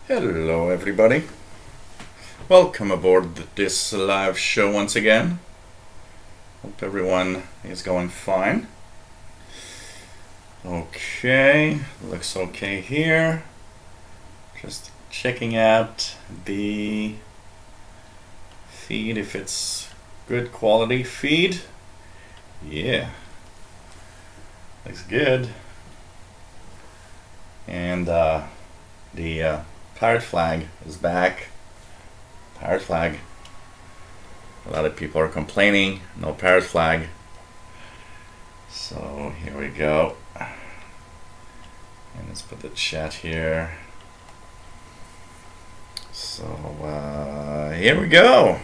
Hello everybody. Welcome aboard this live show once again. Hope everyone is going fine. Okay, looks okay here. Just checking out the feed, if it's good quality feed. Yeah, looks good. And the pirate flag is back. Pirate flag. A lot of people are complaining. No pirate flag. So here we go. And let's put the chat here. So here we go.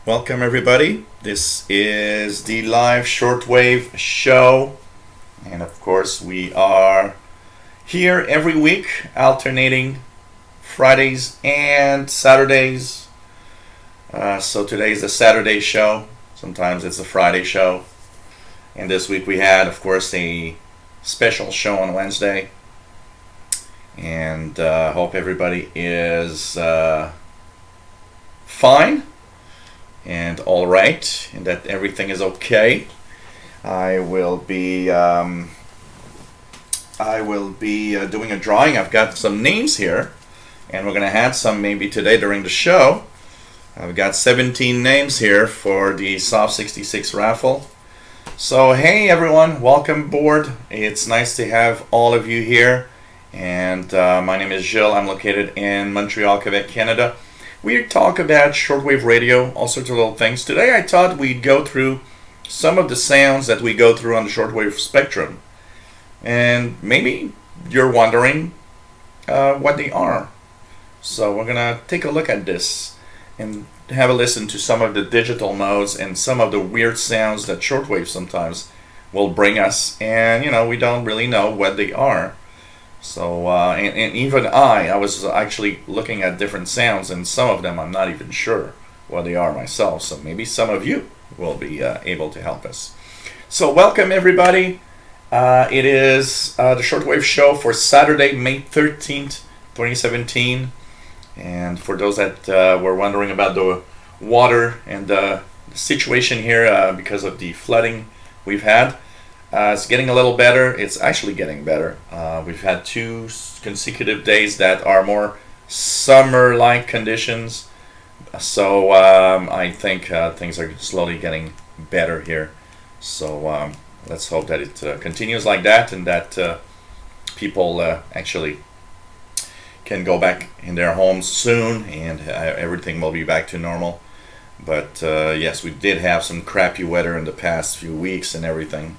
Welcome everybody. This is the live shortwave show. And of course we are here every week, alternating Fridays and Saturdays. So today's the Saturday show. Sometimes it's a Friday show. And this week we had, of course, a special show on Wednesday. And hope everybody is fine and all right, and that everything is okay. I will be doing a drawing. I've got some names here, and we're going to add some maybe today during the show. I've got 17 names here for the Soft 66 raffle. So hey everyone, welcome aboard. It's nice to have all of you here. And my name is Gilles. I'm located in Montreal, Quebec, Canada. We talk about shortwave radio, all sorts of little things. Today I thought we'd go through some of the sounds that we go through on the shortwave spectrum. And maybe you're wondering what they are. So we're gonna take a look at this and have a listen to some of the digital modes and some of the weird sounds that shortwave sometimes will bring us. And you know, we don't really know what they are. So and even I was actually looking at different sounds, and some of them I'm not even sure what they are myself. So maybe some of you will be able to help us. So welcome everybody. It is the Shortwave Show for Saturday, May 13th, 2017. And for those that were wondering about the water and the situation here because of the flooding we've had, it's getting a little better. It's actually getting better. We've had 2 consecutive days that are more summer-like conditions. So I think things are slowly getting better here. So let's hope that it continues like that, and that people actually can go back in their homes soon, and everything will be back to normal. But yes, we did have some crappy weather in the past few weeks and everything.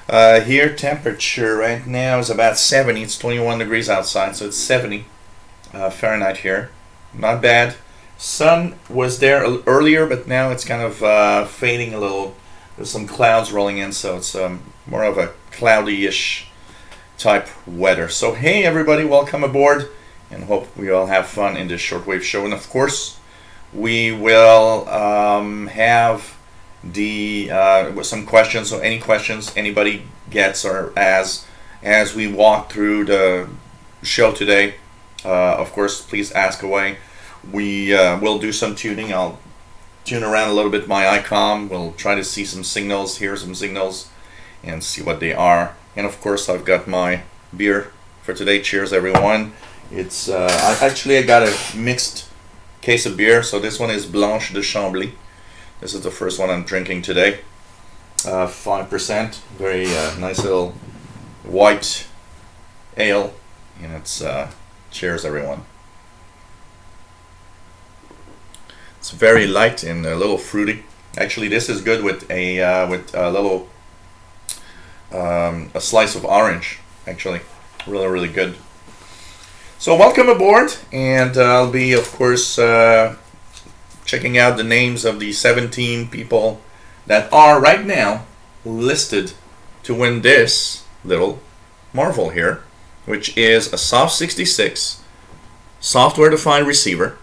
Here, temperature right now is about 70. It's 21 degrees outside, so it's 70 Fahrenheit here. Not bad. Sun was there earlier, but now it's kind of fading a little. There's some clouds rolling in, so it's more of a cloudy-ish type weather. So hey everybody, welcome aboard, and hope we all have fun in this shortwave show. And of course, we will have the some questions. So any questions anybody gets, or as we walk through the show today, of course, please ask away. We will do some tuning. I'll tune around a little bit my ICOM. We'll try to see some signals, hear some signals, and see what they are. And of course, I've got my beer for today. Cheers, everyone. It's I got a mixed case of beer. So this one is Blanche de Chambly. This is the first one I'm drinking today. 5%. Very nice little white ale. And it's cheers, everyone. It's very light and a little fruity. Actually, this is good with a little a slice of orange. Actually, really good. So welcome aboard, and I'll be, of course, checking out the names of the 17 people that are right now listed to win this little marvel here, which is a Soft 66 software-defined receiver.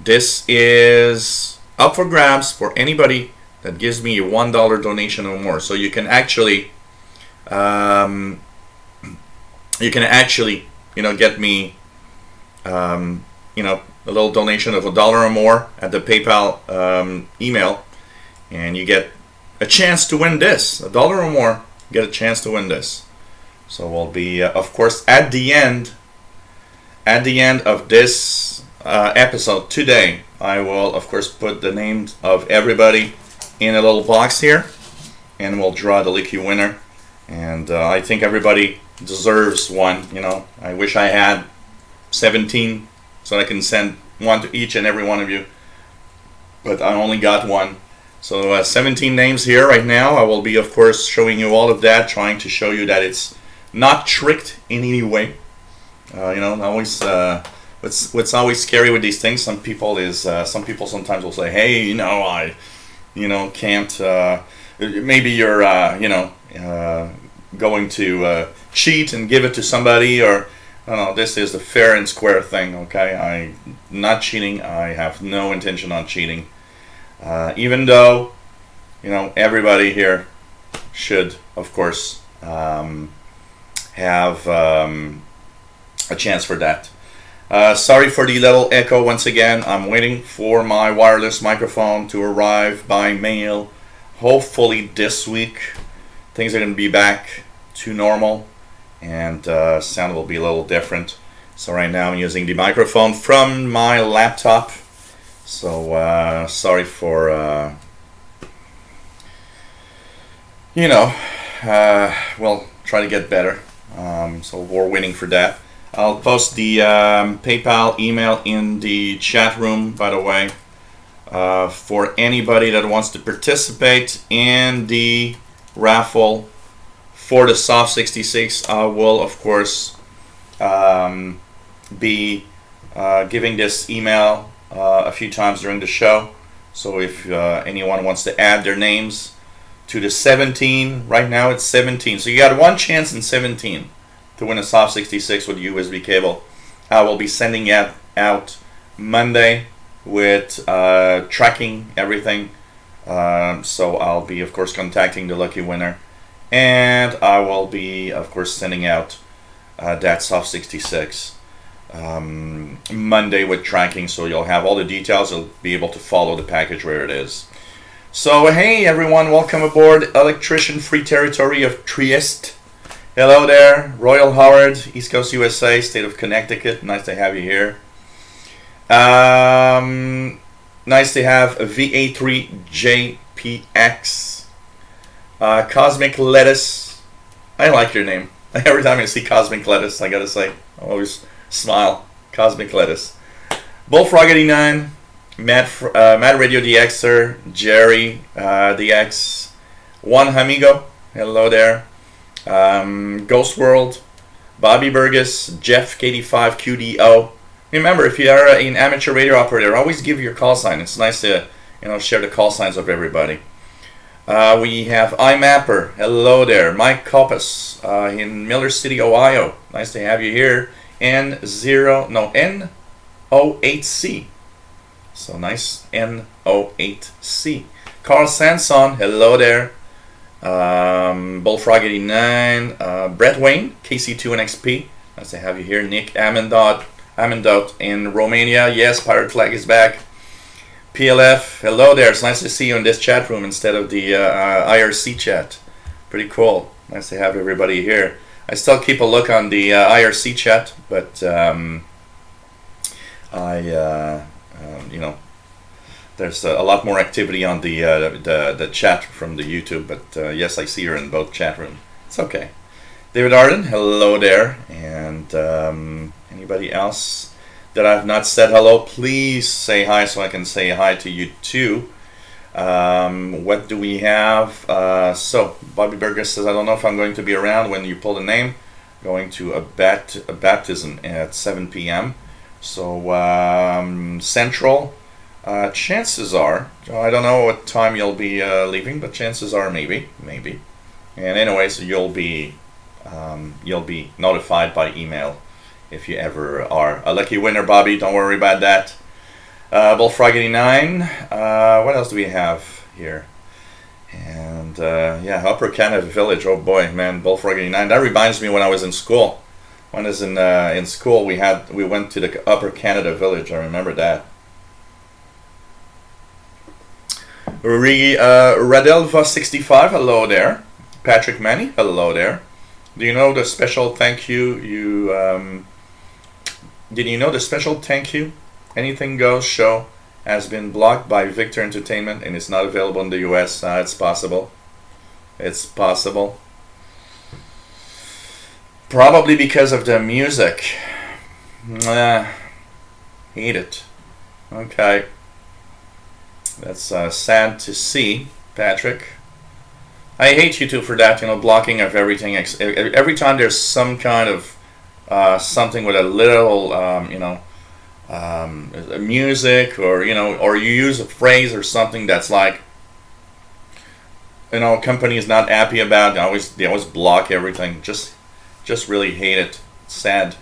This is up for grabs for anybody that gives me a $1 donation or more. So you can actually get me, a little donation of $1 or more at the PayPal email, and you get a chance to win this. $1 or more, get a chance to win this. So we'll be, of course, at the end of this episode today, I will, of course, put the names of everybody in a little box here, and we'll draw the lucky winner. And I think everybody deserves one. I wish I had 17 so I can send one to each and every one of you, but I only got one. So 17 names here right now. I will be, of course, showing you all of that, trying to show you that it's not tricked in any way. Always what's always scary with these things. Some people sometimes will say, "Hey, I, can't. Maybe you're, going to cheat and give it to somebody, or no. This is the fair and square thing. Okay, I'm not cheating. I have no intention on cheating. Even though, everybody here should, of course, have a chance for that. Sorry for the little echo once again. I'm waiting for my wireless microphone to arrive by mail. Hopefully this week. Things are going to be back to normal, and sound will be a little different. So right now I'm using the microphone from my laptop. So sorry for, we'll try to get better. So we're waiting for that. I'll post the PayPal email in the chat room, by the way, for anybody that wants to participate in the raffle for the Soft 66. I will, of course, be giving this email a few times during the show. So if anyone wants to add their names to the 17, right now it's 17. So you got one chance in 17 to win a Soft 66 with USB cable. I will be sending it out Monday with tracking everything. So I'll be, of course, contacting the lucky winner, and I will be, of course, sending out that Soft 66 Monday with tracking, so you'll have all the details. You'll be able to follow the package where it is. So hey everyone, welcome aboard Electrician Free Territory of Trieste. Hello there, Royal Howard, East Coast USA, state of Connecticut. Nice to have you here. Nice to have a VA3JPX. Cosmic Lettuce. I like your name. Every time I see Cosmic Lettuce, I gotta say, I always smile. Cosmic Lettuce. Bullfrog 89. Mad Radio DXer. Jerry DX. One Amigo. Hello there. Ghost World. Bobby Burgess. Jeff KD5 QDO. Remember, if you are an amateur radio operator, always give your call sign. It's nice to share the call signs of everybody. We have iMapper. Hello there. Mike Coppus in Miller City, Ohio. Nice to have you here. N08C. So nice. N08C. Carl Sanson. Hello there. Bullfrog 89. Brett Wayne. KC2 and XP. Nice to have you here. Nick Amendot in Romania. Yes, Pirate Flag is back. PLF, hello there. It's nice to see you in this chat room instead of the IRC chat. Pretty cool. Nice to have everybody here. I still keep a look on the IRC chat, but there's a lot more activity on the chat from the YouTube. But yes, I see you're in both chat rooms. It's okay. David Arden, hello there. And anybody else that I've not said hello, please say hi so I can say hi to you too. What do we have? So Bobby Burger says, I don't know if I'm going to be around when you pull the name. Going to a baptism at 7 p.m. So Central, chances are, I don't know what time you'll be leaving, but chances are maybe. And anyways, you'll be notified by email if you ever are a lucky winner, Bobby. Don't worry about that. Bullfrog 89. What else do we have here? And yeah, Upper Canada Village. Oh boy, man, Bullfrog 89. That reminds me when I was in school. When I was in school, we went to the Upper Canada Village. I remember that. Radelva 65, hello there. Patrick Manny, hello there. Do you know the special thank you? Did you know the special thank you? Anything Goes show has been blocked by Victor Entertainment and is not available in the US. It's possible. It's possible. Probably because of the music. Hate it. Okay. That's sad to see, Patrick. I hate YouTube for that, blocking of everything. Every time there's some kind of something with a little, music, or or you use a phrase or something that's like, company is not happy about. They always block everything. Just really hate it. It's sad.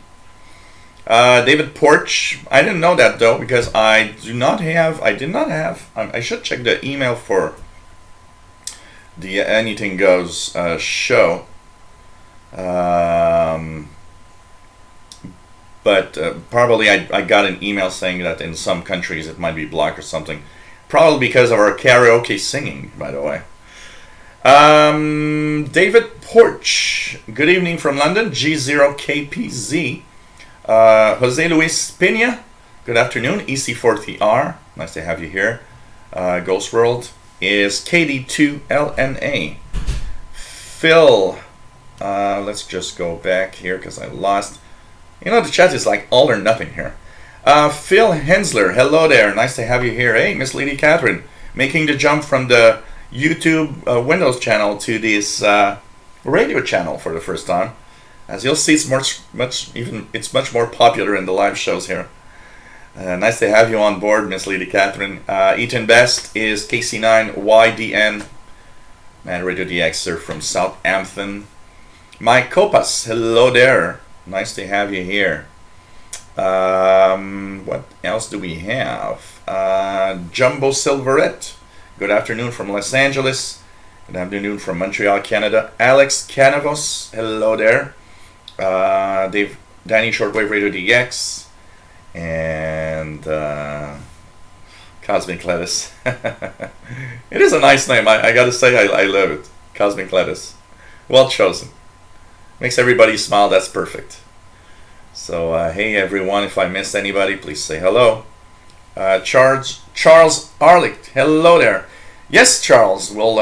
David Porch. I didn't know that though, because I did not have. I should check the email for the Anything Goes show. But probably I got an email saying that in some countries it might be blocked or something. Probably because of our karaoke singing, by the way. David Porch. Good evening from London. G0KPZ. Jose Luis Pena. Good afternoon. EC4TR. Nice to have you here. Ghost World is KD2LNA. Phil. Let's just go back here because I lost. The chat is like all or nothing here. Phil Hensler. Hello there. Nice to have you here. Hey, Miss Lady Catherine. Making the jump from the YouTube Windows channel to this radio channel for the first time. As you'll see, it's much more popular in the live shows here. Nice to have you on board, Miss Lady Catherine. Ethan Best is KC9YDN, Man Radio DXer from Southampton. Mike Copas, hello there. Nice to have you here. What else do we have? Jumbo Silverette. Good afternoon from Los Angeles. Good afternoon from Montreal, Canada. Alex Canavos, hello there. Danny Shortwave Radio DX, and Cosmic Lettuce. It is a nice name. I gotta say, I love it. Cosmic Lettuce. Well chosen. Makes everybody smile. That's perfect. So, hey everyone, if I missed anybody, please say hello. Charles Arlick, hello there. Yes, Charles, we'll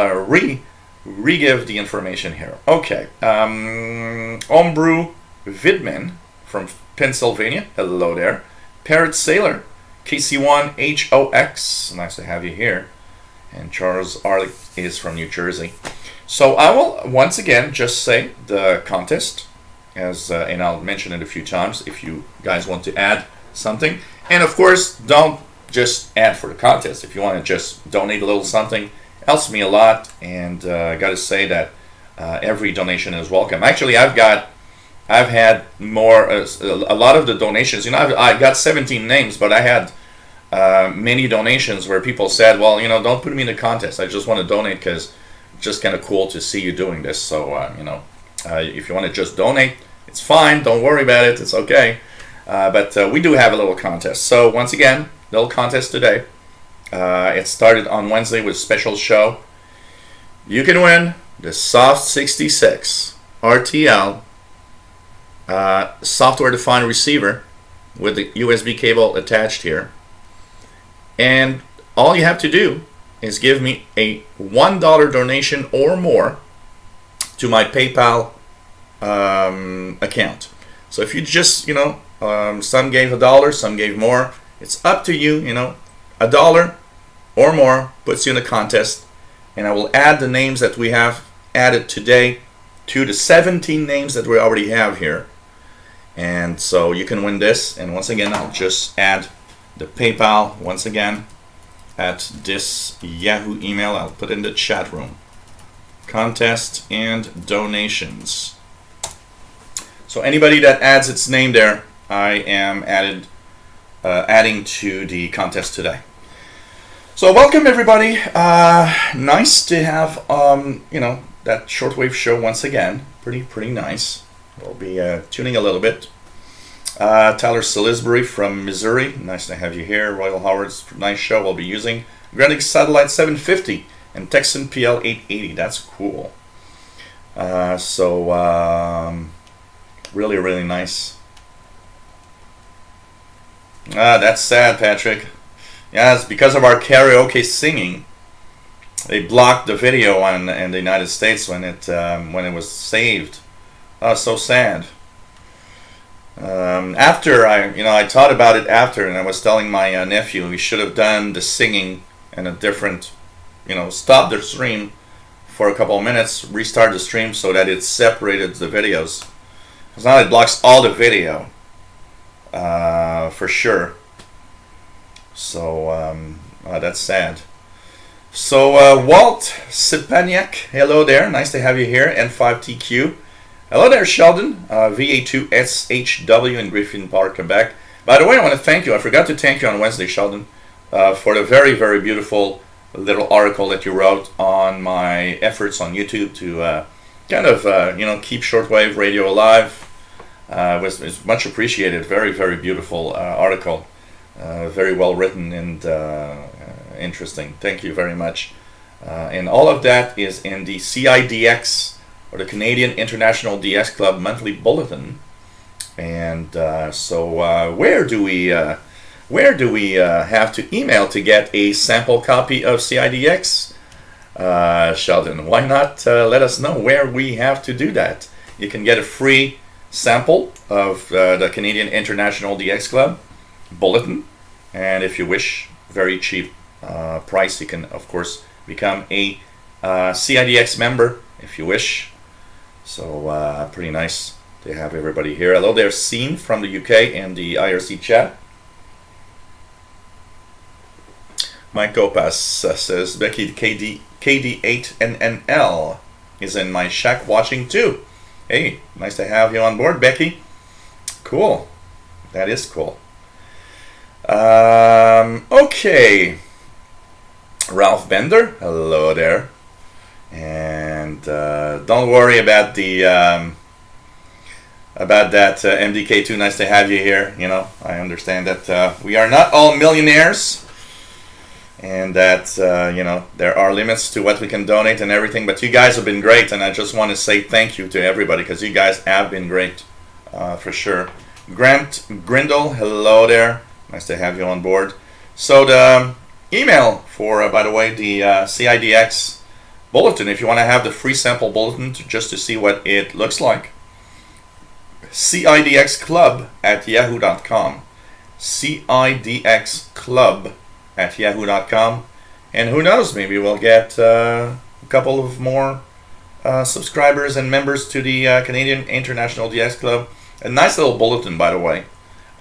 re-give the information here. Okay. Ombrew Vidman from Pennsylvania. Hello there. Parrot Sailor. KC1HOX. Nice to have you here. And Charles Arlick is from New Jersey. So I will once again just say the contest, and I'll mention it a few times if you guys want to add something. And of course, don't just add for the contest. If you want to just donate a little something, helps me a lot. And I got to say that every donation is welcome. Actually, I've had more, a lot of the donations. I got 17 names, but I had many donations where people said, well, don't put me in the contest. I just want to donate because it's just kind of cool to see you doing this. So, if you want to just donate, it's fine. Don't worry about it. It's okay. But we do have a little contest. So once again, little contest today. It started on Wednesday with a special show. You can win the Soft 66 RTL software-defined receiver with the USB cable attached here. And all you have to do is give me a $1 donation or more to my PayPal account. So if you just, some gave $1, some gave more. It's up to you, $1 or more puts you in the contest. And I will add the names that we have added today to the 17 names that we already have here. And so you can win this. And once again, I'll just add the PayPal once again at this Yahoo email. I'll put in the chat room. Contest and donations. So anybody that adds its name there, I am adding to the contest today. So welcome everybody. Nice to have that Shortwave show once again. Pretty nice. We'll be tuning a little bit. Tyler Salisbury from Missouri, nice to have you here. Royal Howard's nice show. We'll be using Greenwich Satellite 750 and Texan PL 880. That's cool. Really, really nice. That's sad, Patrick. Yeah, it's because of our karaoke singing. They blocked the video in the United States when it was saved. So sad. After I thought about it after, and I was telling my nephew we should have done the singing in a different, stop the stream for a couple of minutes, restart the stream so that it separated the videos. Because now it blocks all the video, for sure. So that's sad. So Walt Sipaniak, hello there, nice to have you here. N5TQ. Hello there, Sheldon, VA2SHW in Griffin Park, Quebec. By the way, I want to thank you. I forgot to thank you on Wednesday, Sheldon, for the very, very beautiful little article that you wrote on my efforts on YouTube to keep shortwave radio alive. It was much appreciated. Very, very beautiful article. Very well written and interesting. Thank you very much. And all of that is in the CIDX, or the Canadian International DX Club monthly bulletin. And where do we have to email to get a sample copy of CIDX? Sheldon, why not let us know where we have to do that? You can get a free sample of the Canadian International DX Club bulletin, and if you wish, very cheap price. You can, of course, become a CIDX member if you wish. So pretty nice to have everybody here. Hello there, Sean from the UK and the IRC chat. Mike Kopas says, Becky, KD8NNL is in my shack watching too. Hey, nice to have you on board, Becky. Cool. That is cool. Okay. Ralph Bender, hello there. And don't worry about the that MDK2. Nice to have you here. I understand that we are not all millionaires, and that there are limits to what we can donate and everything. But you guys have been great, and I just want to say thank you to everybody because you guys have been great, for sure. Grant Grindle, hello there. Nice to have you on board. So the email for, by the way, the CIDX bulletin, if you want to have the free sample bulletin just to see what it looks like, CIDXclub@yahoo.com, CIDXclub@yahoo.com, and who knows, maybe we'll get a couple of more subscribers and members to the Canadian International DX Club. A nice little bulletin, by the way.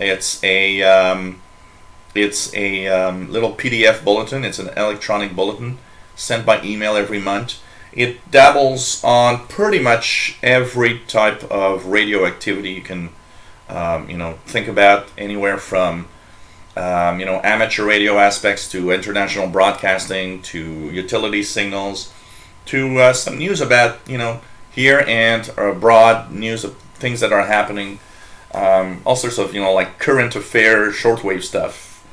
It's a little PDF bulletin. It's an electronic bulletin sent by email every month. It dabbles on pretty much every type of radio activity you can, think about, anywhere from, amateur radio aspects to international broadcasting to utility signals to some news about, here and abroad, news of things that are happening, all sorts of, like current affair, shortwave stuff,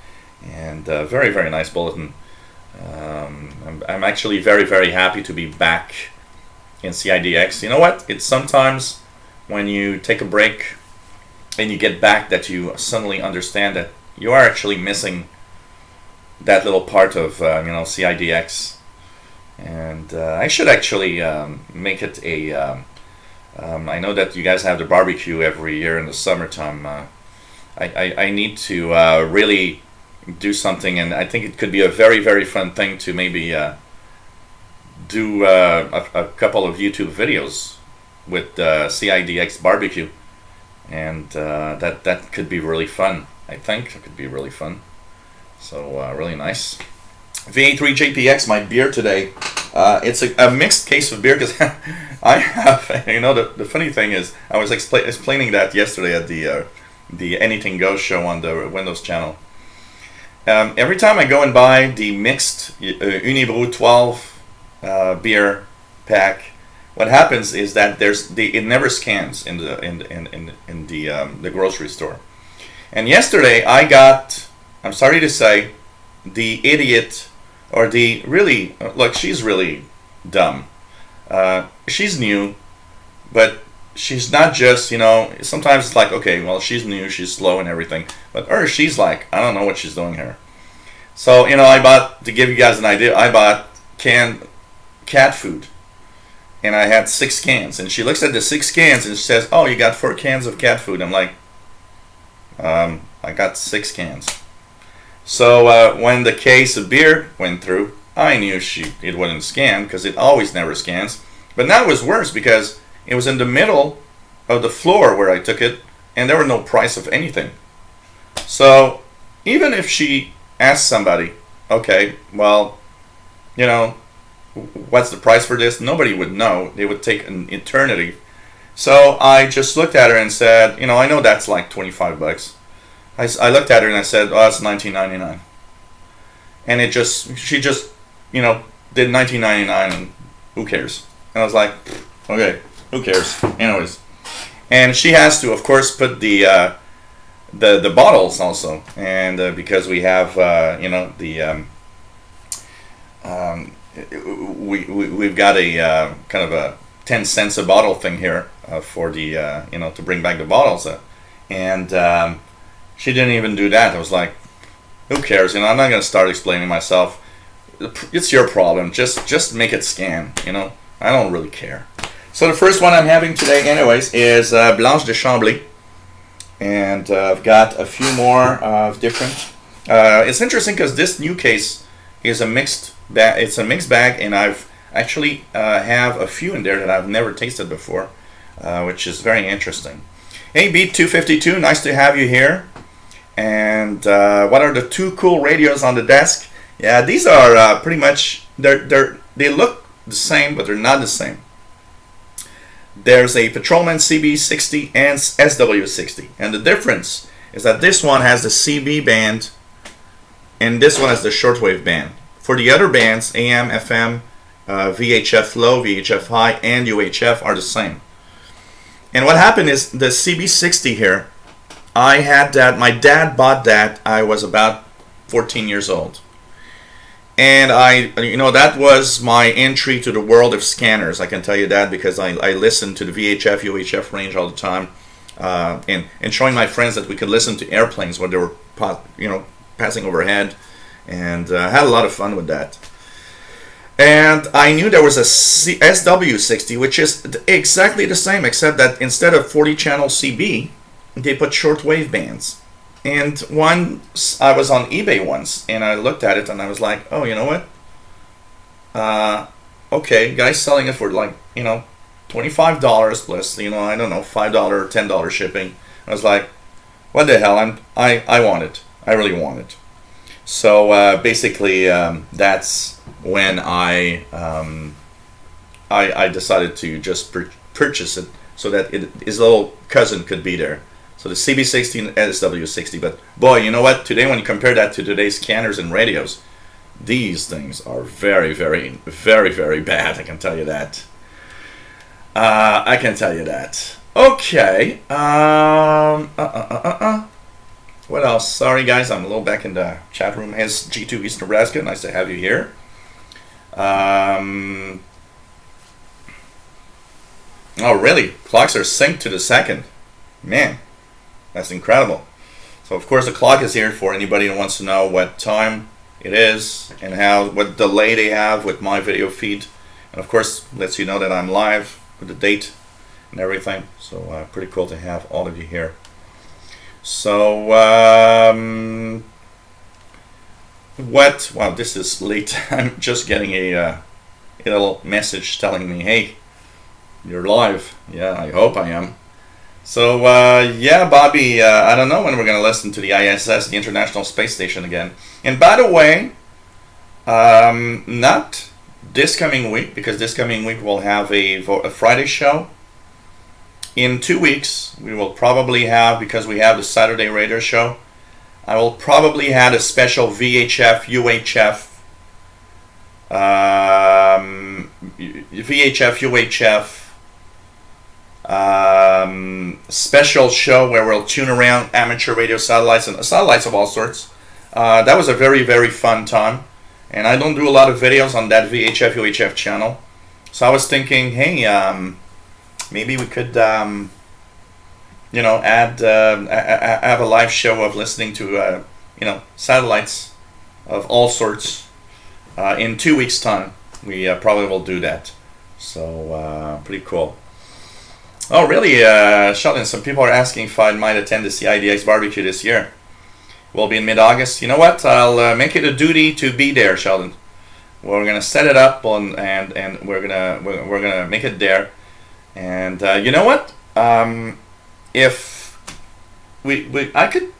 and very, very nice bulletin. I'm actually very, very happy to be back in CIDX. You know what? It's sometimes when you take a break and you get back that you suddenly understand that you are actually missing that little part of CIDX. And I should actually make it a. I know that you guys have the barbecue every year in the summertime. I need to really do something, and I think it could be a very, very fun thing to maybe do a couple of YouTube videos with CIDX barbecue, and that could be really fun. I think it could be really fun. So really nice. VA3 JPX, my beer today. It's a mixed case of beer because I have, the funny thing is I was explaining that yesterday at the Anything Goes show on the Windows channel. Every time I go and buy the mixed Unibrew 12 beer pack, what happens is that it never scans in the grocery store. And yesterday I got, I'm sorry to say, the idiot, or the really, like, she's really dumb. She's new, but she's not just, sometimes it's like, okay, well, she's new, she's slow and everything, or she's like, I don't know what she's doing here. So, I bought, to give you guys an idea, I bought canned cat food, and I had 6 cans, and she looks at the 6 cans and says, oh, you got 4 cans of cat food. I'm like, I got 6 cans. So when the case of beer went through, I knew it wouldn't scan, because it always never scans. But now it was worse, because it was in the middle of the floor where I took it, and there were no price of anything. So even if she asked somebody, okay, well, what's the price for this? Nobody would know. They would take an eternity. So I just looked at her and said, I know that's like $25. I looked at her and I said, oh, it's $19.99. And she just, did $19.99, and who cares? And I was like, okay, who cares? Anyways. And she has to, of course, put the bottles also. And because we have, we've got a kind of a 10 cents a bottle thing here for the, to bring back the bottles. And she didn't even do that. I was like, who cares? I'm not going to start explaining myself. It's your problem. Just make it scan, I don't really care. So the first one I'm having today anyways is Blanche de Chambly. And I've got a few more different. It's interesting because this new case is a mixed bag. It's a mixed bag, and I've actually have a few in there that I've never tasted before, which is very interesting. Hey, Beat 252, nice to have you here. And what are the 2 cool radios on the desk? Yeah, these are pretty much, they look the same, but they're not the same. There's a Patrolman CB60 and SW60, and the difference is that this one has the CB band and this one has the shortwave band. For the other bands, AM, FM, VHF low, VHF high, and UHF are the same. And what happened is the CB60 here, I had that, my dad bought that, I was about 14 years old. And that was my entry to the world of scanners. I can tell you that because I listened to the VHF, UHF range all the time, and showing my friends that we could listen to airplanes when they were, passing overhead, and had a lot of fun with that. And I knew there was a SW60, which is exactly the same, except that instead of 40-channel CB, they put shortwave bands. And once I was on eBay once, and I looked at it, and I was like, oh, you know what? Okay, guy's selling it for like, $25 plus, I don't know, $5 or $10 shipping. I was like, what the hell? I want it. I really want it. So basically, that's when I decided to just purchase it so that his little cousin could be there. So the CB60 and SW60, but boy, you know what? Today, when you compare that to today's scanners and radios, these things are very, very, very, very bad. I can tell you that. I can tell you that. Okay. What else? Sorry, guys, I'm a little back in the chat room. As G2 East Nebraska, nice to have you here. Oh, really? Clocks are synced to the second. Man. That's incredible. So of course the clock is here for anybody who wants to know what time it is and what delay they have with my video feed. And of course lets you know that I'm live with the date and everything. So pretty cool to have all of you here. So wow, this is late. I'm just getting a little message telling me, hey, you're live. Yeah, I hope I am. So, yeah, Bobby, I don't know when we're going to listen to the ISS, the International Space Station, again. And by the way, not this coming week, because this coming week we'll have a Friday show. In 2 weeks, we will probably have, because we have the Saturday Radar show, I will probably have a special VHF, UHF VHF, UHF special show where we'll tune around amateur radio satellites and satellites of all sorts. That was a very, very fun time. And I don't do a lot of videos on that VHF, UHF channel. So I was thinking, hey, maybe we could, have a live show of listening to, satellites of all sorts in 2 weeks' time. We probably will do that. So, pretty cool. Oh, really, Sheldon, some people are asking if I might attend the CIDX barbecue this year. We'll be in mid-August. You know what? I'll make it a duty to be there, Sheldon. We're gonna set it up and we're gonna make it there. And you know what? If I could,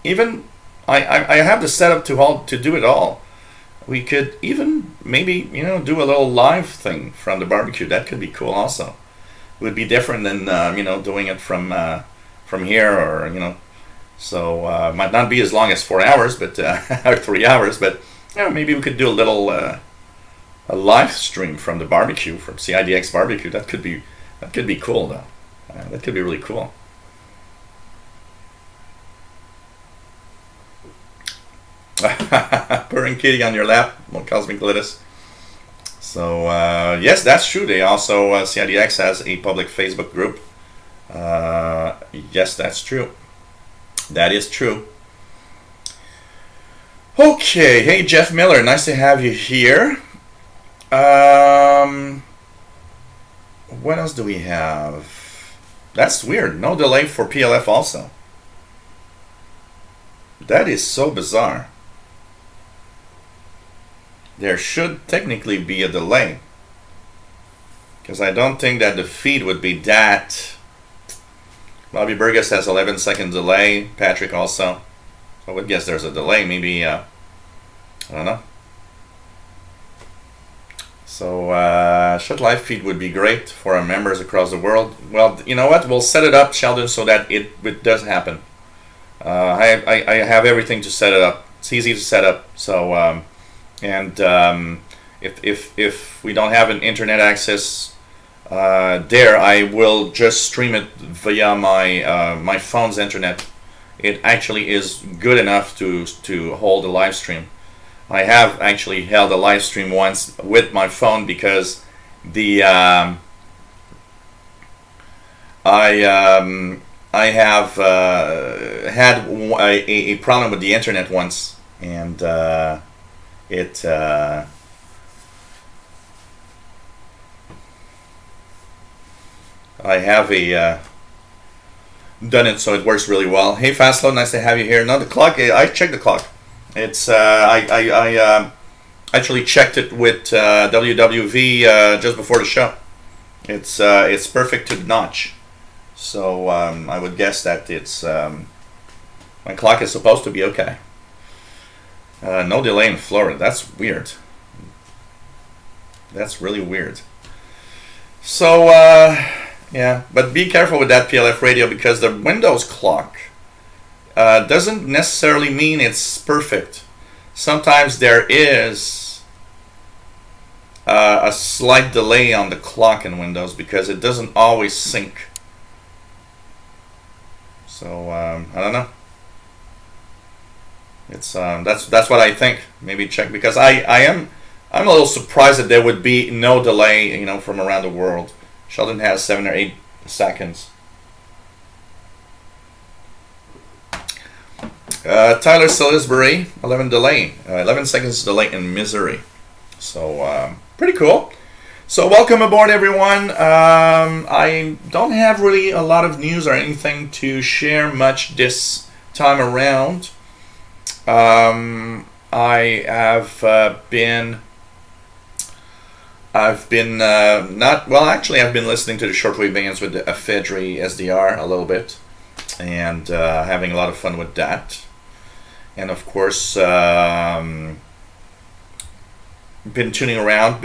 even I have the setup to do it all. We could even maybe do a little live thing from the barbecue. That could be cool also. It would be different than doing it from here or So might not be as long as 4 hours, but or 3 hours. But maybe we could do a little a live stream from the barbecue, from CIDX barbecue. That could be cool though. That could be really cool. Purring kitty on your lap, Cosmic Glittis. So yes, that's true. They also CIDX has a public Facebook group. Yes, that's true. That is true. Okay, hey Jeff Miller, nice to have you here. What else do we have? That's weird. No delay for PLF also. That is so bizarre. There should technically be a delay, because I don't think that the feed would be that. Bobby Burgess has 11-second delay. Patrick also. So I would guess there's a delay. Maybe, I don't know. So, short live feed would be great for our members across the world. Well, you know what? We'll set it up, Sheldon, so that it does happen. I have everything to set it up. It's easy to set up. So, if we don't have an internet access there, I will just stream it via my phone's internet. It actually is good enough to hold a live stream. I have actually held a live stream once with my phone because the I have had a problem with the internet once, and I have done it so it works really well. Hey Fastlow, nice to have you here. No, the clock, I checked the clock. It's I actually checked it with WWV just before the show. It's perfect to the notch. So I would guess that it's my clock is supposed to be okay. No delay in Florida. That's weird. That's really weird. So yeah, but be careful with that PLF radio, because the Windows clock doesn't necessarily mean it's perfect. Sometimes there is a slight delay on the clock in Windows because it doesn't always sync. So I don't know. It's that's what I think. Maybe check, because I'm a little surprised that there would be no delay, from around the world. Sheldon has 7 or 8 seconds. Tyler Salisbury, 11 seconds delay in Missouri. So pretty cool. So welcome aboard, everyone. I don't have really a lot of news or anything to share much this time around. I have been I've been I've been listening to the shortwave bands with the Ephedry SDR a little bit, and having a lot of fun with that. And of course, been tuning around.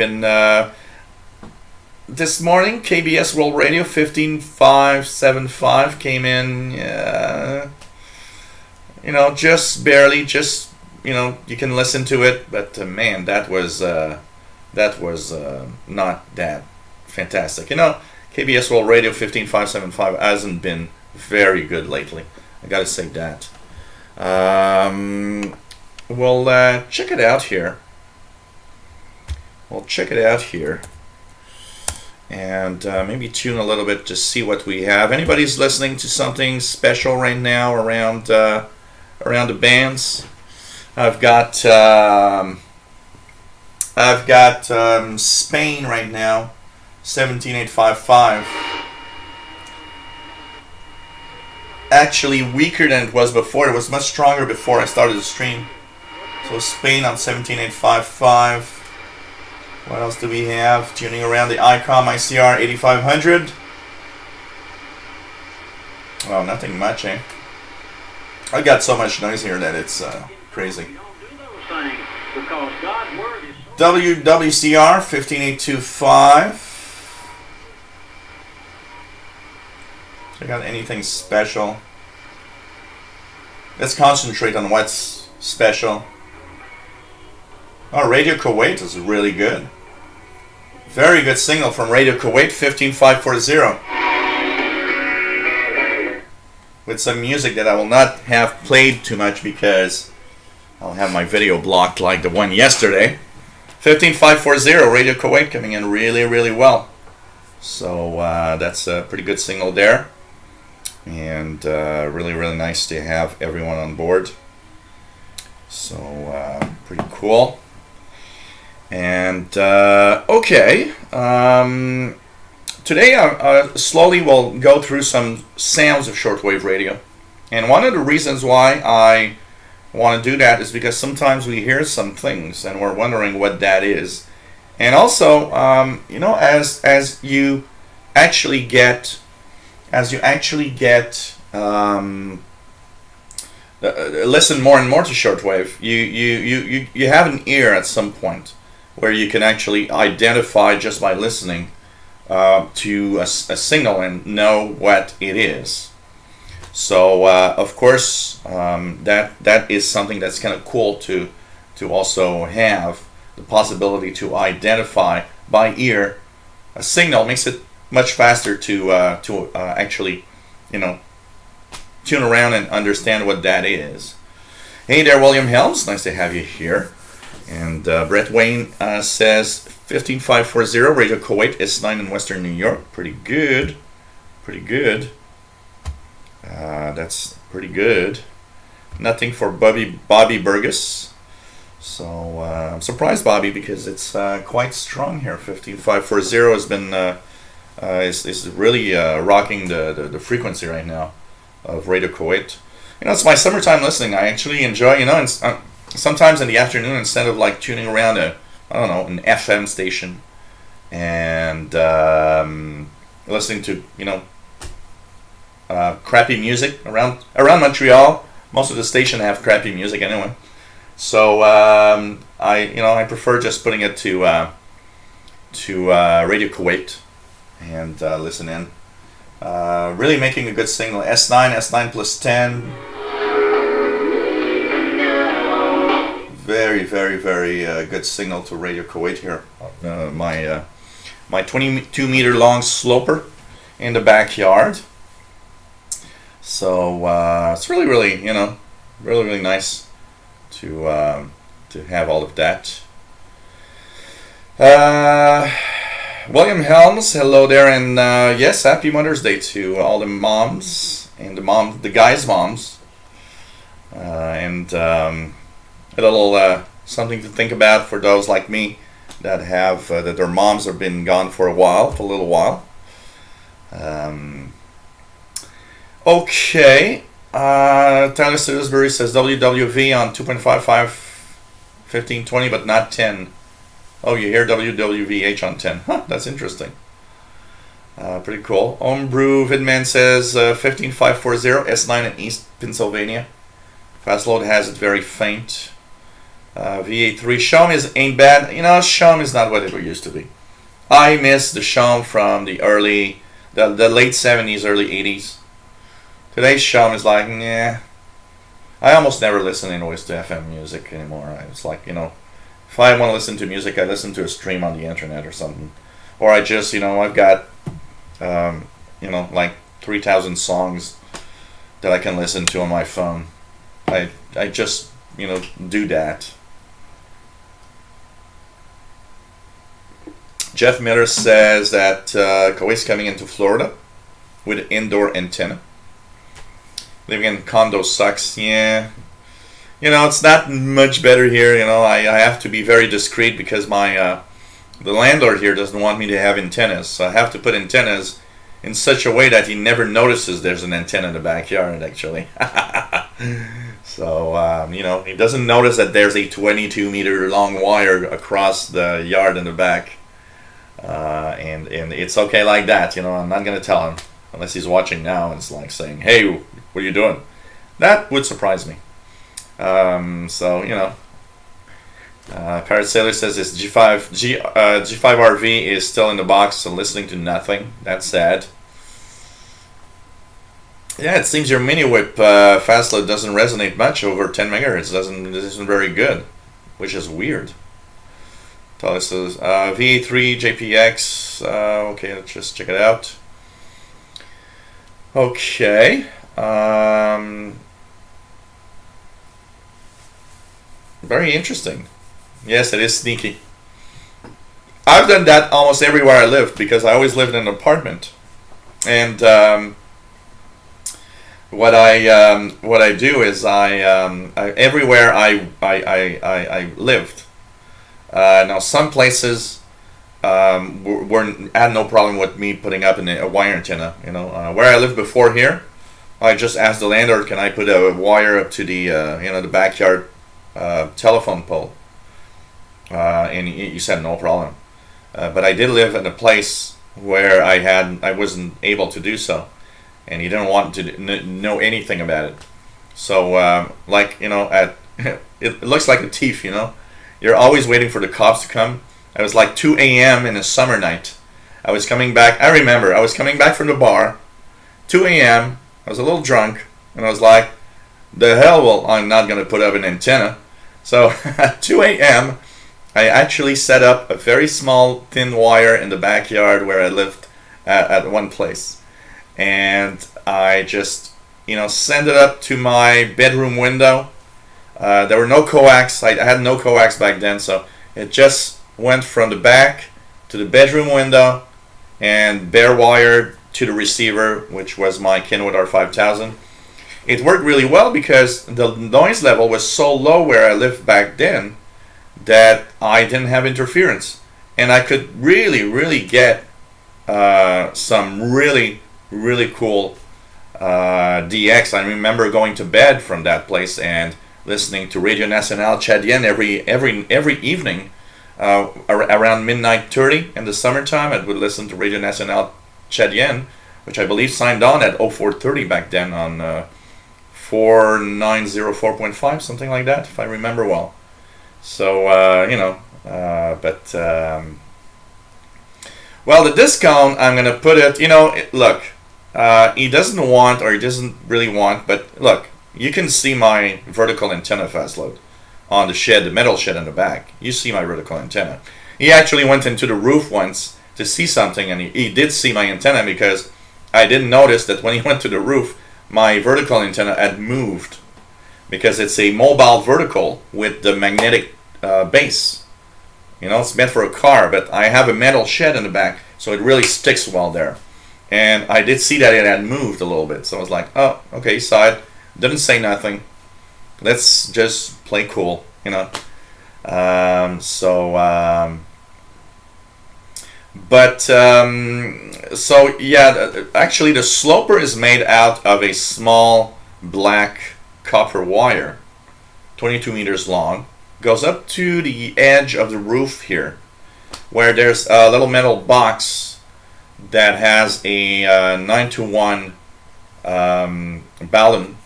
This morning, KBS World Radio 15575 came in. Just barely. You can listen to it, but man, that was that was not that fantastic. You know, KBS World Radio 15575 hasn't been very good lately. I gotta say that. We'll check it out here. We'll check it out here. And maybe tune a little bit to see what we have. Anybody's listening to something special right now around around the bands? I've got Spain right now, 17855. Actually weaker than it was before. It was much stronger before I started the stream. So Spain on 17855. What else do we have? Tuning around the ICOM ICR 8500. Oh, nothing much, eh? I got so much noise here that it's crazy. WWCR 15825. I got anything special? Let's concentrate on what's special. Oh, Radio Kuwait is really good. Very good signal from Radio Kuwait 15540. With some music that I will not have played too much because I'll have my video blocked like the one yesterday. 15540 Radio Kuwait coming in really, really well. So that's a pretty good signal there. And really, really nice to have everyone on board. So pretty cool. And okay, today I slowly will go through some sounds of shortwave radio. And one of the reasons why I want to do that is because sometimes we hear some things and we're wondering what that is. And also, you know, as you actually get listen more and more to shortwave, you have an ear at some point where you can actually identify just by listening to a signal and know what it is. So of course that is something that's kind of cool to also have the possibility to identify by ear a signal. Makes it much faster to actually, you know, tune around and understand what that is. Hey there, William Helms, nice to have you here. And Brett Wayne says 15540 Radio Kuwait S9 in Western New York. Pretty good. Pretty good. That's pretty good. Nothing for Bobby Burgess. So I'm surprised, Bobby, because it's quite strong here. 15540 has been is really rocking the frequency right now of Radio Kuwait. You know, it's my summertime listening. I actually enjoy, you know, and sometimes in the afternoon, instead of like tuning around an FM station and listening to, you know, crappy music around Montreal. Most of the stations have crappy music anyway. So I prefer just putting it to Radio Kuwait and listen in. Really making a good signal. S9 plus 10. Very, very, very good signal to Radio Kuwait here. My 22 meter long sloper in the backyard. So it's really, really, you know, really, really nice to have all of that. William Helms, hello there, and yes, happy Mother's Day to all the moms and the guys' moms, and a little something to think about for those like me that have that their moms have been gone for a little while. Okay, Tyler Salisbury says WWV on 2.55 1520, but not 10. Oh, you hear WWVH on 10. Huh, that's interesting. Pretty cool. Homebrew Vidman says 15540 S9 in East Pennsylvania. Fastload has it very faint. VA3 Shom ain't bad. You know, Shom is not what it used to be. I miss the Shom from the late 70s, early 80s. Today's Shom is like, nah. I almost never listen anyways to FM music anymore. It's like, you know, If I want to listen to music, I listen to a stream on the internet or something. Or I just, I've got, like 3,000 songs that I can listen to on my phone. I just, do that. Jeff Miller says that Kuwait's coming into Florida with an indoor antenna. Living in condo sucks. Yeah. It's not much better here. I have to be very discreet because the landlord here doesn't want me to have antennas. So I have to put antennas in such a way that he never notices there's an antenna in the backyard, actually. So, he doesn't notice that there's a 22-meter long wire across the yard in the back. And it's okay like that. I'm not going to tell him unless he's watching now and it's like saying, hey, what are you doing? That would surprise me. Pirate Sailor says this G5 RV is still in the box, so listening to nothing. That's sad. Yeah, it seems your mini whip fast load doesn't resonate much over 10 megahertz. It isn't very good, which is weird. This is VA3 JPX. Okay, let's just check it out. Okay. Very interesting. Yes, it is sneaky. I've done that almost everywhere I lived because I always lived in an apartment. And what I do is everywhere I lived. Now some places had no problem with me putting up a wire antenna. Where I lived before here, I just asked the landlord, can I put a wire up to the the backyard telephone pole, and he said no problem. But I did live in a place where I wasn't able to do so, and he didn't want to know anything about it. So it looks like a thief. You're always waiting for the cops to come. It was like 2 a.m. in a summer night. I was coming back. I remember I was coming back from the bar, 2 a.m. I was a little drunk, and I was like, the hell, well, I'm not going to put up an antenna. So at 2 a.m., I actually set up a very small thin wire in the backyard where I lived at one place. And I just, sent it up to my bedroom window. There were no coax. I had no coax back then, so it just went from the back to the bedroom window and bare wired to the receiver, which was my Kenwood R5000. It worked really well because the noise level was so low where I lived back then that I didn't have interference. And I could really, really get some really, really cool DX. I remember going to bed from that place and listening to Radio Nationale Tchadien every evening around midnight 30 in the summertime. I would listen to Radio Nationale Tchadien, which I believe signed on at 0430 back then on 4904.5, something like that, if I remember well. So, well, the discount, I'm going to put it, look, he doesn't want, or he doesn't really want, but look, you can see my vertical antenna fast load on the shed, the metal shed in the back. You see my vertical antenna. He actually went into the roof once to see something, and he did see my antenna because I didn't notice that when he went to the roof, my vertical antenna had moved because it's a mobile vertical with the magnetic base. It's meant for a car, but I have a metal shed in the back, so it really sticks well there. And I did see that it had moved a little bit, so I was like, oh, okay, side. Didn't say nothing. Let's just play cool, So yeah, actually the sloper is made out of a small black copper wire, 22 meters long, goes up to the edge of the roof here, where there's a little metal box that has a 9-to-1 balloon,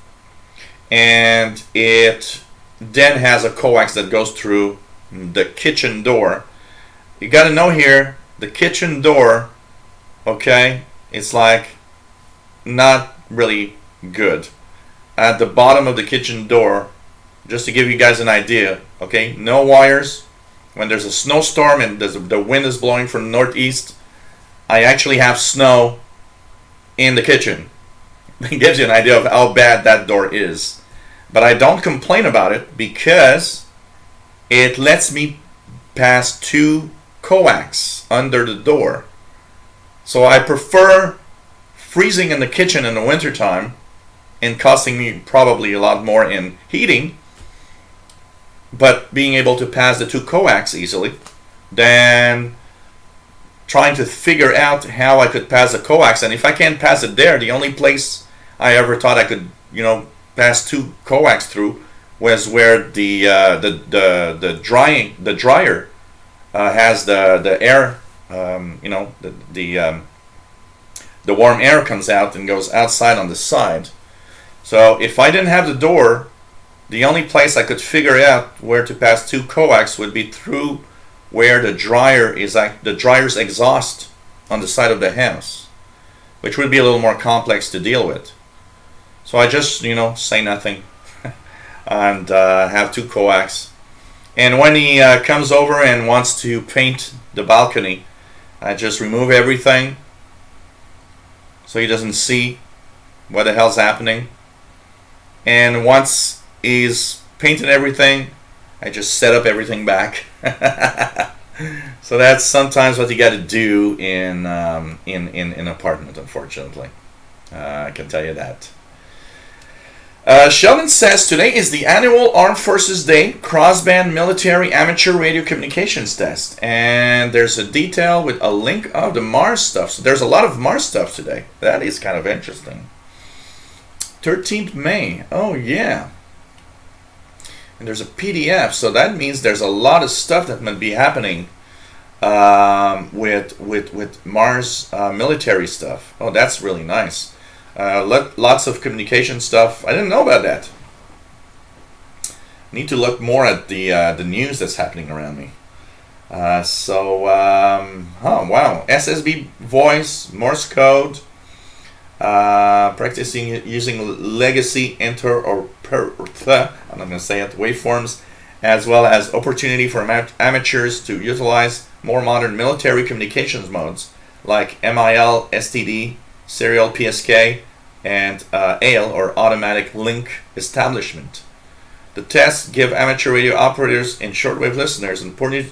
and it then has a coax that goes through the kitchen door. You got to know here, the kitchen door, okay, it's like not really good. At the bottom of the kitchen door, just to give you guys an idea, okay, no wires, when there's a snowstorm and the wind is blowing from the northeast, I actually have snow in the kitchen. It gives you an idea of how bad that door is. But I don't complain about it because it lets me pass 2 coax under the door. So I prefer freezing in the kitchen in the wintertime and costing me probably a lot more in heating, but being able to pass the 2 coax easily, than trying to figure out how I could pass the coax. And if I can't pass it there, the only place I ever thought I could, pass 2 coax through was where the dryer has the air, the warm air comes out and goes outside on the side. So if I didn't have the door, the only place I could figure out where to pass 2 coax would be through where the dryer is, the dryer's exhaust on the side of the house, which would be a little more complex to deal with. So I just, say nothing and have 2 coax. And when he comes over and wants to paint the balcony, I just remove everything so he doesn't see what the hell's happening. And once he's painted everything, I just set up everything back. So that's sometimes what you got to do in an apartment, unfortunately. I can tell you that. Sheldon says, today is the annual Armed Forces Day Crossband Military Amateur Radio Communications Test. And there's a detail with a link of the Mars stuff. So there's a lot of Mars stuff today. That is kind of interesting. 13th May. Oh, yeah. And there's a PDF. So that means there's a lot of stuff that might be happening with Mars military stuff. Oh, that's really nice. Lots of communication stuff. I didn't know about that. Need to look more at the news that's happening around me. Oh wow, SSB voice, Morse code, practicing using legacy I'm not going to say it, waveforms, as well as opportunity for amateurs to utilize more modern military communications modes like MIL, STD, serial PSK, and AIL, or automatic link establishment. The tests give amateur radio operators and shortwave listeners an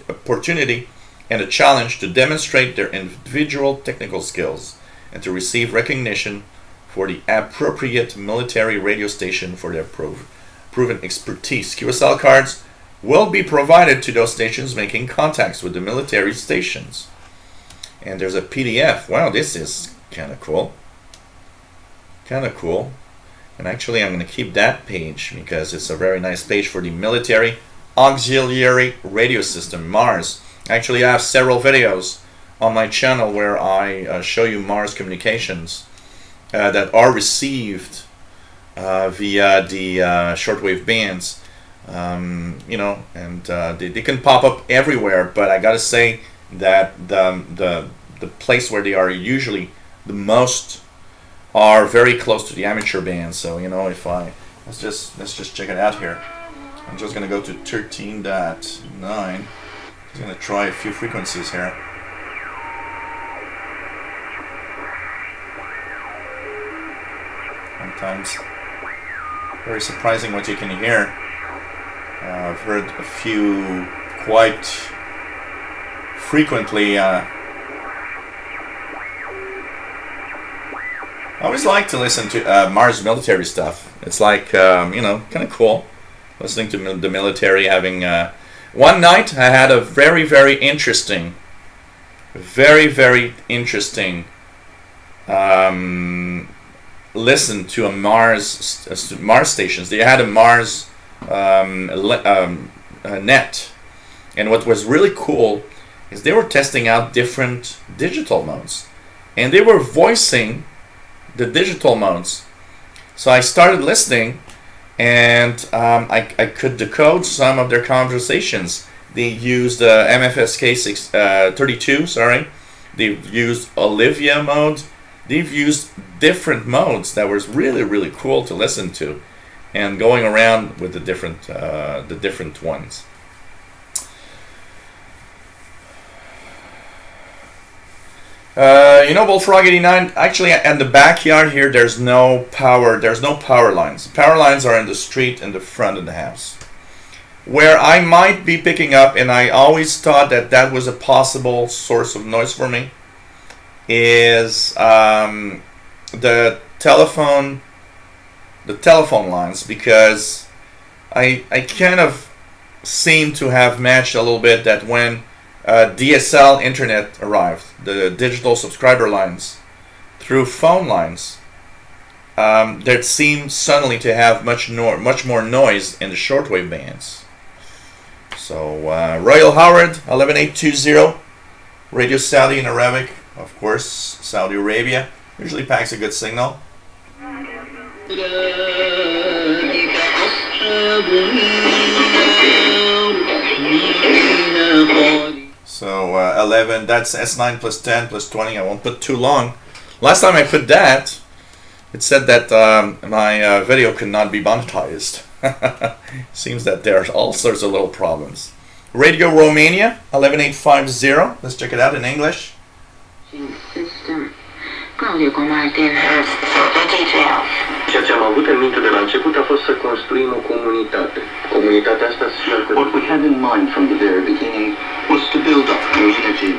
opportunity and a challenge to demonstrate their individual technical skills and to receive recognition for the appropriate military radio station for their proven expertise. QSL cards will be provided to those stations making contacts with the military stations. And there's a PDF. Wow, this is kind of cool. And actually I'm going to keep that page because it's a very nice page for the Military Auxiliary Radio System, MARS. Actually, I have several videos on my channel where I show you MARS communications that are received via the shortwave bands. And they can pop up everywhere, but I gotta say that the place where they are usually the most are very close to the amateur band. So if let's just check it out here. I'm just gonna go to 13.9. I'm gonna try a few frequencies here. Sometimes very surprising what you can hear. I've heard a few quite frequently. I always like to listen to Mars military stuff. It's like, kind of cool. Listening to the military having... one night I had a very, very interesting listen to a Mars stations. They had a Mars net. And what was really cool is they were testing out different digital modes. And they were voicing the digital modes. So I started listening, and I could decode some of their conversations. They used MFSK 32, sorry. They've used Olivia mode. They've used different modes that was really, really cool to listen to, and going around with the different ones. You know, Bullfrog 89. Actually, in the backyard here, there's no power. There's no power lines. Power lines are in the street in the front of the house. Where I might be picking up, and I always thought that that was a possible source of noise for me, is the telephone lines, because I kind of seem to have matched a little bit that when DSL internet arrived, the digital subscriber lines through phone lines, that seemed suddenly to have much more noise in the shortwave bands. So Royal Howard 11820, Radio Saudi in Arabic, of course, Saudi Arabia, usually packs a good signal. So 11, that's S9 plus 10 plus 20. I won't put too long. Last time I put that, it said that my video could not be monetized. Seems that there's all sorts of little problems. Radio Romania 11850. Let's check it out in English. System. Claudio Martinez. Ceea ce am avut în minte de la început a fost să construim o comunitate. Comunitatea asta să fie What we had in mind from the very beginning was to build up a community.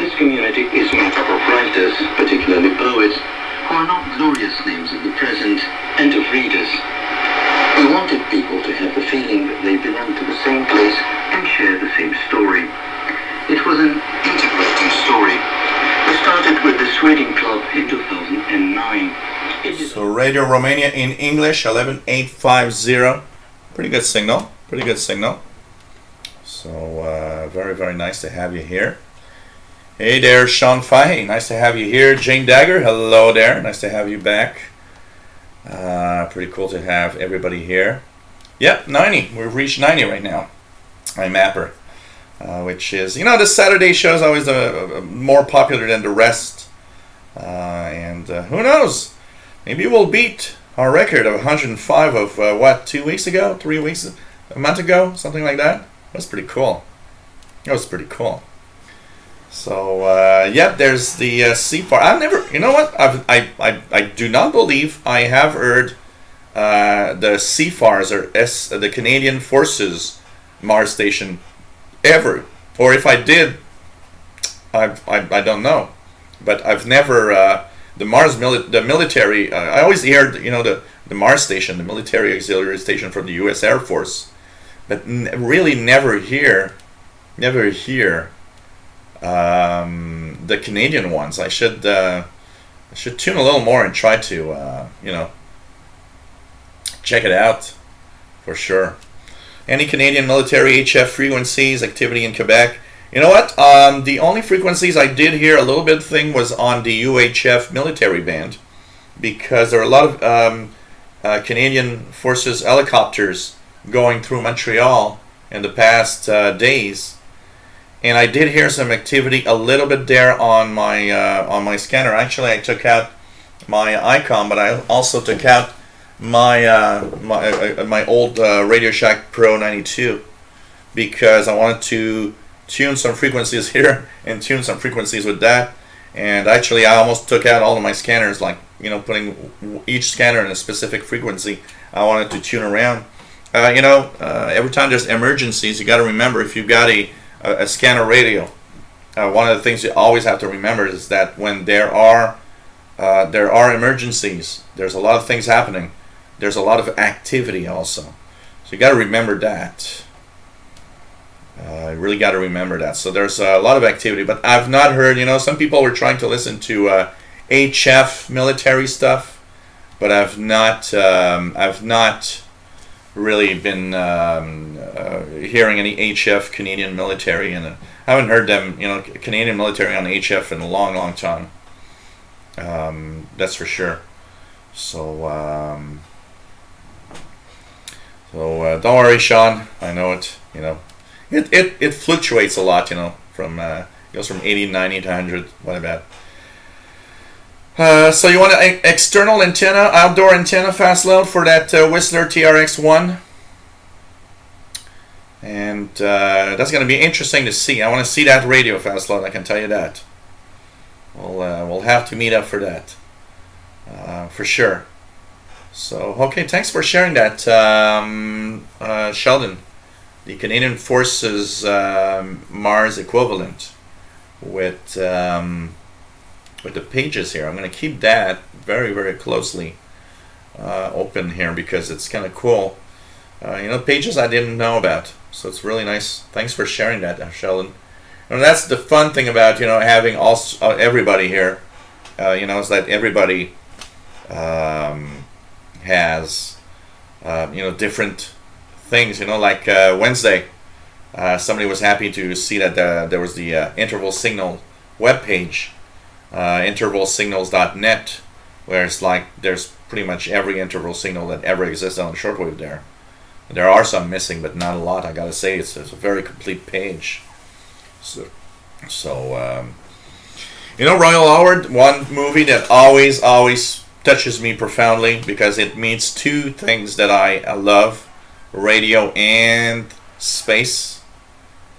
This community is made up of writers, particularly poets, who are not glorious names of the present, and of readers. We wanted people to have the feeling that they belong to the same place and share the same story. It was an integrating story. We started with the Sweden Club in 2009. So Radio Romania in English 11850. Pretty good signal. Pretty good signal. So very, very nice to have you here. Hey there, Sean Fahey. Nice to have you here. Jane Dagger, hello there. Nice to have you back. Pretty cool to have everybody here. Yep, 90. We've reached 90 right now. I'm Mapper. Which is, you know, the Saturday show is always more popular than the rest. And who knows? Maybe we'll beat our record of 105 of, what, 2 weeks ago? 3 weeks? A month ago? Something like that? That's pretty cool. That was pretty cool. So, yeah, there's the CFAR. I've never, you know what? I do not believe I have heard the CFARs, or the Canadian Forces Mars station ever. Or if I did, I don't know. But I've never, the military, I always heard, you know, the Mars station, the military auxiliary station from the U.S. Air Force. But really never hear the Canadian ones. I should tune a little more and try to, you know, check it out for sure. Any Canadian military HF frequencies, activity in Quebec? You know what? The only frequencies I did hear a little bit thing was on the UHF military band, because there are a lot of Canadian Forces helicopters going through Montreal in the past days, and I did hear some activity a little bit there on my scanner. Actually, I took out my icon, but I also took out my old Radio Shack Pro 92, because I wanted to tune some frequencies here and tune some frequencies with that. And actually, I almost took out all of my scanners, like, you know, putting each scanner in a specific frequency I wanted to tune around. You know, every time there's emergencies, you got to remember, if you've got a scanner radio, one of the things you always have to remember is that when there are emergencies, there's a lot of things happening. There's a lot of activity also. So you got to remember that. You really got to remember that. So there's a lot of activity, but I've not heard, you know, some people were trying to listen to HF military stuff, but I've not really been hearing any HF Canadian military, and I haven't heard them, you know, Canadian military on HF in a long, long time. That's for sure. So, don't worry, Sean. I know it. You know, it fluctuates a lot. You know, from goes from 80, 90 to 100. What about? So you want an external antenna, outdoor antenna fast load for that Whistler TRX1, and that's going to be interesting to see. I want to see that radio fast load. I can tell you that. we'll have to meet up for that, for sure. So okay, thanks for sharing that, Sheldon. The Canadian Forces Mars equivalent with the pages here. I'm going to keep that very, very closely open here because it's kind of cool. Pages I didn't know about, so it's really nice. Thanks for sharing that, Sheldon. And that's the fun thing about having everybody here. Is that everybody has different things. Like Wednesday, somebody was happy to see that there was the interval signal webpage, intervalsignals.net, where it's like there's pretty much every interval signal that ever existed on the shortwave there. There are some missing, but not a lot. I gotta say, it's a very complete page. So Royal Howard, one movie that always touches me profoundly because it meets two things that I love: radio and space.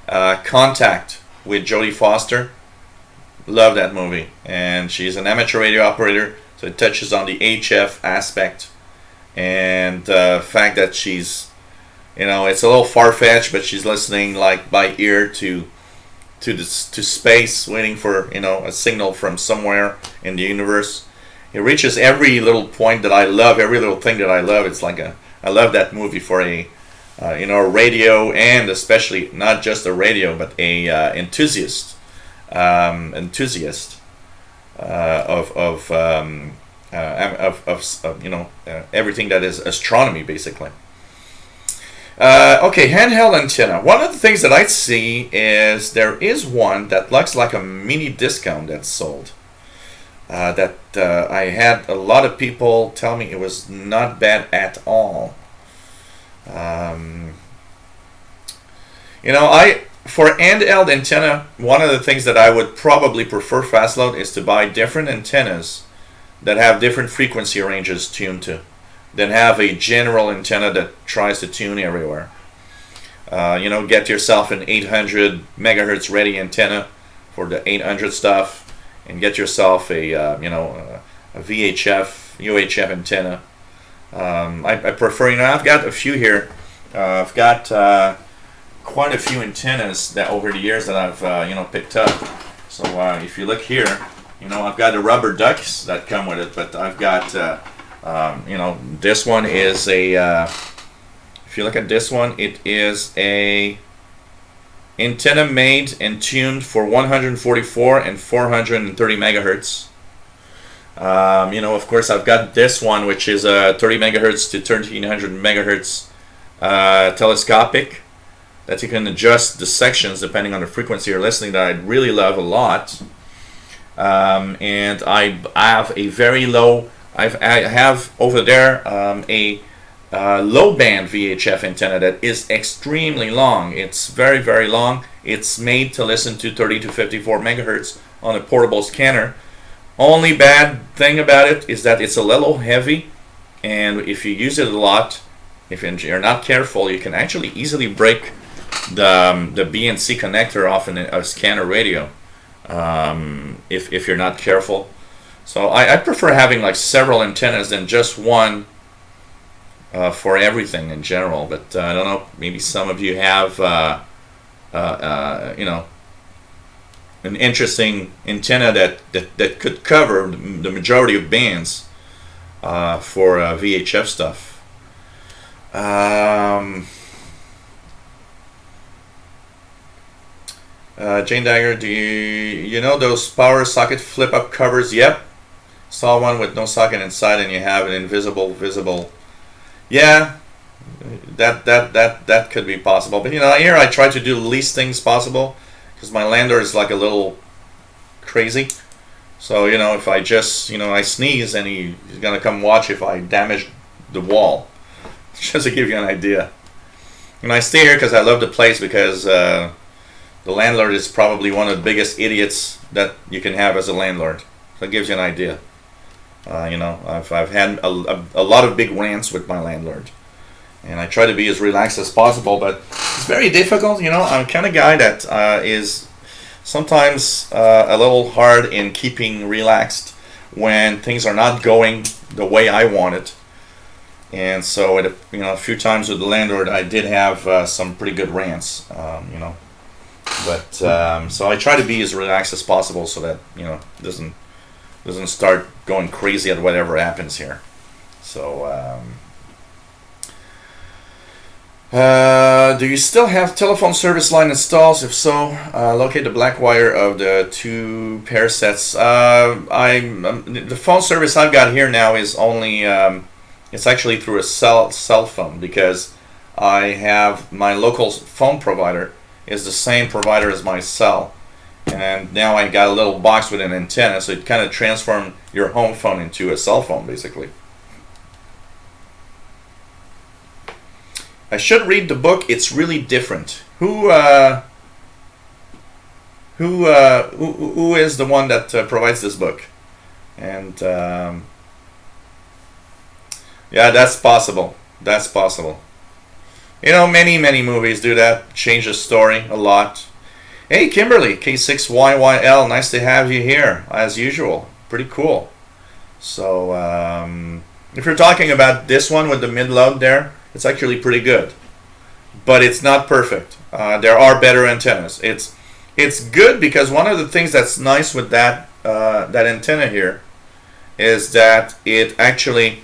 Contact with Jodie Foster. Love that movie, and she's an amateur radio operator, so it touches on the HF aspect and the fact that she's, it's a little far-fetched, but she's listening like by ear to space, waiting for a signal from somewhere in the universe. It reaches every little point that I love, every little thing that I love. It's like I love that movie for a radio, and especially not just a radio, but a enthusiast of everything that is astronomy, basically. Okay, handheld antenna. One of the things that I see is there is one that looks like a mini discount that's sold. I had a lot of people tell me it was not bad at all. For handheld antenna, one of the things that I would probably prefer fastload is to buy different antennas that have different frequency ranges tuned to, than have a general antenna that tries to tune everywhere. Get yourself an 800 megahertz ready antenna for the 800 stuff, and get yourself a VHF, UHF antenna. I prefer, I've got a few here. I've got quite a few antennas that over the years that I've picked up. So if you look here, I've got the rubber ducks that come with it, but I've got this one is a if you look at this one, it is a antenna made and tuned for 144 and 430 megahertz. Of course, I've got this one, which is a 30 megahertz to 1300 megahertz telescopic, that you can adjust the sections depending on the frequency you're listening, that I really love a lot. And I have a very low, I have over there a low band VHF antenna that is extremely long. It's very, very long. It's made to listen to 30 to 54 megahertz on a portable scanner. Only bad thing about it is that it's a little heavy, and if you use it a lot, if you're not careful, you can actually easily break the B and C connector off in a scanner radio if you're not careful. So I prefer having like several antennas than just one for everything in general. But I don't know, maybe some of you have an interesting antenna that could cover the majority of bands for VHF stuff. Jane Dagger, do you know those power socket flip up covers? Yep, saw one with no socket inside, and you have an invisible visible. Yeah, that could be possible. But here I try to do the least things possible, because my landlord is like a little crazy. So if I just I sneeze, and he's gonna come watch if I damage the wall. Just to give you an idea. And I stay here because I love the place, because the landlord is probably one of the biggest idiots that you can have as a landlord. So it gives you an idea. I've had a lot of big rants with my landlord, and I try to be as relaxed as possible, but it's very difficult. I'm the kind of guy that is sometimes a little hard in keeping relaxed when things are not going the way I want it. And so, a few times with the landlord, I did have some pretty good rants, But so I try to be as relaxed as possible so that doesn't start going crazy at whatever happens here. So, do you still have telephone service line installs? If so, locate the black wire of the 2 pair sets. The phone service I've got here now is only it's actually through a cell phone, because I have my local phone provider is the same provider as my cell, and now I got a little box with an antenna, so it kind of transforms your home phone into a cell phone basically. I should read the book. It's really different. Who is the one that provides this book? And yeah, that's possible. That's possible. Many movies do that. Change the story a lot. Hey, Kimberly, K6YYL. Nice to have you here as usual. Pretty cool. So if you're talking about this one with the mid-load there, it's actually pretty good, but it's not perfect. There are better antennas. It's good because one of the things that's nice with that antenna here is that it actually,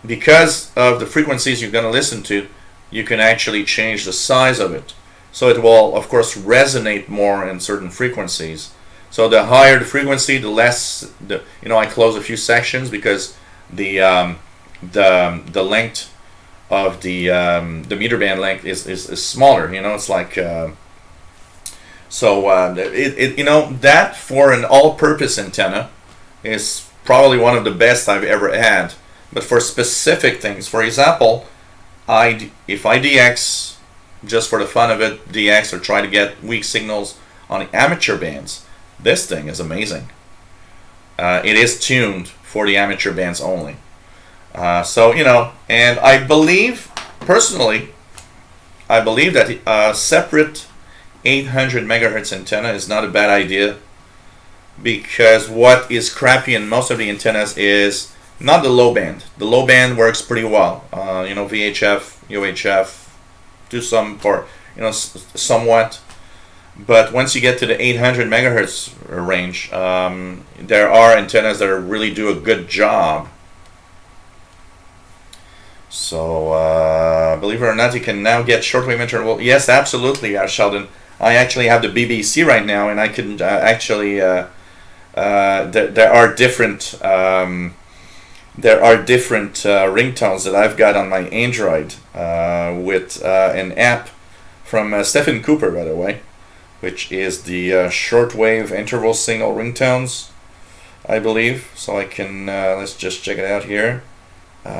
because of the frequencies you're going to listen to, you can actually change the size of it. So it will, of course, resonate more in certain frequencies. So the higher the frequency, the less I close a few sections because the length of the meter band length is smaller. It's like that for an all-purpose antenna is probably one of the best I've ever had. But for specific things, for example, if I DX just for the fun of it, DX or try to get weak signals on the amateur bands, this thing is amazing. It is tuned for the amateur bands only. And I believe, personally, that a separate 800 megahertz antenna is not a bad idea, because what is crappy in most of the antennas is not the low band. The low band works pretty well. VHF, UHF, do some for, somewhat. But once you get to the 800 megahertz range, there are antennas that really do a good job. So, believe it or not, you can now get shortwave interval. Yes, absolutely, Sheldon. I actually have the BBC right now, and I can actually. There are different. There are different ringtones that I've got on my Android with an app from Stephen Cooper, by the way, which is the shortwave interval signal ringtones, I believe. So I can let's just check it out here. It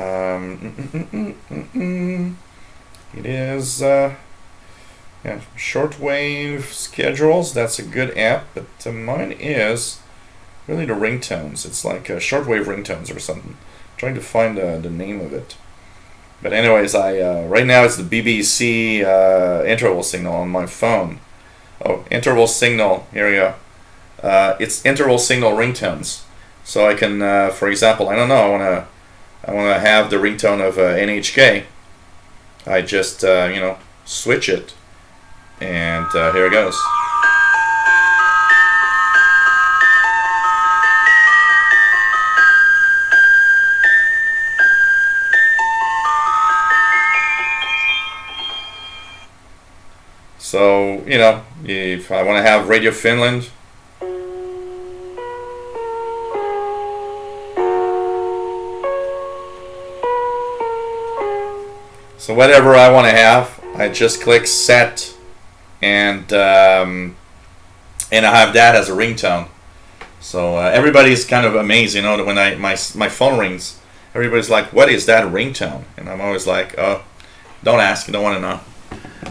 is shortwave schedules. That's a good app, but mine is really the ringtones. It's like shortwave ringtones or something. I'm trying to find the name of it. But anyways, I right now it's the BBC interval signal on my phone. Oh, interval signal. Here we go. It's interval signal ringtones. So I can, for example, I don't know. I want to have the ringtone of NHK. I just, switch it, and here it goes. So, if I want to have Radio Finland, so whatever I want to have, I just click set, and I have that as a ringtone. So everybody's kind of amazed, when my phone rings, everybody's like, "What is that ringtone?" And I'm always like, "Oh, don't ask, you don't want to know."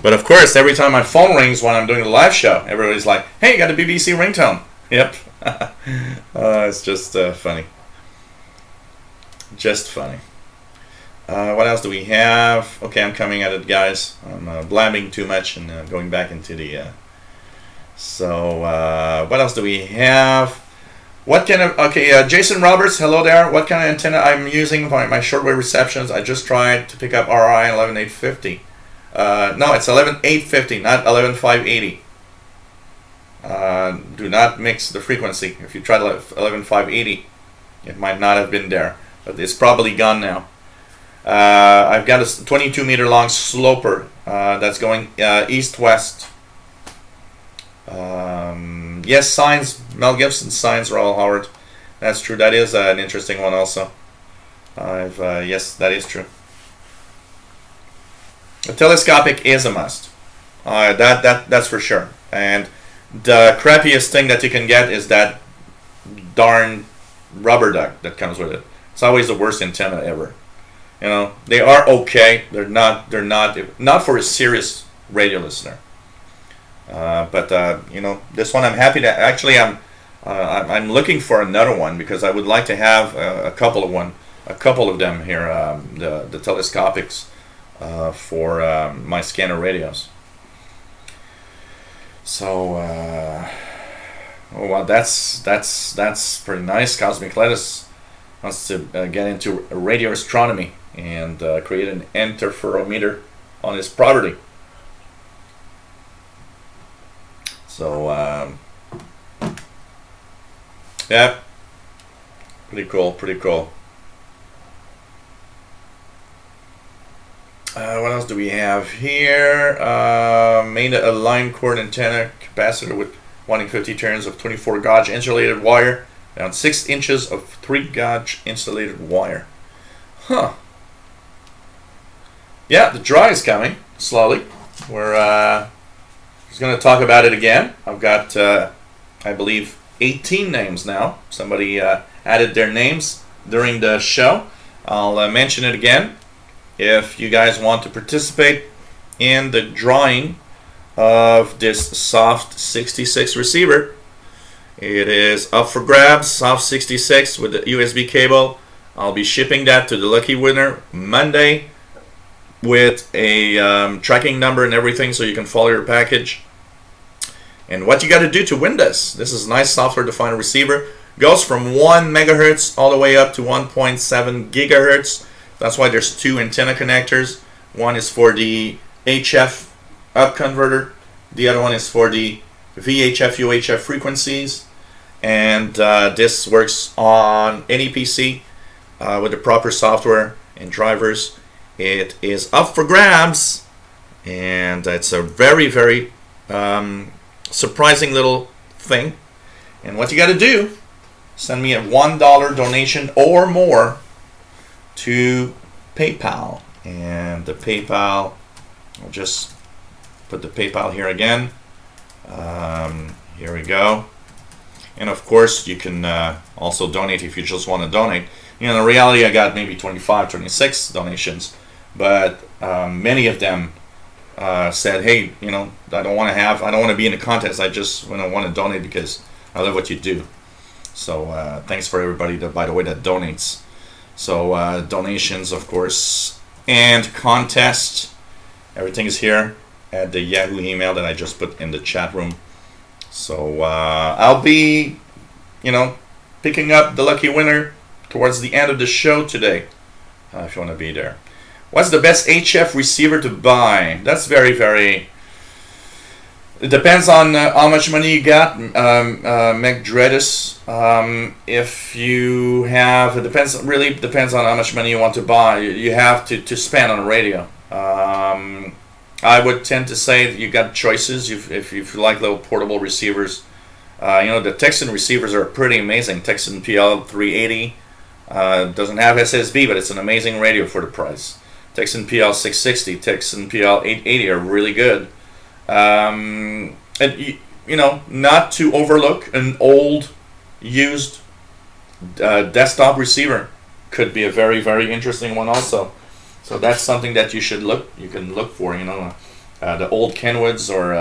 But of course, every time my phone rings when I'm doing a live show, everybody's like, "Hey, you got a BBC ringtone?" Yep. It's just funny. Just funny. What else do we have? Okay, I'm coming at it, guys. I'm blabbing too much and going back into the So what else do we have? What kind of, okay, Jason Roberts, hello there. What kind of antenna I'm using for my shortwave receptions? I just tried to pick up RI 11850. No, it's 11850, not 11580. Do not mix the frequency. If you tried 11580, it might not have been there, but it's probably gone now. I've got a 22 meter long sloper that's going east-west. Yes, signs, Mel Gibson signs, Raul Howard. That's true. That is an interesting one also. Yes, that is true. A telescopic is a must. That's for sure. And the crappiest thing that you can get is that darn rubber duck that comes with it. It's always the worst antenna ever. You know, they are okay. They're not for a serious radio listener. But you know, this one I'm happy to actually I'm looking for another one because I would like to have a couple of them here, the telescopics for my scanner radios. So oh wow, that's pretty nice. Cosmic Lettuce wants to get into radio astronomy and create an interferometer on his property. So yeah, pretty cool. What else do we have here? Made a line cord antenna capacitor with 150 turns of 24 gauge insulated wire, down 6 inches of 3 gauge insulated wire. Huh. Yeah, the dry is coming slowly. We're just going to talk about it again. I've got, I believe, 18 names now. Somebody added their names during the show. I'll mention it again. If you guys want to participate in the drawing of this Soft 66 receiver, it is up for grabs. Soft 66 with the USB cable. I'll be shipping that to the lucky winner Monday with a tracking number and everything so you can follow your package. And what you got to do to win this is a nice software defined receiver. Goes from 1 megahertz all the way up to 1.7 gigahertz. That's why there's 2 antenna connectors. One is for the HF up converter. The other one is for the VHF UHF frequencies. And this works on any PC with the proper software and drivers. It is up for grabs, and it's a very, very surprising little thing. And what you got to do, send me a $1 donation or more to PayPal. And the PayPal, I'll just put the PayPal here again. Here we go. And of course, you can also donate if you just want to donate. You know, in reality, I got maybe 25, 26 donations, but many of them said, "Hey, you know, I don't want to be in a contest. I just want to donate because I love what you do." So thanks for everybody that, by the way, that donates. So donations, of course, and contest, everything is here at the Yahoo email that I just put in the chat room. So I'll be, you know, picking up the lucky winner towards the end of the show today, if you want to be there. What's the best HF receiver to buy? That's very, very... It depends on how much money you got, Meg Dreadis. If you have... It really depends on how much money you want to buy. You have to spend on a radio. I would tend to say that you got choices if you like little portable receivers. You know, the Texan receivers are pretty amazing. Texan PL 380 doesn't have SSB, but it's an amazing radio for the price. Texan PL 660, Texan PL 880 are really good. And you know, not to overlook an old used desktop receiver could be a very, very interesting one also. So that's something that you can look for, you know, the old Kenwoods or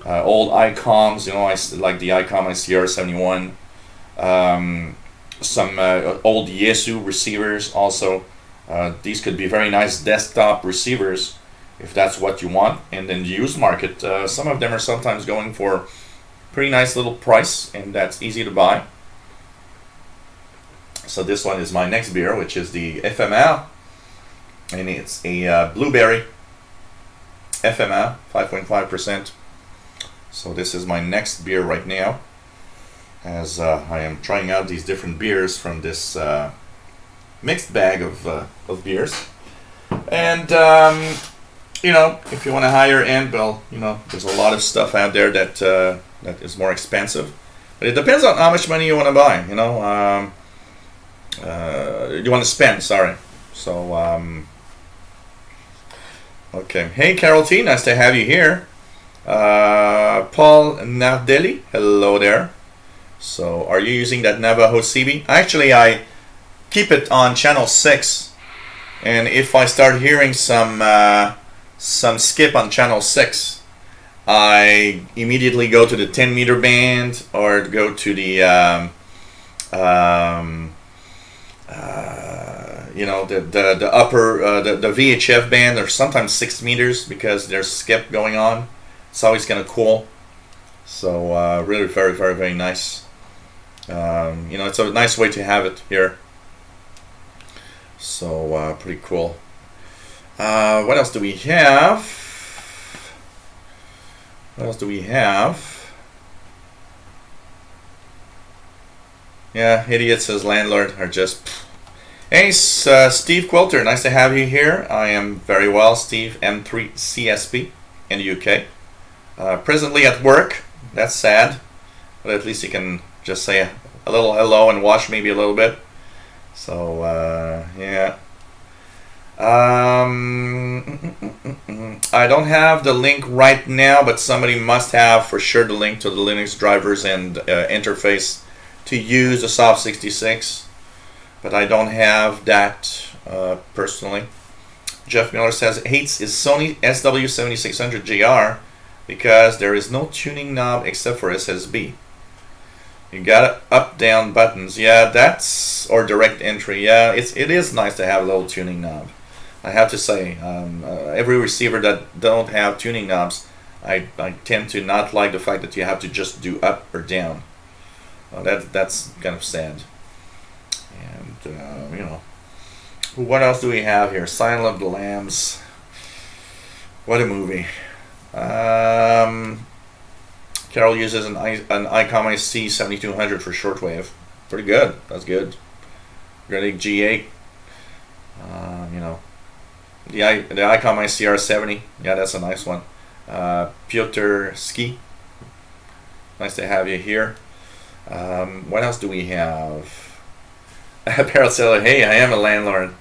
old ICOMs, you know, I like the ICOM ICR71, some old Yaesu receivers also. These could be very nice desktop receivers if that's what you want. And then the used market, some of them are sometimes going for Pretty nice little price, and that's easy to buy. So this one is my next beer, which is the FML, and it's a blueberry FML, 5.5%. So this is my next beer right now, as I am trying out these different beers from this mixed bag of beers. And you know, if you want a higher end, well, you know, there's a lot of stuff out there that that is more expensive. But it depends on how much money you want to buy. You know, you want to spend. Sorry. So okay. Hey, Carol T, nice to have you here. Paul Nardelli, hello there. So, are you using that Navajo CB? Actually, I keep it on channel 6, and if I start hearing some skip on channel 6, I immediately go to the 10-meter band or go to the you know, the upper the VHF band, or sometimes 6 meters, because there's skip going on. It's always kind of cool. So really very, very, very nice. You know, it's a nice way to have it here. So pretty cool. What else do we have? What else do we have? Yeah, idiots as landlord are just... Hey, Steve Quilter, nice to have you here. I am very well, Steve, M3 CSP in the UK. Presently at work. That's sad, but at least you can just say a little hello and watch maybe a little bit. So yeah. I don't have the link right now, but somebody must have for sure the link to the Linux drivers and interface to use the Soft 66, but I don't have that personally. Jeff Miller says hates is Sony SW7600GR because there is no tuning knob except for SSB. You got up down buttons. Yeah, that's, or direct entry. Yeah, it is nice to have a little tuning knob. I have to say, every receiver that don't have tuning knobs, I tend to not like the fact that you have to just do up or down. That's kind of sad. And you know, what else do we have here? Silence of the Lambs. What a movie. Carol uses an ICOM IC 7200 for shortwave. Pretty good. That's good. Great G8. You know, the ICOM ICR70. Yeah, that's a nice one. Piotr Ski. Nice to have you here. What else do we have? Paracello, hey, I am a landlord.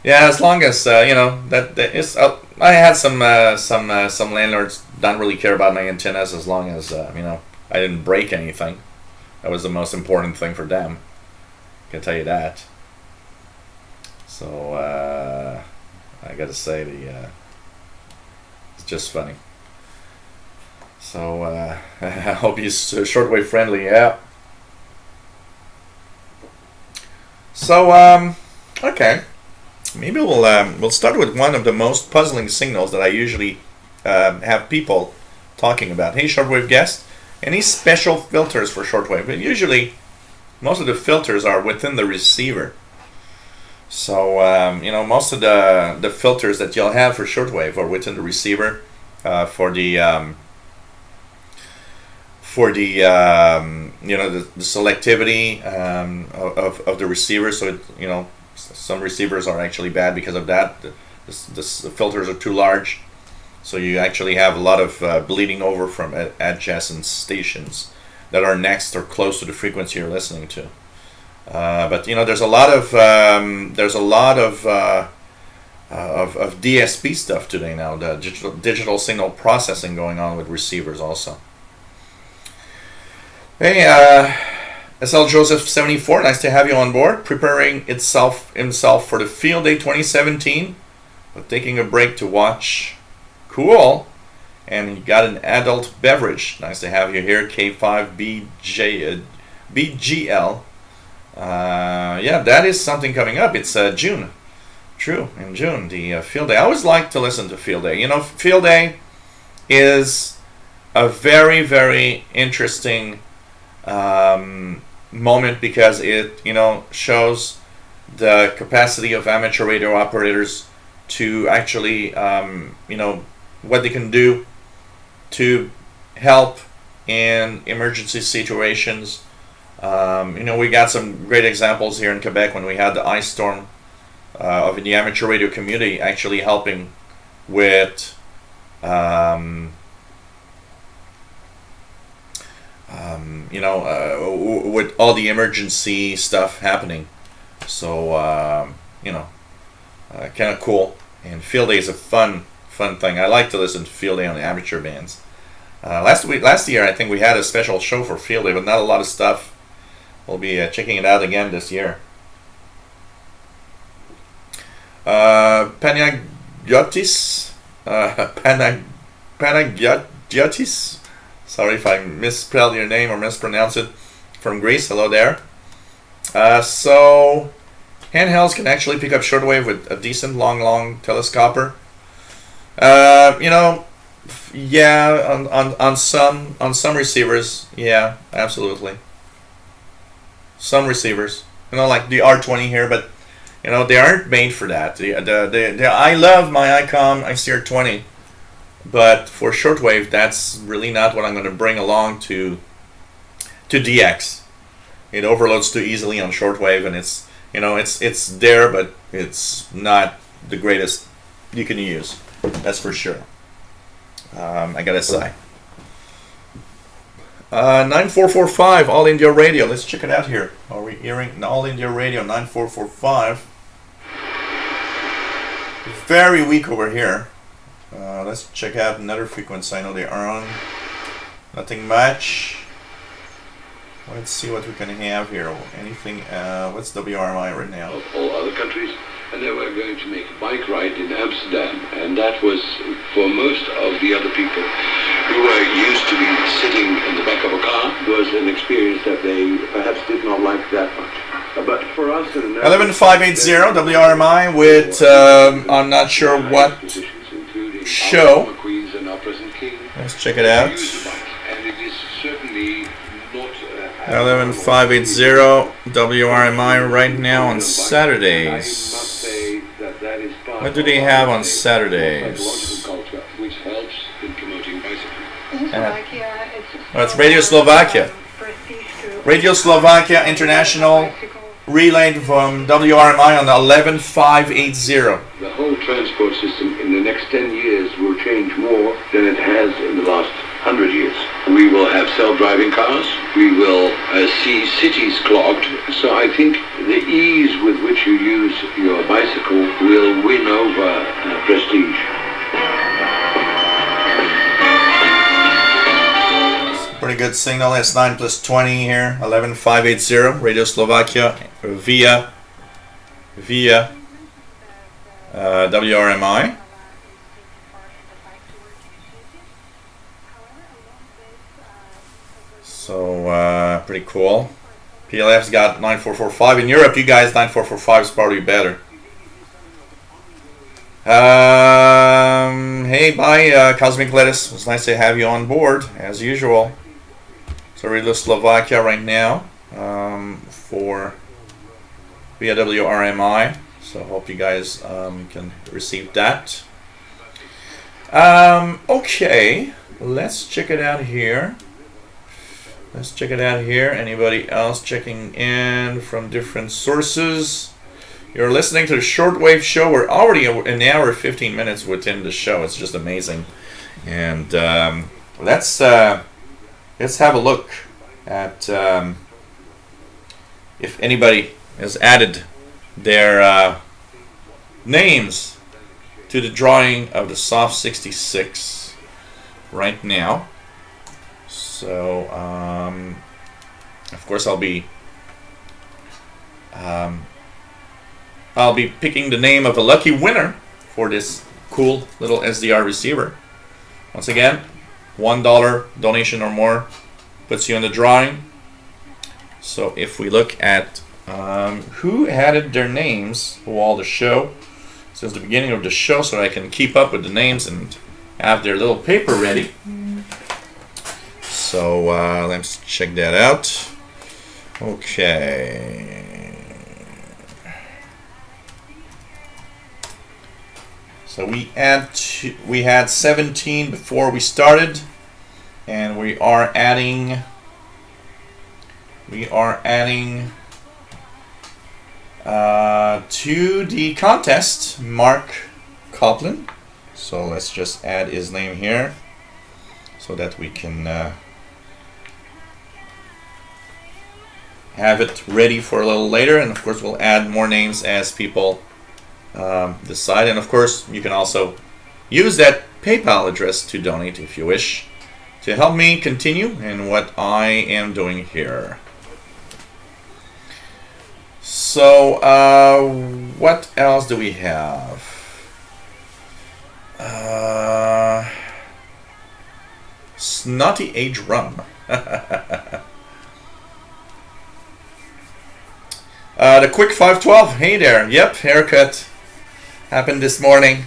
Yeah, as long as you know that is. I had some landlords don't really care about my antennas, as long as you know, I didn't break anything. That was the most important thing for them. I can tell you that. So I got to say it's just funny. So I hope he's shortwave friendly. Yeah. So okay. Maybe we'll start with one of the most puzzling signals that I usually have people talking about. Hey, shortwave guest, any special filters for shortwave? But usually, most of the filters are within the receiver. So you know, most of the filters that you'll have for shortwave are within the receiver. For the you know, the selectivity of the receiver. So it, you know, some receivers are actually bad because of that. The filters are too large, so you actually have a lot of bleeding over from adjacent stations that are next or close to the frequency you're listening to. But you know, there's a lot of DSP stuff today now. The digital signal processing going on with receivers also. Hey, SL Joseph 74, nice to have you on board. Preparing himself for the Field Day 2017, but taking a break to watch. Cool. And you got an adult beverage. Nice to have you here. K5BGL. Yeah, that is something coming up. It's June. True, in June, the Field Day. I always like to listen to Field Day. You know, Field Day is a very, very interesting moment, because it, shows the capacity of amateur radio operators to actually, what they can do to help in emergency situations. We got some great examples here in Quebec when we had the ice storm of the amateur radio community actually helping with with all the emergency stuff happening. So kind of cool. And field day is a fun thing. I like to listen to field day on the amateur bands. Last year I think we had a special show for field day, but not a lot of stuff. We'll be checking it out again this year. Panagiotis, Panagiotis. Sorry if I misspelled your name or mispronounced it. From Greece, hello there. So handhelds can actually pick up shortwave with a decent long telescoper. Yeah, on some receivers, yeah, absolutely. Some receivers, like the R20 here, but they aren't made for that. I love my ICOM ICR20, but for shortwave, that's really not what I'm going to bring along to DX. It overloads too easily on shortwave, and it's it's there, but it's not the greatest you can use. That's for sure. I gotta say. 9445 All India Radio. Let's check it out here. Are we hearing All India Radio 9445? Very weak over here. Let's check out another frequency. I know they are on. Nothing much. Let's see what we can have here. Anything? What's WRMI right now? Of all other countries, and they were going to make a bike ride in Amsterdam, and that was for most of the other people who were used to be sitting in the back of a car, was an experience that they perhaps did not like that much. But for us, 11580 WRMI with I'm not sure what show. Let's check it out. And it is certainly not 11580 WRMI right now on Saturdays. What do they have on Saturdays? It's Radio Slovakia. Radio Slovakia International relayed from WRMI on 11580. The whole transport system in the next 10 years will change more than it has in the last 100 years. We will have self-driving cars. We will see cities clogged. So I think the ease with which you use your bicycle will win over prestige. Pretty good signal. It's 9 plus 20 here. 11580 Radio Slovakia via WRMI. So pretty cool. PLF's got 9445 in Europe. You guys 9445 is probably better. Hey, bye, Cosmic Lettuce. It's nice to have you on board as usual. So Radio Slovakia right now for via WRMI. So hope you guys can receive that. Okay, let's check it out here. Anybody else checking in from different sources? You're listening to the Shortwave show. We're already an hour 15 minutes within the show. It's just amazing. And let's have a look at if anybody has added their names to the drawing of the Soft 66 right now. So, of course, I'll be picking the name of a lucky winner for this cool little SDR receiver. Once again, $1 donation or more puts you in the drawing. So if we look at who added their names while the show, since the beginning of the show, so I can keep up with the names and have their little paper ready. So let's check that out. Okay. So we had 17 before we started, and we are adding to the contest Mark Coplin. So let's just add his name here so that we can have it ready for a little later, and of course we'll add more names as people decide. And of course you can also use that PayPal address to donate if you wish to help me continue in what I am doing here. So what else do we have? Snotty Age Rum. The Quick 512. Hey there. Yep, haircut happened this morning.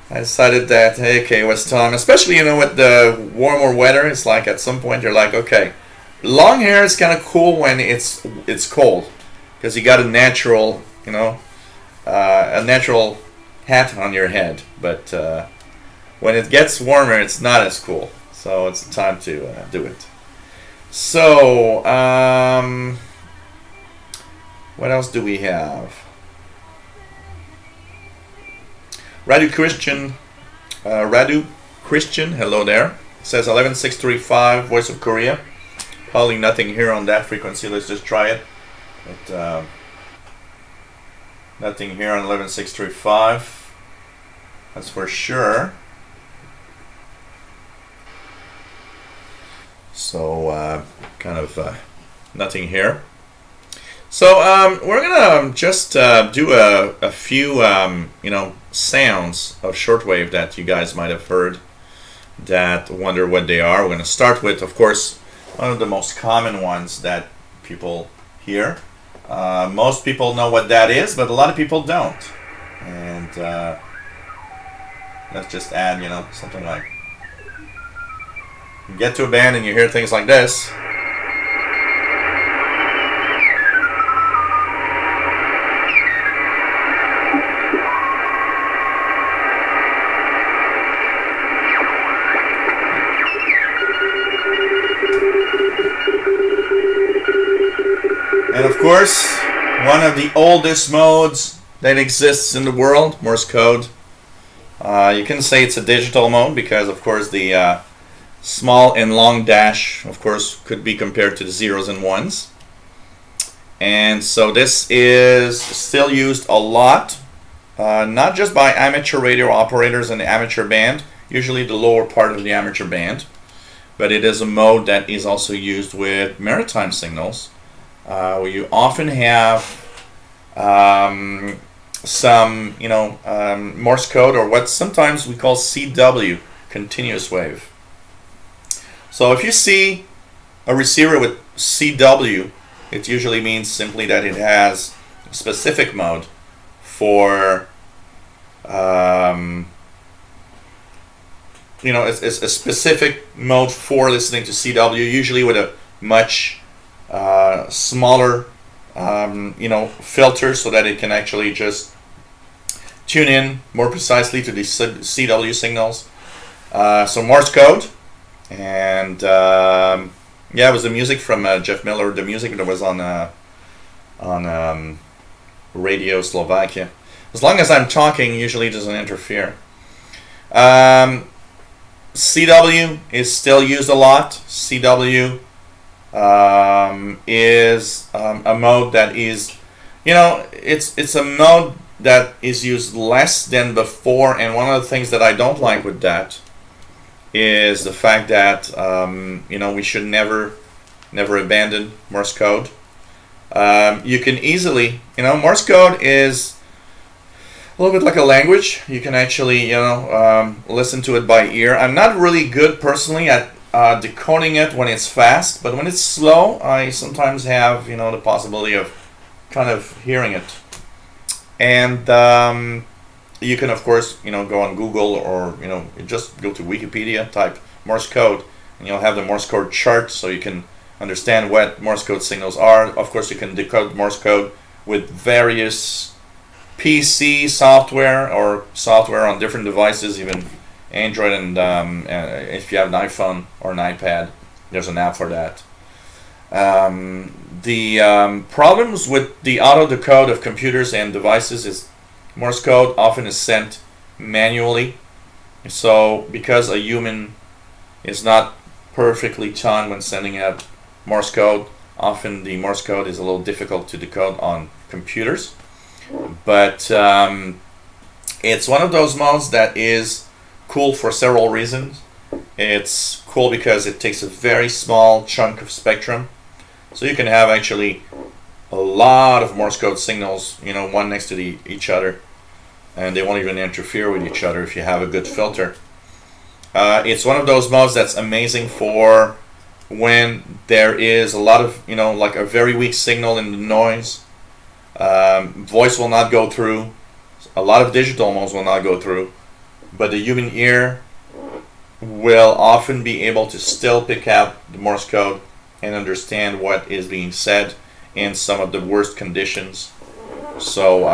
I decided that, hey, okay, it was time. Especially, you know, with the warmer weather, it's like at some point you're like, okay, long hair is kind of cool when it's cold, because you got a natural, you know, a natural hat on your head. But when it gets warmer, it's not as cool. So it's time to do it. So what else do we have? Radu Christian, hello there. Says 11635, Voice of Korea. Probably nothing here on that frequency. Let's just try it. But nothing here on 11635. That's for sure. So kind of nothing here. So we're gonna just do a few you know, sounds of shortwave that you guys might have heard that wonder what they are. We're gonna start with, of course, one of the most common ones that people hear. Most people know what that is, but a lot of people don't. And let's just add, you know, something like, you get to a band and you hear things like this. And of course, one of the oldest modes that exists in the world, Morse code. You can say it's a digital mode because, of course, the small and long dash, of course, could be compared to the zeros and ones. And so this is still used a lot, not just by amateur radio operators and the amateur band, usually the lower part of the amateur band, but it is a mode that is also used with maritime signals, where you often have some, you know, Morse code, or what sometimes we call CW, continuous wave. So if you see a receiver with CW, it usually means simply that it has a specific mode for, you know, it's a specific mode for listening to CW, usually with a much smaller, you know, filter, so that it can actually just tune in more precisely to the CW signals. So Morse code. And yeah, it was the music from Jeff Miller, the music that was on Radio Slovakia. As long as I'm talking, usually it doesn't interfere. CW is still used a lot. CW is a mode that is, you know, it's a mode that is used less than before. And one of the things that I don't like with that is the fact that you know, we should never abandon Morse code. You can easily, you know, Morse code is a little bit like a language. You can actually, you know, listen to it by ear. I'm not really good personally at decoding it when it's fast, but when it's slow, I sometimes have, you know, the possibility of kind of hearing it. And you can, of course, you know, go on Google, or, you know, just go to Wikipedia, type Morse code, and you'll have the Morse code chart so you can understand what Morse code signals are. Of course, you can decode Morse code with various PC software or software on different devices, even Android, and if you have an iPhone or an iPad, there's an app for that. The problems with the auto decode of computers and devices is Morse code often is sent manually. So because a human is not perfectly tuned when sending out Morse code, often the Morse code is a little difficult to decode on computers. But it's one of those modes that is cool for several reasons. It's cool because it takes a very small chunk of spectrum. So you can have actually a lot of Morse code signals, one next to each other, and they won't even interfere with each other if you have a good filter. It's one of those modes that's amazing for when there is a lot of, like a very weak signal in the noise. Voice will not go through. A lot of digital modes will not go through. But the human ear will often be able to still pick out the Morse code and understand what is being said in some of the worst conditions. So,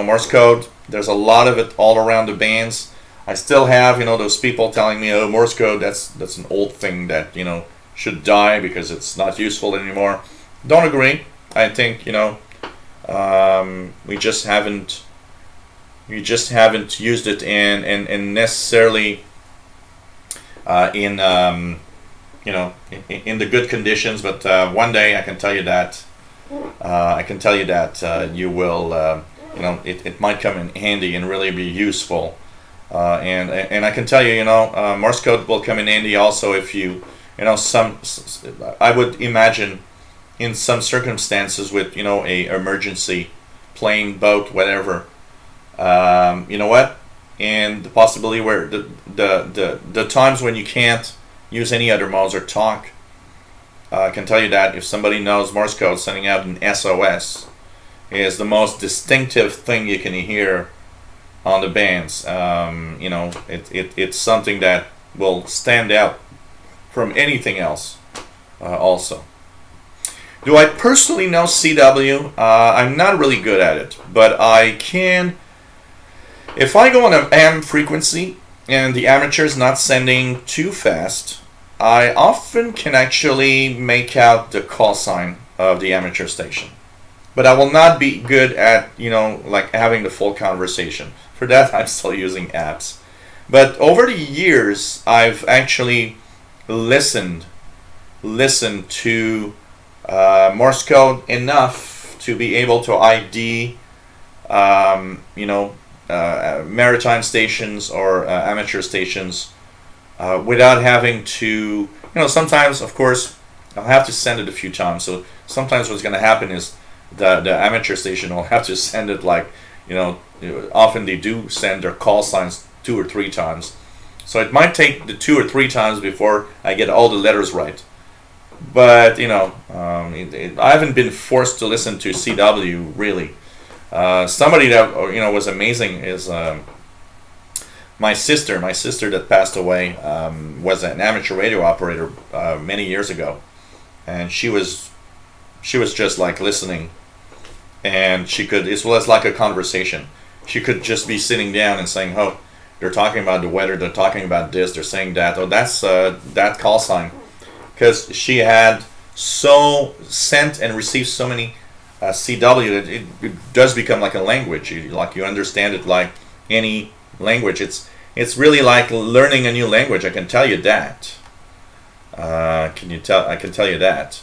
Morse code, there's a lot of it all around the bands. I still have, those people telling me, oh, Morse code, that's an old thing that, should die because it's not useful anymore. Don't agree. I think, we just haven't used it in necessarily in the good conditions, but one day I can tell you that you will it might come in handy and really be useful, and I can tell you Morse code will come in handy also if some I would imagine in some circumstances with a emergency, plane, boat, whatever. And the possibility where the times when you can't use any other modes or talk, I can tell you that if somebody knows Morse code, sending out an SOS is the most distinctive thing you can hear on the bands. It's something that will stand out from anything else. Also, do I personally know CW? I'm not really good at it, but I can. If I go on an AM frequency and the amateur is not sending too fast, I often can actually make out the call sign of the amateur station. But I will not be good at, like having the full conversation. For that, I'm still using apps. But over the years, I've actually listened to Morse code enough to be able to ID, maritime stations or amateur stations without having to, sometimes, of course, I'll have to send it a few times. So sometimes what's going to happen is the amateur station will have to send it often they do send their call signs 2 or 3 times. So it might take the 2 or 3 times before I get all the letters right. But, I haven't been forced to listen to CW, really. Somebody that was amazing is my sister. My sister that passed away was an amateur radio operator many years ago, and she was just like listening, and it was like a conversation. She could just be sitting down and saying, "Oh, they're talking about the weather. They're talking about this. They're saying that. Oh, that's that call sign," because she had sent and received so many CW that it does become like a language. You understand it like any language. It's really like learning a new language. I can tell you that. I can tell you that.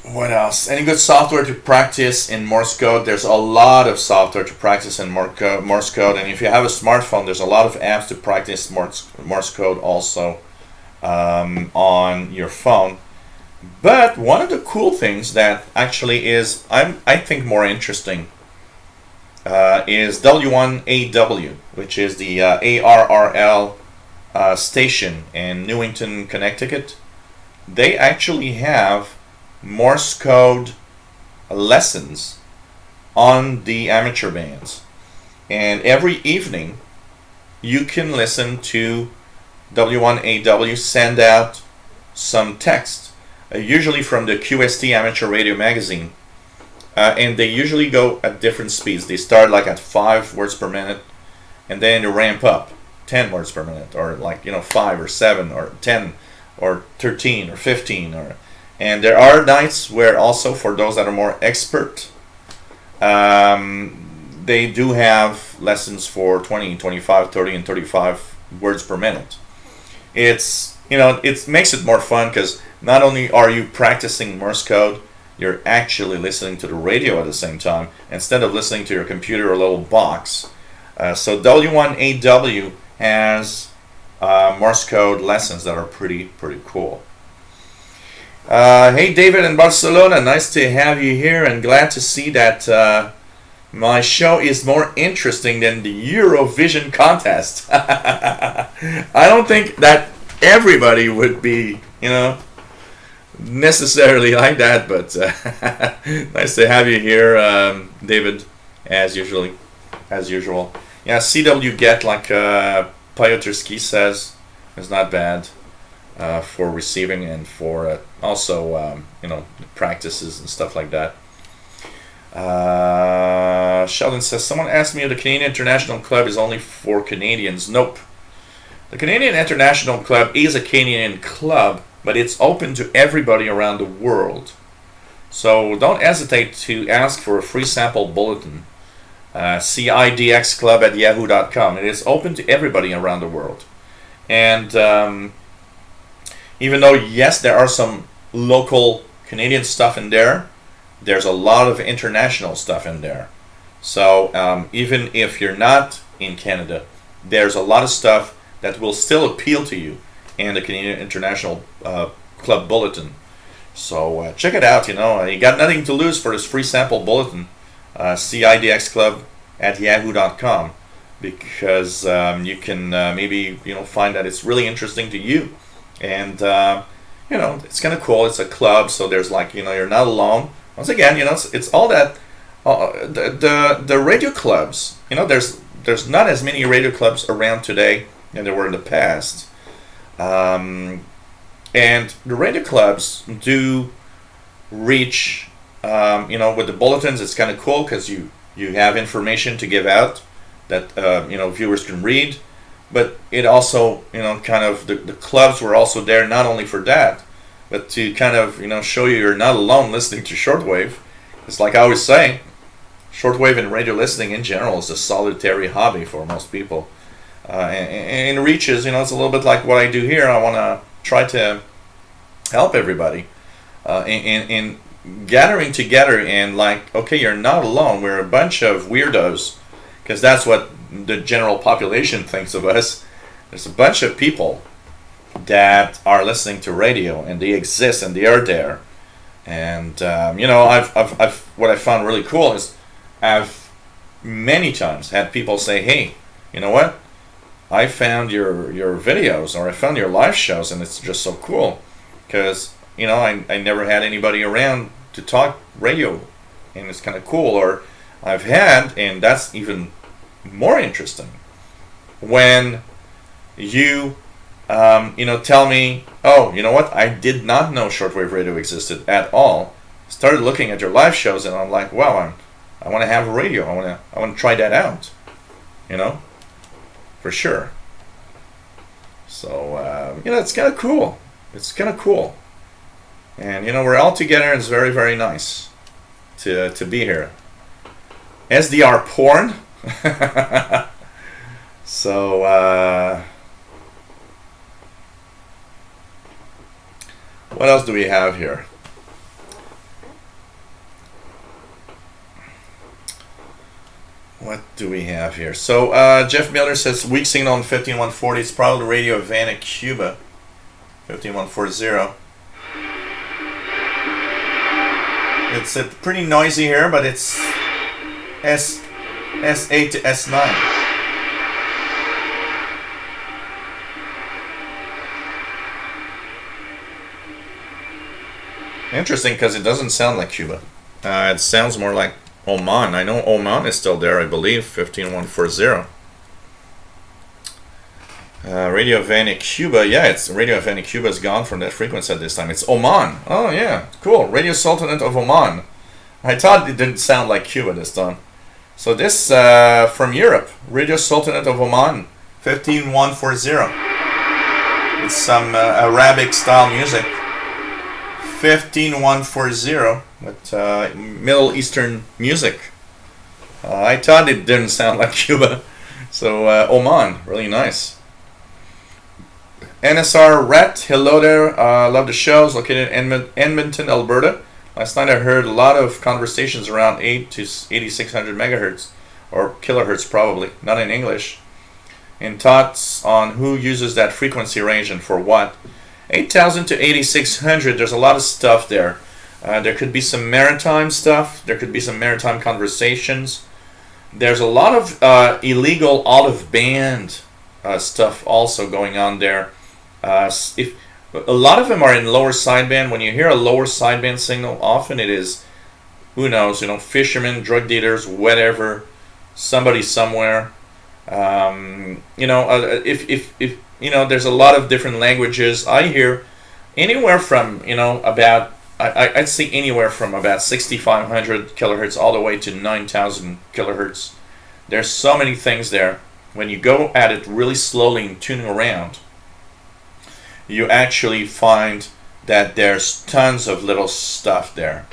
What else? Any good software to practice in Morse code? There's a lot of software to practice in Morse code, and if you have a smartphone, there's a lot of apps to practice Morse code also on your phone. But one of the cool things that actually is, I think, more interesting is W1AW, which is the ARRL station in Newington, Connecticut. They actually have Morse code lessons on the amateur bands, and every evening you can listen to W1AW send out some text, usually from the QST Amateur Radio Magazine. And they usually go at different speeds. They start like at 5 words per minute, and then you ramp up 10 words per minute, or like 5 or 7 or 10 or 13 or 15. And there are nights where also, for those that are more expert, they do have lessons for 20, 25, 30, and 35 words per minute. It makes it more fun because not only are you practicing Morse code, you're actually listening to the radio at the same time instead of listening to your computer or little box. So W1AW has Morse code lessons that are pretty cool. Hey David in Barcelona, nice to have you here, and glad to see that my show is more interesting than the Eurovision contest. I don't think that everybody would be, necessarily like that, but nice to have you here, David, as usual. Yeah, CW get, like Piotrski says, is not bad for receiving and for also practices and stuff like that. Sheldon says, someone asked me if the Canadian International Club is only for Canadians. Nope. The Canadian International Club is a Canadian club, but it's open to everybody around the world. So don't hesitate to ask for a free sample bulletin. CIDXclub@yahoo.com. It is open to everybody around the world. And even though, yes, there are some local Canadian stuff in there, there's a lot of international stuff in there. So even if you're not in Canada, there's a lot of stuff that will still appeal to you and the Canadian International Club Bulletin. So check it out, you got nothing to lose for this free sample bulletin, CIDXclub@yahoo.com, because you can maybe find that it's really interesting to you, and it's kind of cool. It's a club, so there's you're not alone. Once again, it's all that the radio clubs. There's not as many radio clubs around today than there were in the past. And the radio clubs do reach, with the bulletins. It's kind of cool because you have information to give out that viewers can read, but it also kind of the clubs were also there not only for that, but to kind of show you're not alone listening to shortwave. It's like I always say, shortwave and radio listening in general is a solitary hobby for most people. And reaches, it's a little bit like what I do here. I want to try to help everybody in gathering together and okay, you're not alone. We're a bunch of weirdos, because that's what the general population thinks of us. There's a bunch of people that are listening to radio, and they exist, and they are there. And I've what I found really cool is I've many times had people say, hey, you know what? I found your videos, or I found your live shows, and it's just so cool because I never had anybody around to talk radio, and it's kind of cool. Or I've had, and that's even more interesting, when you tell me, oh, you know what? I did not know shortwave radio existed at all. Started looking at your live shows, and I'm like, wow, I want to have a radio. I want to try that out. For sure. So it's kind of cool. It's kind of cool, and we're all together, and it's very, very nice to be here. SDR porn. So what else do we have here? What do we have here? So Jeff Miller says weak signal on 15140. It's probably the radio of Havana, Cuba. 15140. It's pretty noisy here, but it's S8 to S9. Interesting, because it doesn't sound like Cuba. It sounds more like Oman. I know Oman is still there, I believe, 15140. Radio Havana, Cuba. Yeah, it's Radio Havana, Cuba is gone from that frequency at this time. It's Oman. Oh yeah, cool. Radio Sultanate of Oman. I thought it didn't sound like Cuba this time. So this from Europe, Radio Sultanate of Oman, 15140. It's some Arabic style music. 15140 with Middle Eastern music. I thought it didn't sound like Cuba. So Oman, really nice. NSR Ret, hello there. Love the shows. Located in Edmonton, Alberta. Last night I heard a lot of conversations around 8 to 8600 megahertz or kilohertz probably, not in English. And thoughts on who uses that frequency range and for what. 8000 to 8600, there's a lot of stuff there. There could be some maritime stuff. There could be some maritime conversations. There's a lot of illegal out-of-band stuff also going on there. If a lot of them are in lower sideband. When you hear a lower sideband signal, often it is, who knows, fishermen, drug dealers, whatever, somebody somewhere. If there's a lot of different languages. I hear anywhere from about I'd say anywhere from about 6500 kilohertz all the way to 9000 kilohertz. There's so many things there. When you go at it really slowly and tuning around, you actually find that there's tons of little stuff there,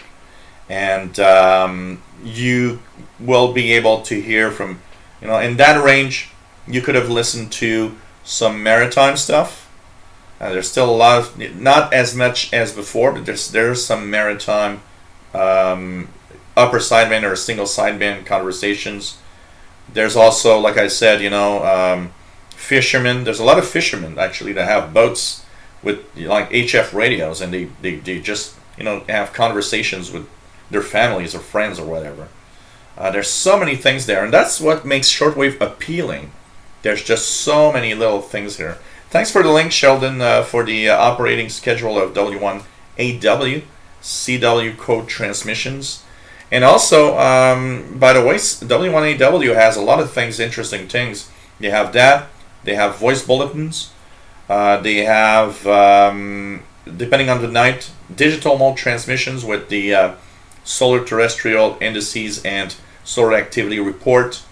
and you will be able to hear from in that range. You could have listened to some maritime stuff. There's still a lot of, not as much as before, but there's some maritime upper sideband or single sideband conversations. There's also, like I said, fishermen. There's a lot of fishermen actually that have boats with like HF radios, and they just have conversations with their families or friends or whatever. There's so many things there, and that's what makes shortwave appealing. There's just so many little things here. Thanks for the link, Sheldon, for the operating schedule of W1AW, CW code transmissions. And also, by the way, W1AW has a lot of things, interesting things. They have that. They have voice bulletins. They have, depending on the night, digital mode transmissions with the solar terrestrial indices and solar activity report.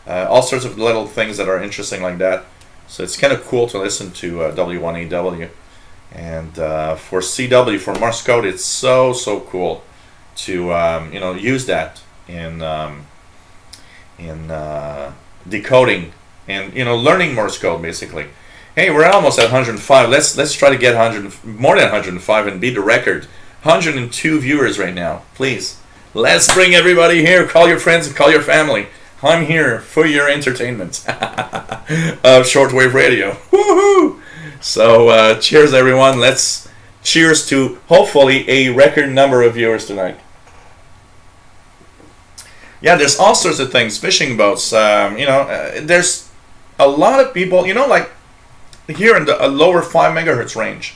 All sorts of little things that are interesting like that. So it's kind of cool to listen to W1AW. And for CW, for Morse code, it's so cool to use that in decoding and learning Morse code basically. Hey, we're almost at 105. Let's try to get more than 105 and beat the record. 102 viewers right now. Please, let's bring everybody here. Call your friends and call your family. I'm here for your entertainment of shortwave radio. Woohoo! So cheers, everyone. Let's cheers to hopefully a record number of viewers tonight. Yeah, there's all sorts of things. Fishing boats. There's a lot of people. Like here in the lower 5 megahertz range.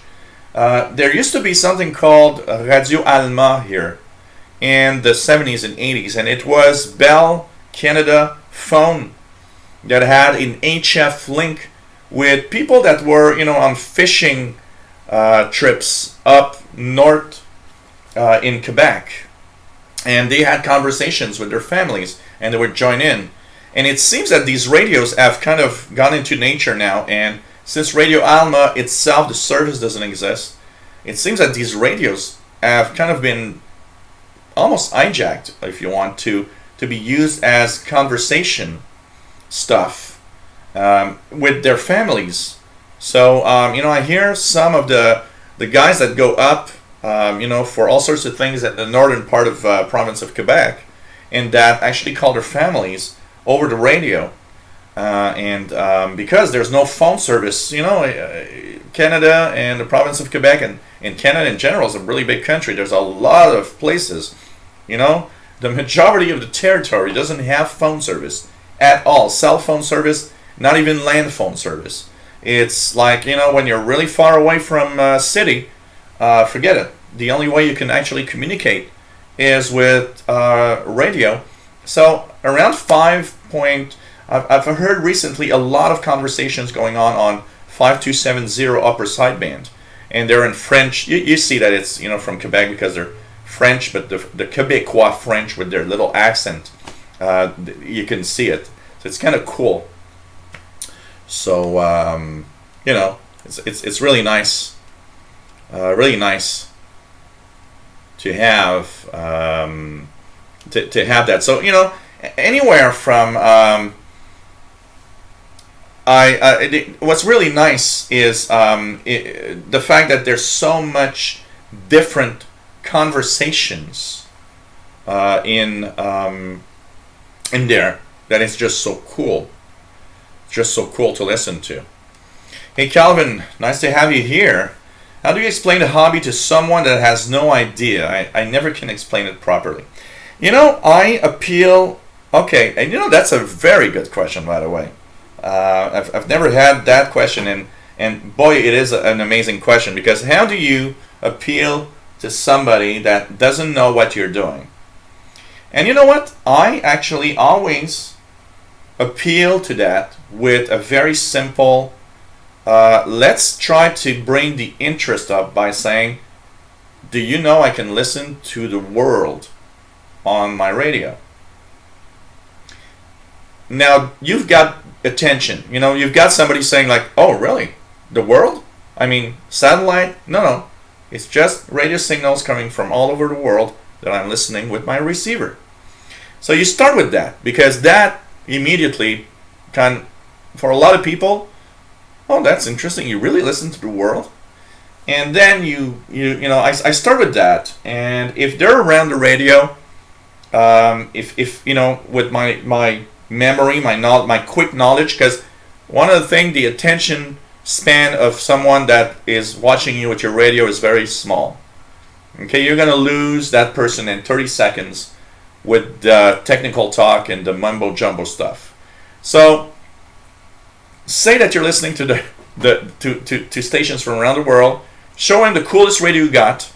There used to be something called Radio Alma here in the 70s and 80s, and it was Bell Canada phone that had an HF link with people that were on fishing trips up north in Quebec, and they had conversations with their families and they would join in. And it seems that these radios have kind of gone into nature now, and since Radio Alma itself, the service doesn't exist, it seems that these radios have kind of been almost hijacked, if you want, to be used as conversation stuff with their families. So, I hear some of the guys that go up, for all sorts of things at the northern part of province of Quebec, and that actually call their families over the radio. Because there's no phone service, Canada and the province of Quebec and Canada in general is a really big country. There's a lot of places, the majority of the territory doesn't have phone service at all. Cell phone service, not even land phone service. It's like, when you're really far away from a city, forget it. The only way you can actually communicate is with radio. So around 5.0 I've heard recently a lot of conversations going on 5270 upper sideband, and they're in French. You see that it's from Quebec because they're French, but the Quebecois French with their little accent, you can see it. So it's kind of cool. So it's really nice, really nice to have to have that. So anywhere from what's really nice is the fact that there's so much different conversations in there that it's just so cool. Just so cool to listen to. Hey Calvin, nice to have you here. How do you explain a hobby to someone that has no idea? I never can explain it properly. I appeal. Okay, and that's a very good question, by the way. I've never had that question, and boy, it is an amazing question, because how do you appeal to somebody that doesn't know what you're doing? And you know what? I actually always appeal to that with a very simple, let's try to bring the interest up by saying, do you know I can listen to the world on my radio? Now, you've got attention. You've got somebody saying like, oh, really? The world? I mean, satellite? No. It's just radio signals coming from all over the world that I'm listening with my receiver. So you start with that, because that immediately can, for a lot of people, oh, that's interesting. You really listen to the world? And then I start with that. And if they're around the radio, if with my memory, my quick knowledge, because one of the things, the attention span of someone that is watching you with your radio is very small. Okay, you're gonna lose that person in 30 seconds with the technical talk and the mumbo jumbo stuff. So say that you're listening to to stations from around the world. Show them the coolest radio you got.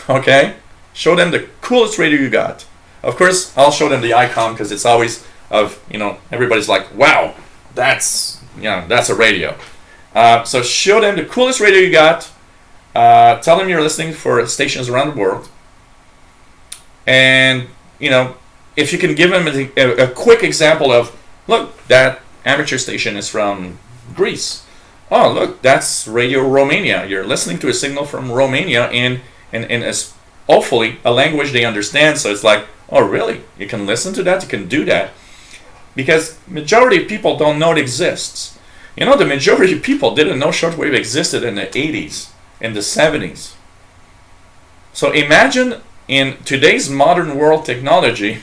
Okay, show them the coolest radio you got. Of course, I'll show them the icon, because it's always of, everybody's like, wow, that's a radio. So show them the coolest radio you got. Tell them you're listening for stations around the world. And, if you can give them a quick example of, look, that amateur station is from Greece. Oh, look, that's Radio Romania. You're listening to a signal from Romania in hopefully a language they understand. So it's like, oh, really? You can listen to that? You can do that? Because majority of people don't know it exists. The majority of people didn't know shortwave existed in the 80s, in the 70s. So imagine in today's modern world technology,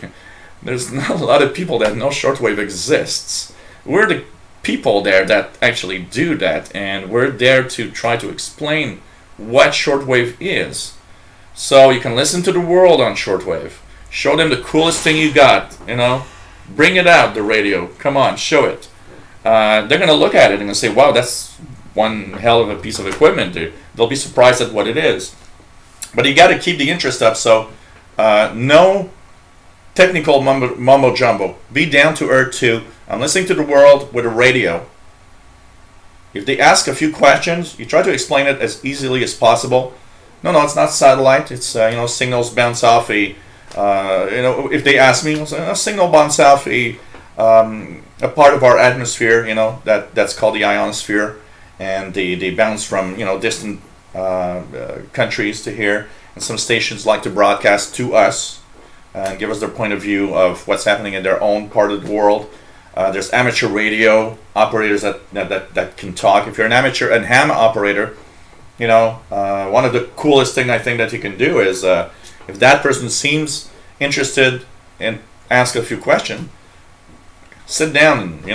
there's not a lot of people that know shortwave exists. We're the people there that actually do that, and we're there to try to explain what shortwave is. So you can listen to the world on shortwave. Show them the coolest thing you got, Bring it out, the radio. Come on, show it. They're going to look at it and say, wow, that's one hell of a piece of equipment. They'll be surprised at what it is. But you got to keep the interest up, so no technical mumbo jumbo. Be down to earth too. I'm listening to the world with a radio. If they ask a few questions, you try to explain it as easily as possible. No, it's not satellite. It's signals bounce off a. If they ask me, a signal bounce off a part of our atmosphere. That's called the ionosphere, and they bounce from distant countries to here. And some stations like to broadcast to us and give us their point of view of what's happening in their own part of the world. There's amateur radio operators that can talk. If you're an ham operator, one of the coolest thing I think that you can do is if that person seems interested and ask a few questions, sit down and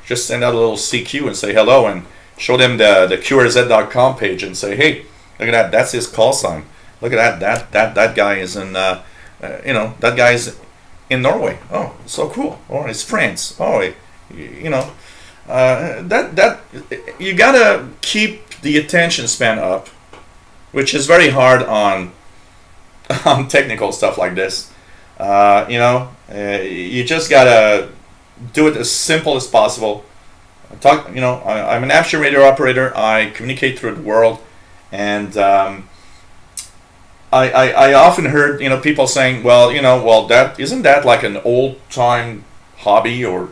just send out a little CQ and say hello, and show them the QRZ.com page and say, hey, look at that, that's his call sign. Look at that guy is in that guy's in Norway. Oh, so cool. Or it's France. Oh, that you gotta keep the attention span up, which is very hard on technical stuff like this. You just gotta do it as simple as possible. I'm an amateur radio operator. I communicate through the world, and I often heard people saying, well, that isn't that like an old time hobby, or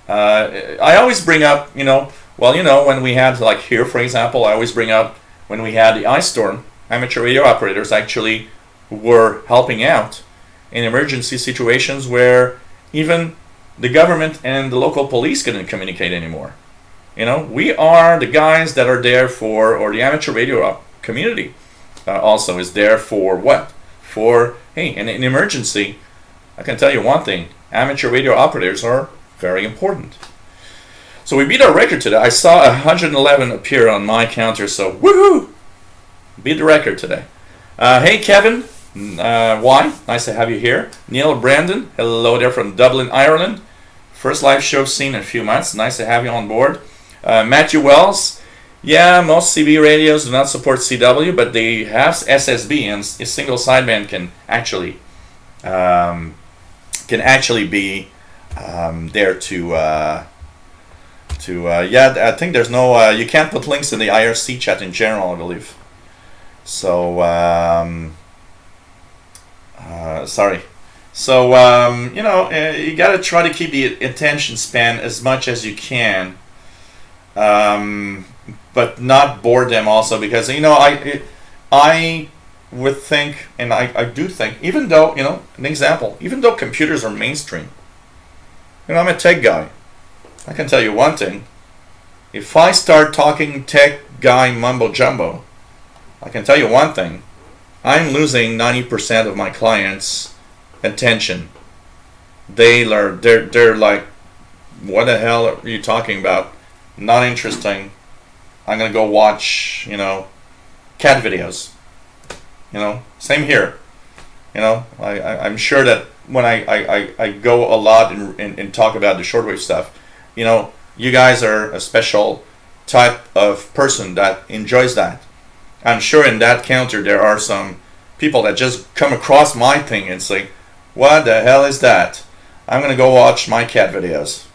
I always bring up when we had, like here for example, I always bring up when we had the ice storm, amateur radio operators actually were helping out in emergency situations where even the government and the local police couldn't communicate anymore. We are the guys that are there for, or the amateur radio community also is there for what? For, hey, in an emergency, I can tell you one thing, amateur radio operators are very important. So we beat our record today. I saw 111 appear on my counter, so woohoo! Beat the record today. Hey Kevin, why? Nice to have you here. Neil Brandon, hello there from Dublin, Ireland. First live show seen in a few months. Nice to have you on board. Matthew Wells, yeah, most CB radios do not support CW, but they have SSB, and a single sideband can actually be there to I think there's no you can't put links in the IRC chat in general, I believe. So sorry. So you got to try to keep the attention span as much as you can, but not bore them also, because I would think, and I do think, even though an example, even though computers are mainstream, I'm a tech guy. I can tell you one thing: if I start talking tech guy mumbo jumbo, I can tell you one thing: I'm losing 90% of my clients' attention. They're like, what the hell are you talking about? Not interesting. I'm gonna go watch cat videos. Same here. I'm sure that when I go a lot and talk about the shortwave stuff, you guys are a special type of person that enjoys that. I'm sure in that counter there are some people that just come across my thing and say, what the hell is that? I'm going to go watch my cat videos.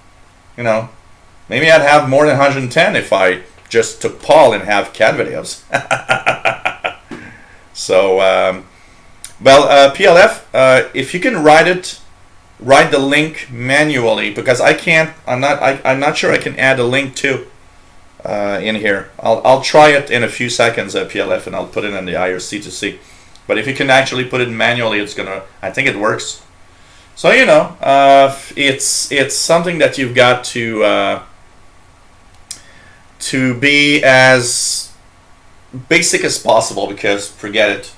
Maybe I'd have more than 110 if I just took Paul and have cat videos. So, PLF, if you can write the link manually, because I'm not sure I can add a link to in here. I'll try it in a few seconds at PLF, and I'll put it in the IRC to see. But if you can actually put it manually, I think it works. So it's something that you've got to be as basic as possible, because forget it.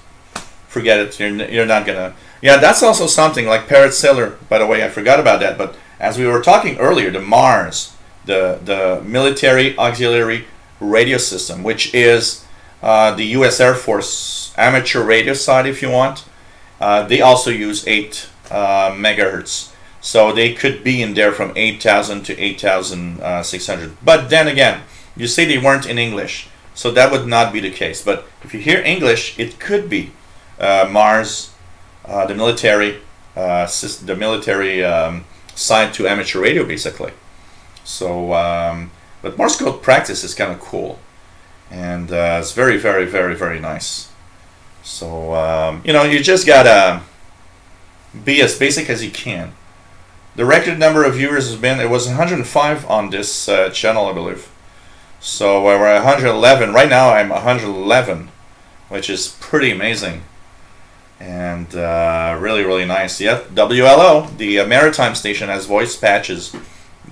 You're not gonna. Yeah, that's also something like Parrot Sailor. By the way, I forgot about that. But as we were talking earlier, the MARS, the Military Auxiliary Radio System, which is the U.S. Air Force amateur radio side, if you want, they also use 8 megahertz. So they could be in there from 8,000 to 8,600. But then again, you say they weren't in English, so that would not be the case. But if you hear English, it could be MARS, the military side to amateur radio, basically. So, but Morse code practice is kind of cool, and it's very, very, very, very nice. So you just gotta be as basic as you can. The record number of viewers it was 105 on this channel, I believe. So we're at 111 right now. I'm 111, which is pretty amazing, and really, really nice. Yep, WLO, the maritime station, has voice patches,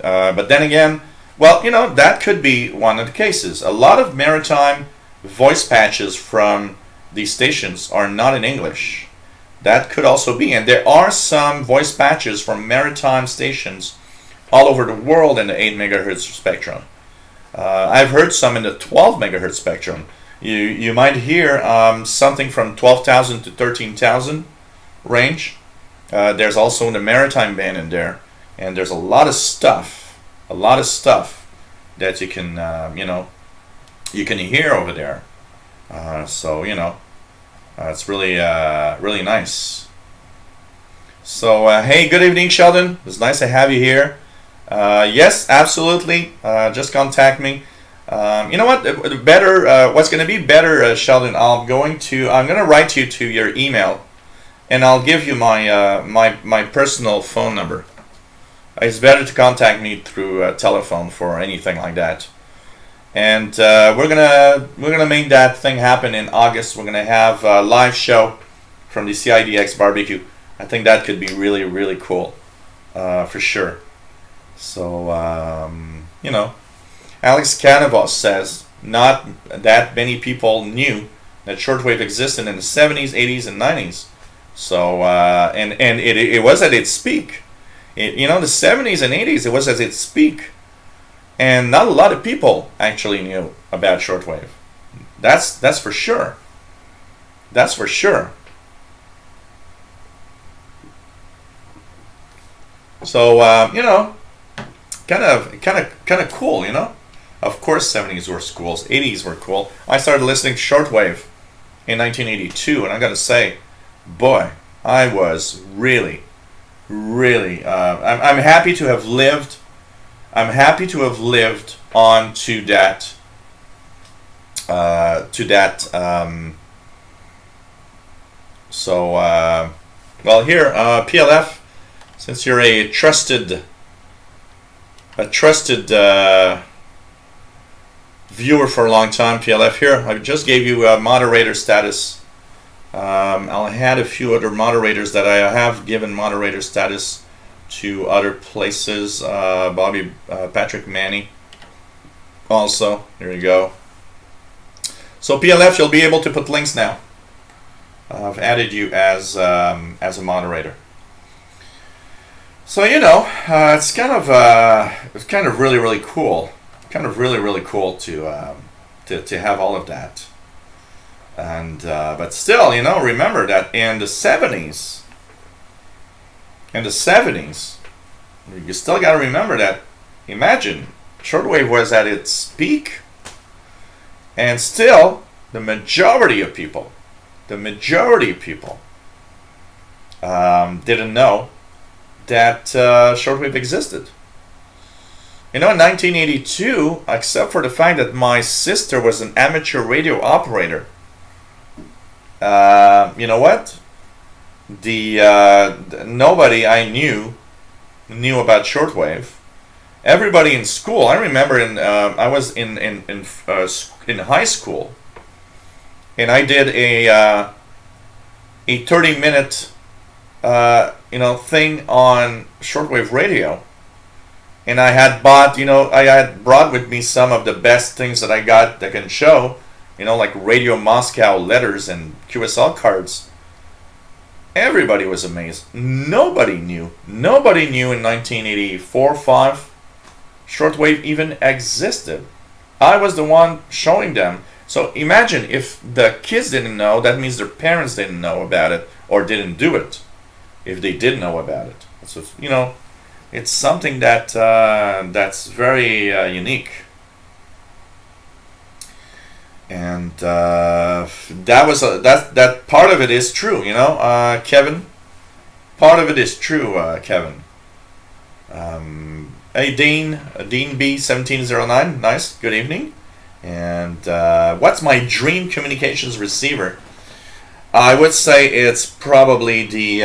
but then again, well, that could be one of the cases. A lot of maritime voice patches from these stations are not in English. That could also be, and there are some voice patches from maritime stations all over the world in the 8 megahertz spectrum. I've heard some in the 12 megahertz spectrum. You might hear something from 12,000 to 13,000 range. There's also the maritime band in there, and there's a lot of stuff that you can you can hear over there. So it's really really nice. So, hey, good evening, Sheldon. It's nice to have you here. Yes, absolutely. Just contact me. You know what? Better. What's going to be better, Sheldon? I'm going to write you to your email, and I'll give you my my personal phone number. It's better to contact me through telephone for anything like that. And we're gonna make that thing happen in August. We're gonna have a live show from the CIDX barbecue. I think that could be really, really cool, for sure. So, you know, Alex Canavos says not that many people knew that shortwave existed in the 70s, 80s, and 90s. So, and it was at its peak. You know, the 70s and 80s, it was at its peak. And not a lot of people actually knew about shortwave. That's for sure. That's for sure. So you know, kind of cool, you know. Of course, 70s were cool, 80s were cool. I started listening to shortwave in 1982, and I gotta say, boy, I was really, really. I'm happy to have lived. I'm happy to have lived on to that. So well, here, PLF. Since you're a trusted viewer for a long time, PLF, here I just gave you moderator status. I'll add a few other moderators that I have given moderator status to other places. Bobby, Patrick Manny, also. Here you go. So PLF, you'll be able to put links now. I've added you as a moderator. So you know, it's kind of really, really cool. Kind of really, really cool to have all of that. And but still, you know, remember that in the 70s, you still got to remember that. Imagine, shortwave was at its peak, and still the majority of people didn't know that shortwave existed. You know, in 1982, except for the fact that my sister was an amateur radio operator, you know what? Nobody I knew about shortwave. Everybody in school. I remember I was in high school, and I did a 30-minute you know, thing on shortwave radio, and I had brought with me some of the best things that I got that can show, you know, like Radio Moscow letters and QSL cards. Everybody was amazed. Nobody knew in 1984-5 shortwave even existed. I was the one showing them. So imagine if the kids didn't know, that means their parents didn't know about it or didn't do it. If they did know about it, so you know, it's something that that's very unique. And that part of it is true, you know, Kevin. Part of it is true, Kevin. Hey, Dean B1709, nice, good evening. And what's my dream communications receiver? I would say it's probably the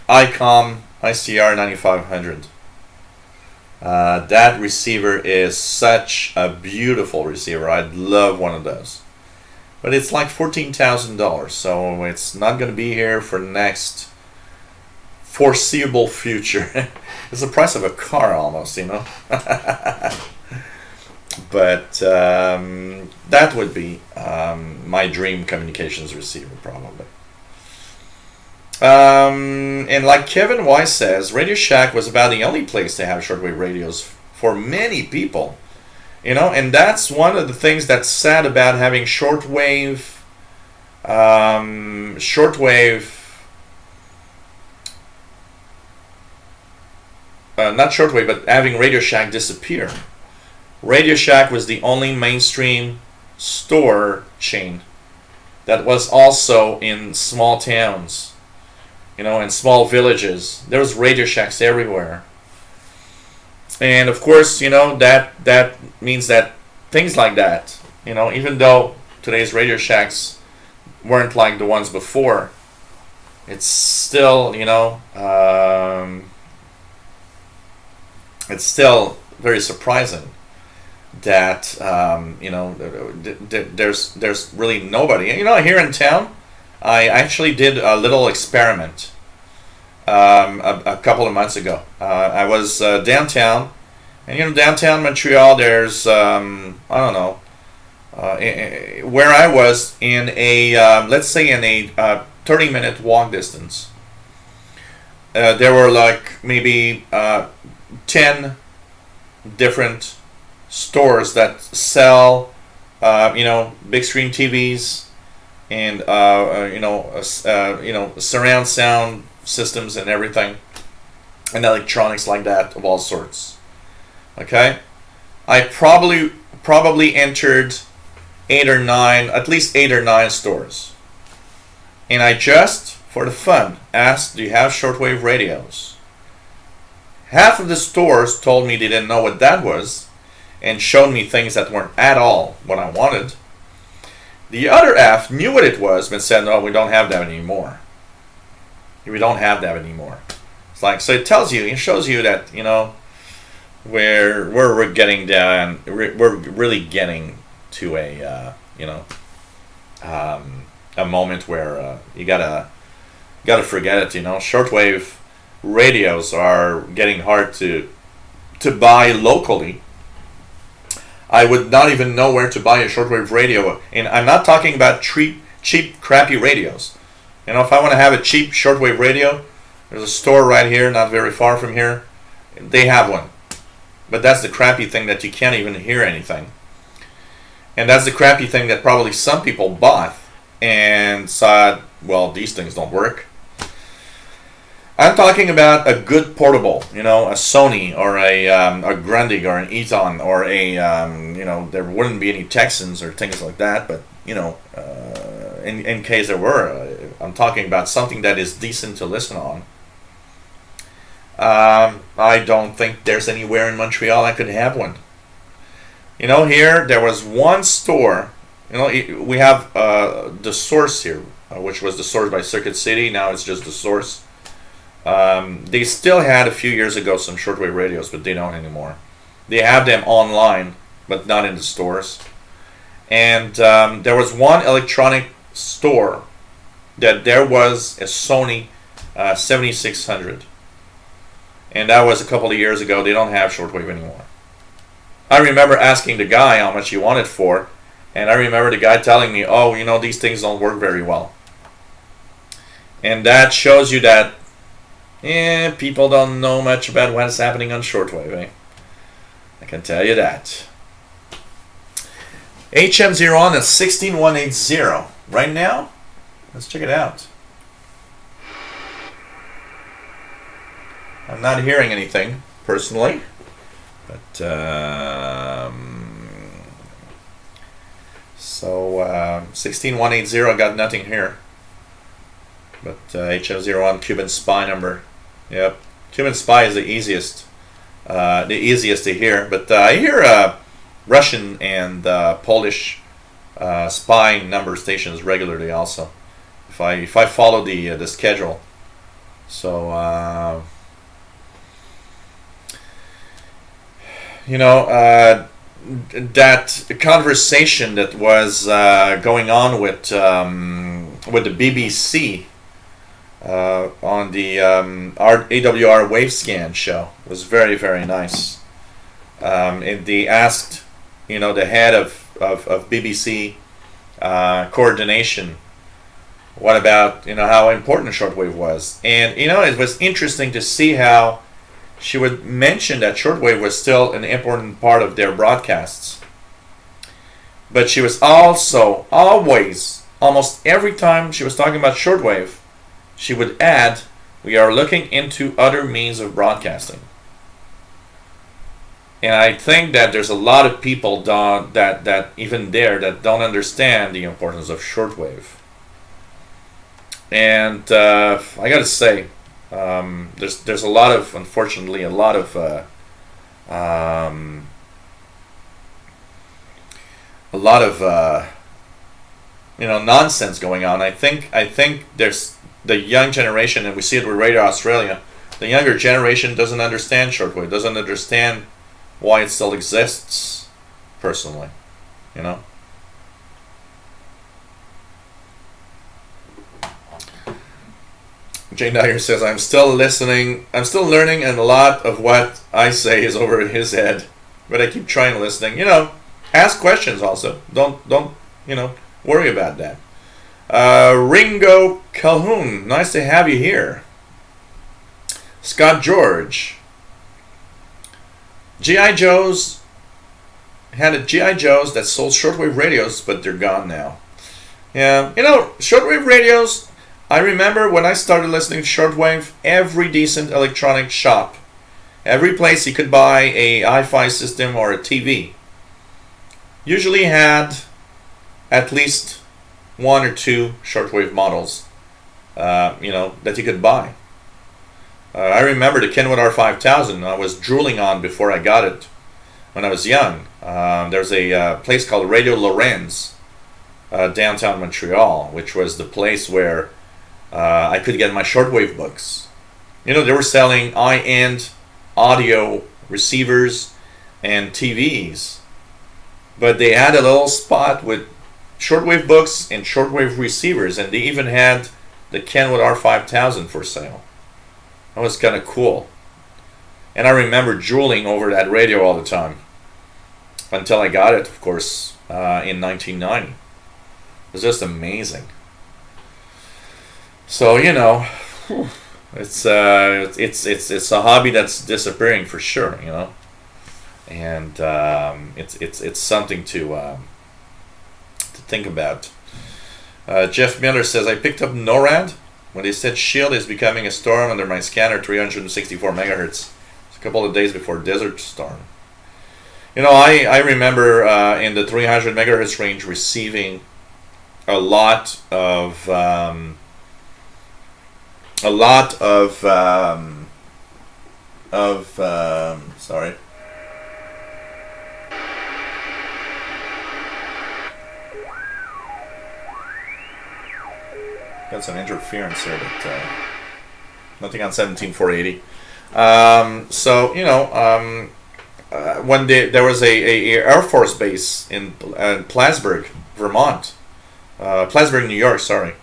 ICOM ICR 9500. That receiver is such a beautiful receiver. I'd love one of those. But it's like $14,000, so it's not going to be here for the next foreseeable future. It's the price of a car almost, you know. But that would be my dream communications receiver, probably. And like Kevin Weiss says, Radio Shack was about the only place to have shortwave radios for many people. You know, and that's one of the things that's sad about having shortwave, not shortwave, but having Radio Shack disappear. Radio Shack was the only mainstream store chain that was also in small towns. in small villages. There was Radio Shacks everywhere. And of course, that means that things like that, even though today's Radio Shacks weren't like the ones before, it's still, it's still very surprising that, there's really nobody. Here in town, I actually did a little experiment a couple of months ago. I was downtown, and downtown Montreal, there's I don't know, where I was in a let's say in a 30-minute walk distance. There were like maybe 10 different stores that sell big screen TVs and surround sound systems and everything, and electronics like that of all sorts. Okay, I probably entered at least eight or nine stores, and I just for the fun asked, "Do you have shortwave radios?" Half of the stores told me they didn't know what that was, and showed me things that weren't at all what I wanted. The other half knew what it was, but said, "No, we don't have that anymore. We don't have that anymore." It's like, so it shows you that we're getting down. We're really getting to a moment where you gotta forget it. Shortwave radios are getting hard to buy locally. I would not even know where to buy a shortwave radio, and I'm not talking about cheap, crappy radios. If I want to have a cheap shortwave radio, there's a store right here, not very far from here. They have one, but that's the crappy thing that you can't even hear anything, and that's the crappy thing that probably some people bought and said, "Well, these things don't work." I'm talking about a good portable, a Sony or a Grundig or an Eton or a, there wouldn't be any Texans or things like that, but, in case there were, I'm talking about something that is decent to listen on. I don't think there's anywhere in Montreal I could have one. Here, there was one store, we have The Source here, which was The Source by Circuit City, now it's just The Source. They still had a few years ago some shortwave radios, but they don't anymore. They have them online, but not in the stores. And there was one electronic store that there was a Sony 7600. And that was a couple of years ago. They don't have shortwave anymore. I remember asking the guy how much he wanted for, and I remember the guy telling me, "Oh, these things don't work very well." And that shows you that people don't know much about what's happening on shortwave, I can tell you that. HM0 on at 16180 right now. Let's check it out. I'm not hearing anything personally, but so 16180 got nothing here. But HM0 Cuban Spy number. Yep, Cuban Spy is the easiest to hear. But I hear Russian and Polish spy number stations regularly also. If I follow the schedule, so that conversation that was going on with the BBC. On the AWR Wavescan show was very, very nice. And they asked, the head of BBC coordination, what about, how important shortwave was. And, it was interesting to see how she would mention that shortwave was still an important part of their broadcasts. But she was also always, almost every time she was talking about shortwave, she would add, "We are looking into other means of broadcasting." And I think that there's a lot of people that even there that don't understand the importance of shortwave. And I got to say, there's a lot of, unfortunately, a lot of nonsense going on. I think there's the young generation, and we see it with Radio Australia. The younger generation doesn't understand shortwave, doesn't understand why it still exists. Personally, you know. Jane Dyer says, I'm still listening, I'm still learning, and a lot of what I say is over his head. But I keep trying listening. You know, ask questions also. Don't worry about that. Ringo Calhoun, nice to have you here. Scott George. G.I. Joe's had a G.I. Joe's that sold shortwave radios, but they're gone now. Yeah, shortwave radios, I remember when I started listening to shortwave, every decent electronic shop, every place you could buy a hi-fi system or a TV, usually had at least one or two shortwave models, that you could buy. I remember the Kenwood R5000 I was drooling on before I got it when I was young. There's a place called Radio Lorenz, downtown Montreal, which was the place where I could get my shortwave books. They were selling high-end audio receivers and TVs, but they had a little spot with shortwave books and shortwave receivers, and they even had the Kenwood R5000 for sale. That was kind of cool. And I remember drooling over that radio all the time until I got it, of course, in 1990. It was just amazing. So it's a hobby that's disappearing for sure, and it's something to think about. Jeff Miller says, I picked up NORAD when they said Shield is becoming a storm under my scanner, 364 megahertz. It's a couple of days before Desert Storm. I remember in the 300 megahertz range receiving a lot of sorry. Got some interference here, but nothing on 17480. When there was a Air Force base in Plattsburgh, Vermont, Plattsburgh, New York, sorry,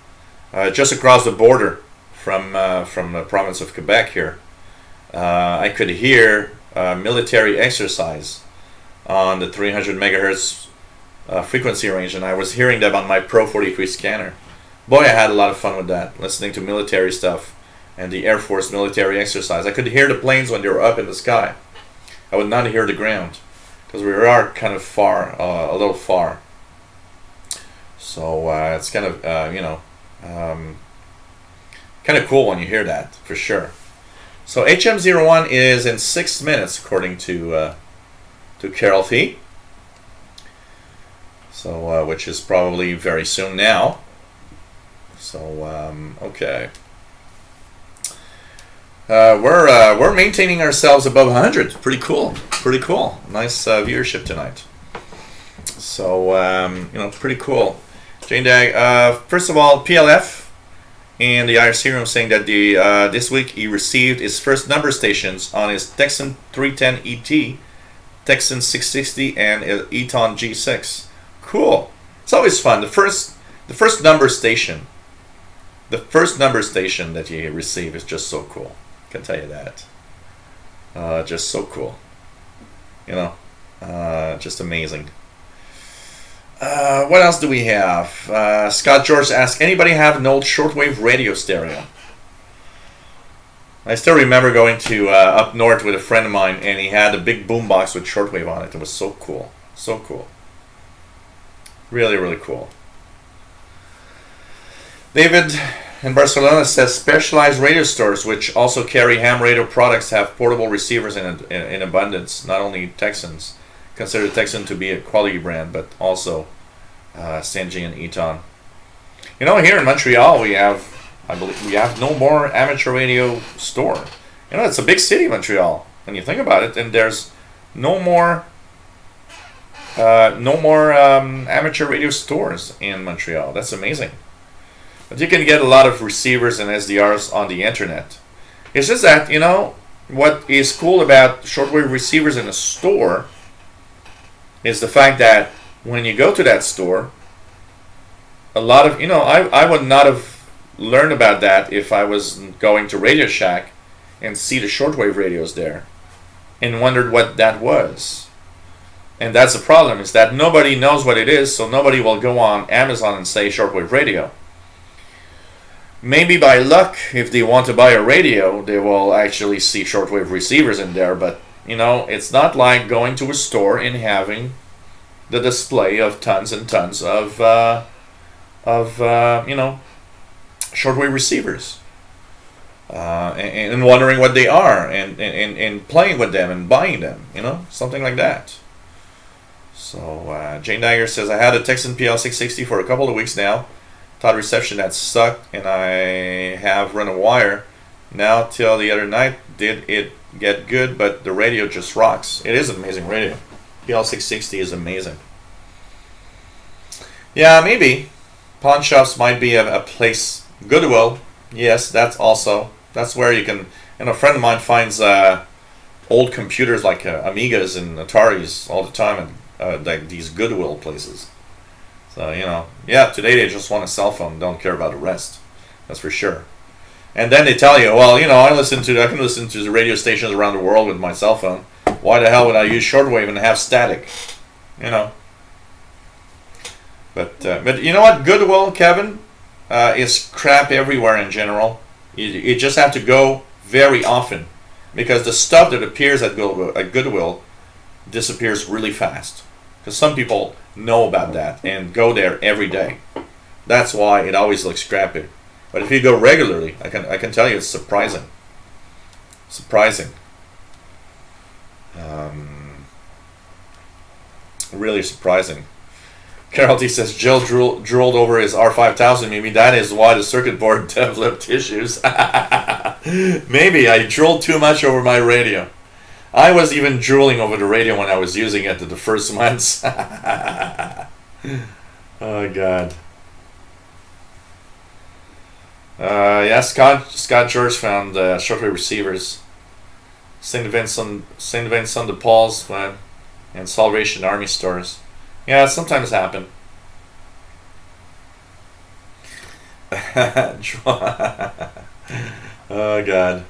just across the border from the province of Quebec here. I could hear military exercise on the 300 megahertz frequency range, and I was hearing them on my Pro 43 scanner. Boy, I had a lot of fun with that, listening to military stuff and the Air Force military exercise. I could hear the planes when they were up in the sky. I would not hear the ground because we are kind of far, a little far. So it's kind of kind of cool when you hear that, for sure. So HM01 is in 6 minutes, according to Carol Fee. So which is probably very soon now. So okay. We're maintaining ourselves above 100. Pretty cool. Pretty cool. Nice viewership tonight. So pretty cool. Jane Dag. First of all, PLF and the IRC room saying that this week he received his first number stations on his Texan 310 ET, Texan 660, and Eton G6. Cool. It's always fun. The first number station. The first number station that you receive is just so cool. I can tell you that. Just so cool. Just amazing. What else do we have? Scott George asks, anybody have an old shortwave radio stereo? I still remember going to up north with a friend of mine, and he had a big boombox with shortwave on it. It was so cool. So cool. Really, really cool. David in Barcelona says specialized radio stores which also carry ham radio products have portable receivers in abundance. Not only Texans. Consider Texan to be a quality brand, but also Sanji and Eton. Here in Montreal we have I believe we have no more amateur radio store. You know, it's a big city, Montreal, when you think about it, and there's no more amateur radio stores in Montreal. That's amazing. But you can get a lot of receivers and SDRs on the internet. It's just that, you know, what is cool about shortwave receivers in a store is the fact that when you go to that store, a lot of, you know, I would not have learned about that if I was going to Radio Shack and see the shortwave radios there and wondered what that was. And that's the problem, is that nobody knows what it is, so nobody will go on Amazon and say shortwave radio. Maybe by luck, if they want to buy a radio, they will actually see shortwave receivers in there, but you know, it's not like going to a store and having the display of tons and tons of you know, shortwave receivers, and wondering what they are, and playing with them and buying them, you know, something like that. So Jane Dagger says, I had a Texan PL660 for a couple of weeks now. Thought reception had sucked, and I have run a wire. Now till the other night, did it get good, but the radio just rocks. It is an amazing radio. PL660 is amazing. Yeah, maybe. Pawn shops might be a place. Goodwill, yes, that's where you can, and a friend of mine finds old computers like Amigas and Ataris all the time, and like these Goodwill places. So, you know, yeah, today they just want a cell phone, don't care about the rest. That's for sure. And then they tell you, well, you know, I can listen to the radio stations around the world with my cell phone. Why the hell would I use shortwave and have static? You know. But you know what? Goodwill, Kevin, is crap everywhere in general. You just have to go very often, because the stuff that appears at Goodwill disappears really fast. Because some people know about that and go there every day. That's why it always looks crappy. But if you go regularly, I can tell you it's surprising. Surprising. Really surprising. Carol T says Jill drooled over his R5000. Maybe that is why the circuit board developed issues. Maybe I drooled too much over my radio. I was even drooling over the radio when I was using it the first months. Oh God. Yeah, Scott George found shortwave receivers. St. Vincent de Paul's and Salvation Army stores. Yeah, sometimes happen. Oh God.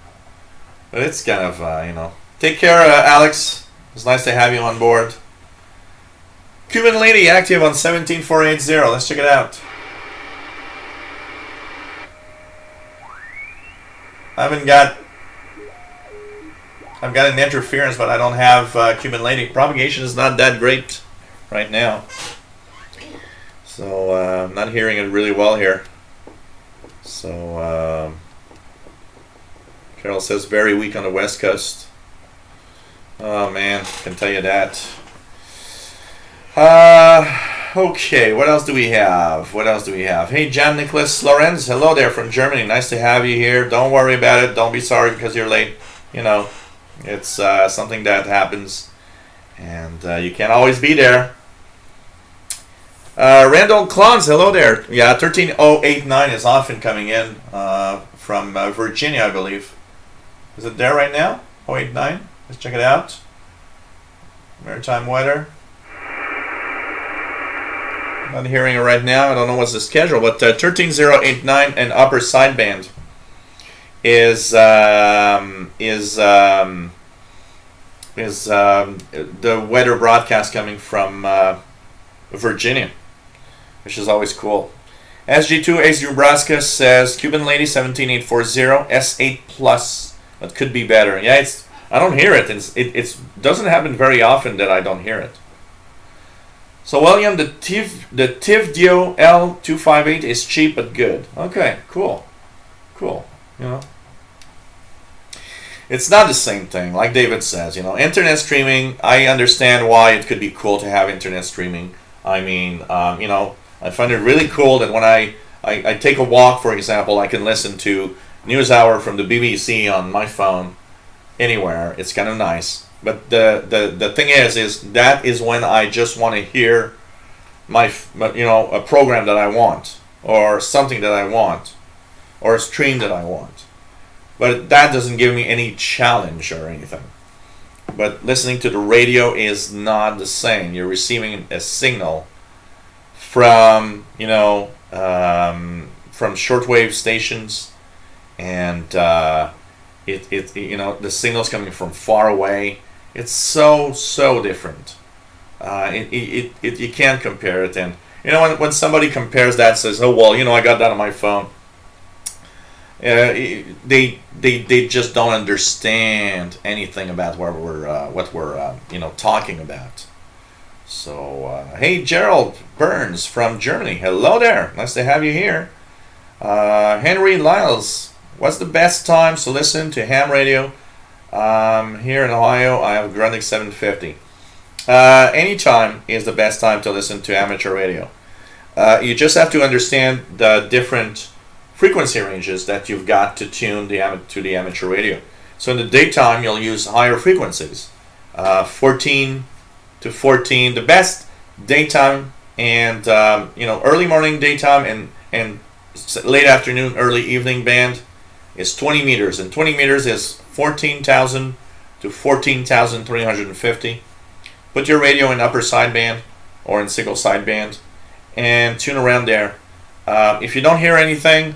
But it's kind of, you know. Take care, Alex. It's nice to have you on board. Cuban Lady active on 17480. Let's check it out. I've got an interference, but I don't have Cuban Lady. Propagation is not that great right now, so I'm not hearing it really well here. So Carol says very weak on the West Coast. Oh man, can tell you that. Okay, what else do we have? Hey, John Nicholas Lorenz, hello there from Germany. Nice to have you here. Don't worry about it. Don't be sorry because you're late. You know, it's something that happens, and you can't always be there. Randall Klons, hello there. Yeah, 13089 is often coming in from Virginia, I believe. Is it there right now? 089. Let's check it out. Maritime weather. Not hearing it right now. I don't know what's the schedule, but 13089 and upper sideband is the weather broadcast coming from Virginia, which is always cool. SG2 Ace Nebraska says Cuban Lady 17840 S8 Plus, but could be better. Yeah, I don't hear it. It doesn't happen very often that I don't hear it. So William, the Tivdio L258 is cheap but good. Okay, cool. You know, it's not the same thing. Like David says, you know, internet streaming. I understand why it could be cool to have internet streaming. I mean, you know, I find it really cool that when I I take a walk, for example, I can listen to NewsHour from the BBC on my phone anywhere. It's kind of nice. But the thing is that is when I just want to hear a program that I want, or something that I want, or a stream that I want. But that doesn't give me any challenge or anything. But listening to the radio is not the same. You're receiving a signal from from shortwave stations, and the signal's coming from far away. It's so different. You can't compare it. And when somebody compares that, says, "Oh well, I got that on my phone," they just don't understand anything about what we're talking about. So hey, Gerald Burns from Germany, hello there, nice to have you here. Henry Lyles, what's the best times to listen to ham radio? Here in Ohio, I have Grundig 750. Anytime is the best time to listen to amateur radio. You just have to understand the different frequency ranges that you've got to tune to the amateur radio. So in the daytime, you'll use higher frequencies, 14 to 14. The best daytime and early morning daytime and late afternoon, early evening band is 20 meters, and 20 meters is 14,000 to 14,350. Put your radio in upper sideband or in single sideband and tune around there. If you don't hear anything,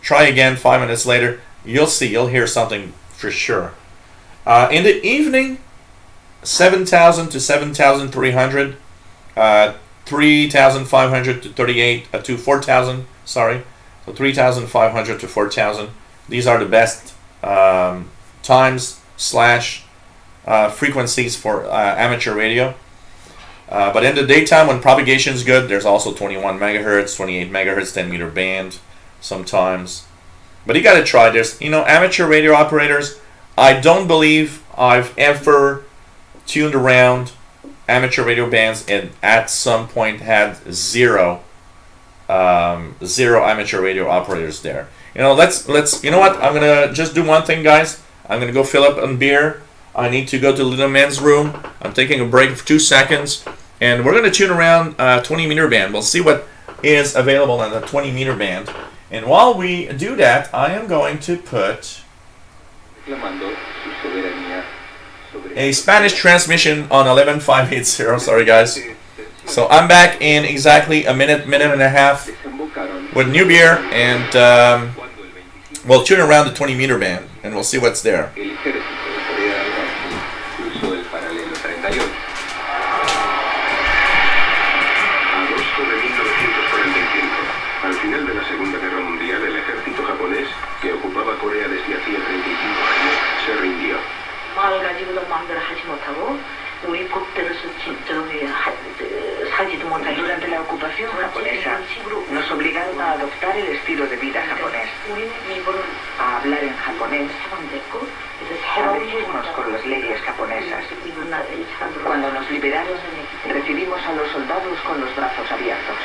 try again 5 minutes later. You'll hear something for sure. In the evening, 7,000 to 7,300, 3,500 to 4,000. Sorry, so 3,500 to 4,000. These are the best times / frequencies for amateur radio. But in the daytime, when propagation is good, there's also 21 megahertz, 28 megahertz, 10 meter band sometimes. But you got to try this. Amateur radio operators, I don't believe I've ever tuned around amateur radio bands and at some point had zero amateur radio operators there. Let's you know what? I'm gonna just do one thing, guys. I'm gonna go fill up on beer. I need to go to the little men's room. I'm taking a break for 2 seconds, and we're gonna tune around 20 meter band. We'll see what is available on the 20 meter band. And while we do that, I am going to put a Spanish transmission on 11580. Sorry, guys. So I'm back in exactly a minute and a half with new beer, and we'll tune around the 20 meter band, and we'll see what's there. Durante la ocupación japonesa nos obligaron a adoptar el estilo de vida japonés, a hablar en japonés, a regirnos con las leyes japonesas. Cuando nos liberaron, recibimos a los soldados con los brazos abiertos.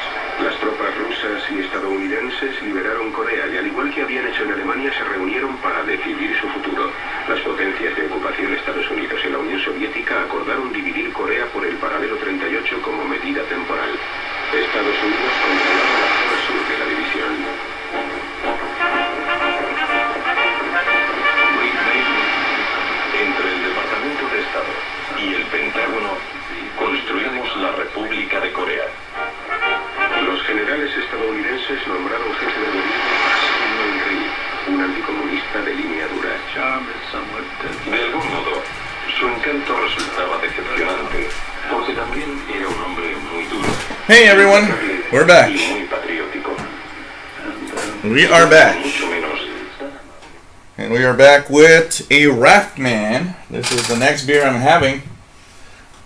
Las tropas rusas y estadounidenses liberaron Corea y, al igual que habían hecho en Alemania, se reunieron para decidir su futuro. Las potencias de ocupación, Estados Unidos y la Unión Soviética, acordaron dividir Corea por el paralelo 38 como medida temporal. Estados Unidos controlaba la zona sur de la división. Entre el Departamento de Estado y el Pentágono construimos la República de Corea. Los generales estadounidenses nombraron jefe de gobierno a Simon Rhee, un anticomunista de línea dura. De algún modo, su encanto resultaba decepcionante, porque también era un hombre muy duro. Hey everyone, we're back. Y muy patriótico. We are back. And we are back with a Raftman. This is the next beer I'm having.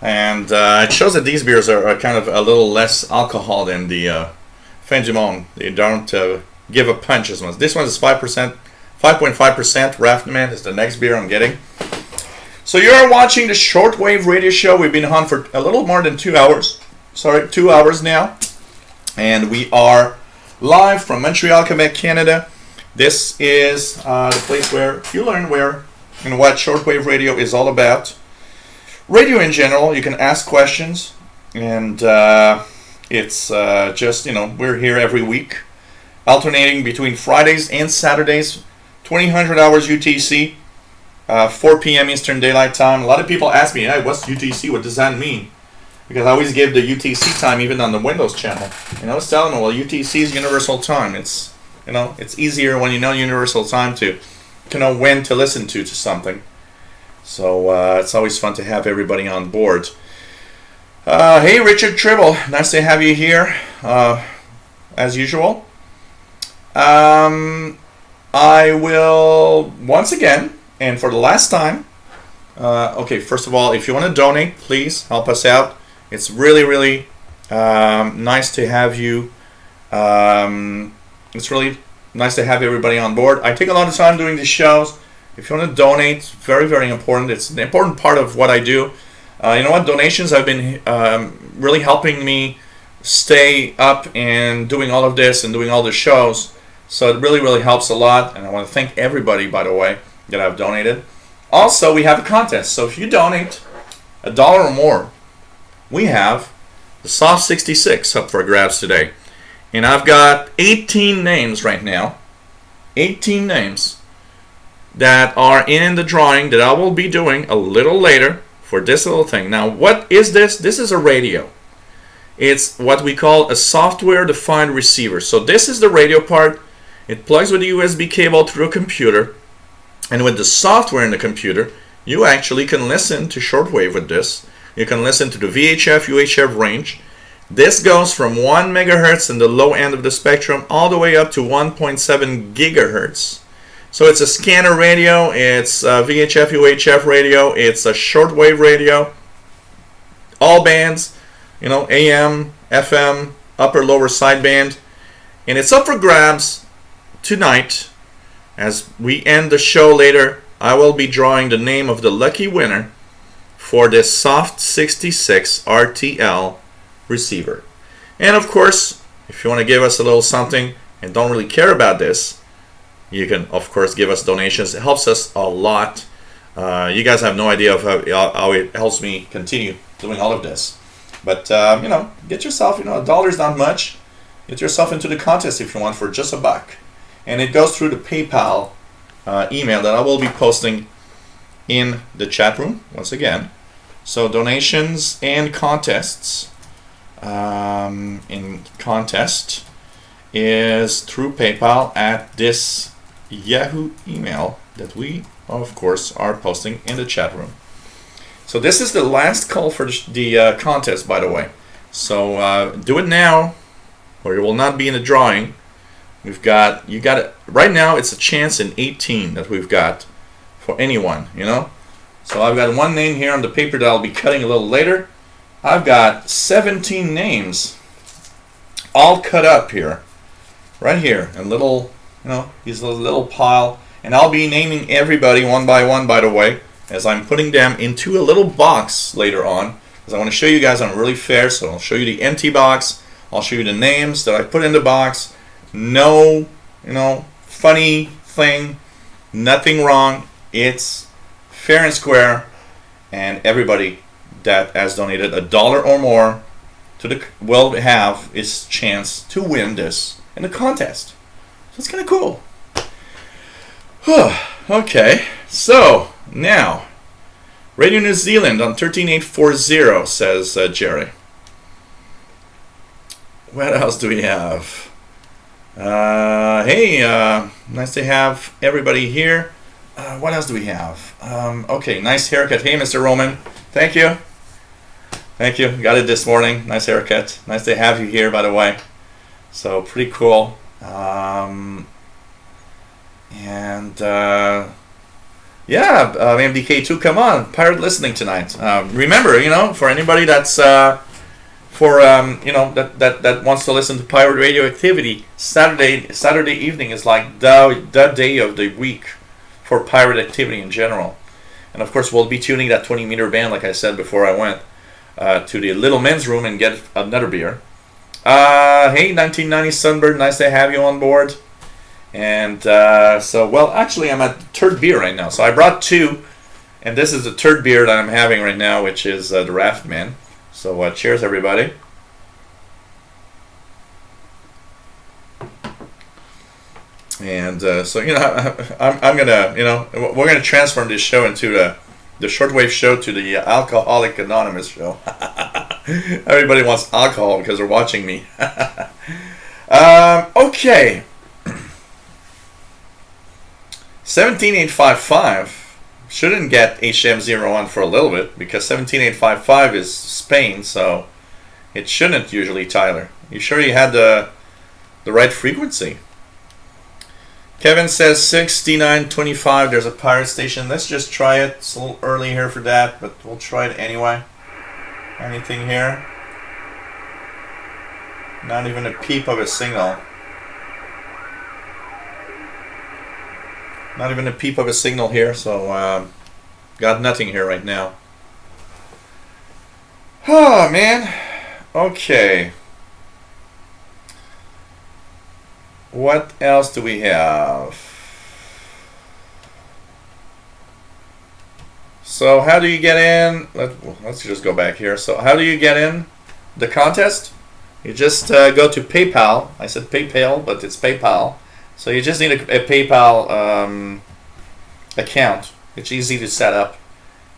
And it shows that these beers are kind of a little less alcohol than the Fin du Monde. They don't give a punch as much. This one is 5%, 5.5%. Raftman is the next beer I'm getting. So you are watching the Shortwave radio show. We've been on for a little more than 2 hours. Sorry, 2 hours now. And we are live from Montreal, Quebec, Canada. This is the place where you learn where and what shortwave radio is all about. Radio in general, you can ask questions, and it's just, we're here every week, alternating between Fridays and Saturdays, 2000 hours UTC, 4 p.m. Eastern Daylight Time. A lot of people ask me, hey, what's UTC? What does that mean? Because I always give the UTC time even on the Windows channel. And I was telling them, well, UTC is Universal Time. It's, it's easier when you know Universal Time to know when to listen to something. So it's always fun to have everybody on board. Hey, Richard Tribble, nice to have you here, as usual. I will, once again, and for the last time, okay, first of all, if you want to donate, please help us out. It's really, really nice to have you. It's really nice to have everybody on board. I take a lot of time doing these shows. If you want to donate, very, very important. It's an important part of what I do. You know what? Donations have been really helping me stay up and doing all of this and doing all the shows. So it really, really helps a lot. And I want to thank everybody, by the way, that have donated. Also, we have a contest. So if you donate $1 or more, we have the Soft 66 up for grabs today. And I've got 18 names right now. 18 names that are in the drawing that I will be doing a little later for this little thing. Now, what is this? This is a radio. It's what we call a software-defined receiver. So this is the radio part. It plugs with a USB cable through a computer. And with the software in the computer, you actually can listen to shortwave with this. You can listen to the VHF, UHF range. This goes from 1 megahertz in the low end of the spectrum all the way up to 1.7 gigahertz. So it's a scanner radio, it's a VHF, UHF radio, it's a shortwave radio. All bands, AM, FM, upper, lower sideband. And it's up for grabs tonight. As we end the show later, I will be drawing the name of the lucky winner for this Soft 66 RTL receiver. And of course, if you want to give us a little something and don't really care about this, you can of course give us donations. It helps us a lot. You guys have no idea of how it helps me continue doing all of this. But get yourself, $1 is not much. Get yourself into the contest if you want for just $1. And it goes through the PayPal email that I will be posting in the chat room once again. So donations and contests in contest is through PayPal at this Yahoo email that we of course are posting in the chat room. So this is the last call for the contest, by the way. So do it now or you will not be in the drawing. You got it right now. It's a chance in 18 that we've got for anyone, So I've got one name here on the paper that I'll be cutting a little later. I've got 17 names all cut up here, right here, in little, these little pile. And I'll be naming everybody one by one, by the way, as I'm putting them into a little box later on. Because I want to show you guys I'm really fair, so I'll show you the empty box. I'll show you the names that I put in the box. No, funny thing, nothing wrong. It's fair and square, and everybody that has donated $1 or more will have its chance to win this in the contest. So it's kind of cool. Okay, so now Radio New Zealand on 13840 says Jerry. What else do we have? Hey, nice to have everybody here. What else do we have? Okay, nice haircut. Hey, Mr. Roman. Thank you. Thank you. Got it this morning. Nice haircut. Nice to have you here, by the way. So, pretty cool. MDK2, come on. Pirate listening tonight. Remember, for anybody that's... that wants to listen to pirate radioactivity, Saturday evening is like the day of the week for pirate activity in general. And of course we'll be tuning that 20-meter band, like I said before I went to the little men's room and get another beer. Hey, 1990 Sunbird, nice to have you on board. And so, well, actually, I'm at the third beer right now. So I brought two, and this is the third beer that I'm having right now, which is the Raftman. So cheers, everybody. And so, you know, I'm gonna, you know, we're gonna transform this show into the Shortwave show to the Alcoholic Anonymous show. Everybody wants alcohol because they're watching me. Okay. 17855 shouldn't get HM01 for a little bit because 17855 is Spain, so it shouldn't usually, Tyler. You sure you had the right frequency? Kevin says 6925, there's a pirate station. Let's just try it. It's a little early here for that, but we'll try it anyway. Anything here? Not even a peep of a signal. Not even a peep of a signal here, so got nothing here right now. Oh, man. Okay. What else do we have? So how do you get in? Let's just go back here. So how do you get in the contest? You just go to PayPal. I said PayPal, but it's PayPal. So you just need a PayPal account. It's easy to set up,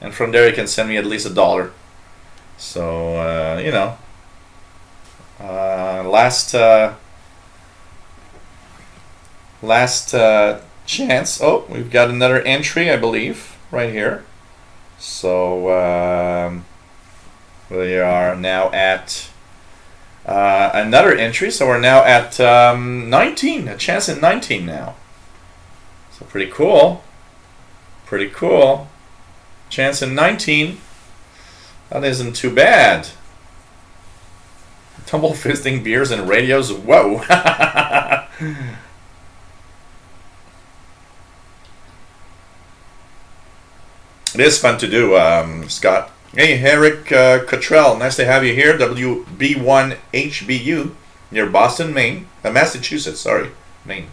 and from there you can send me at least $1. So you know, last chance. Oh, we've got another entry, I believe, right here. So we are now at another entry. So we're now at 19. A chance at 19 now. So pretty cool. Pretty cool. Chance in 19. That isn't too bad. Tumble fisting beers and radios. Whoa. It is fun to do, Scott. Hey, Eric Cottrell, nice to have you here. WB1HBU near Boston, Maine. Massachusetts, sorry, Maine.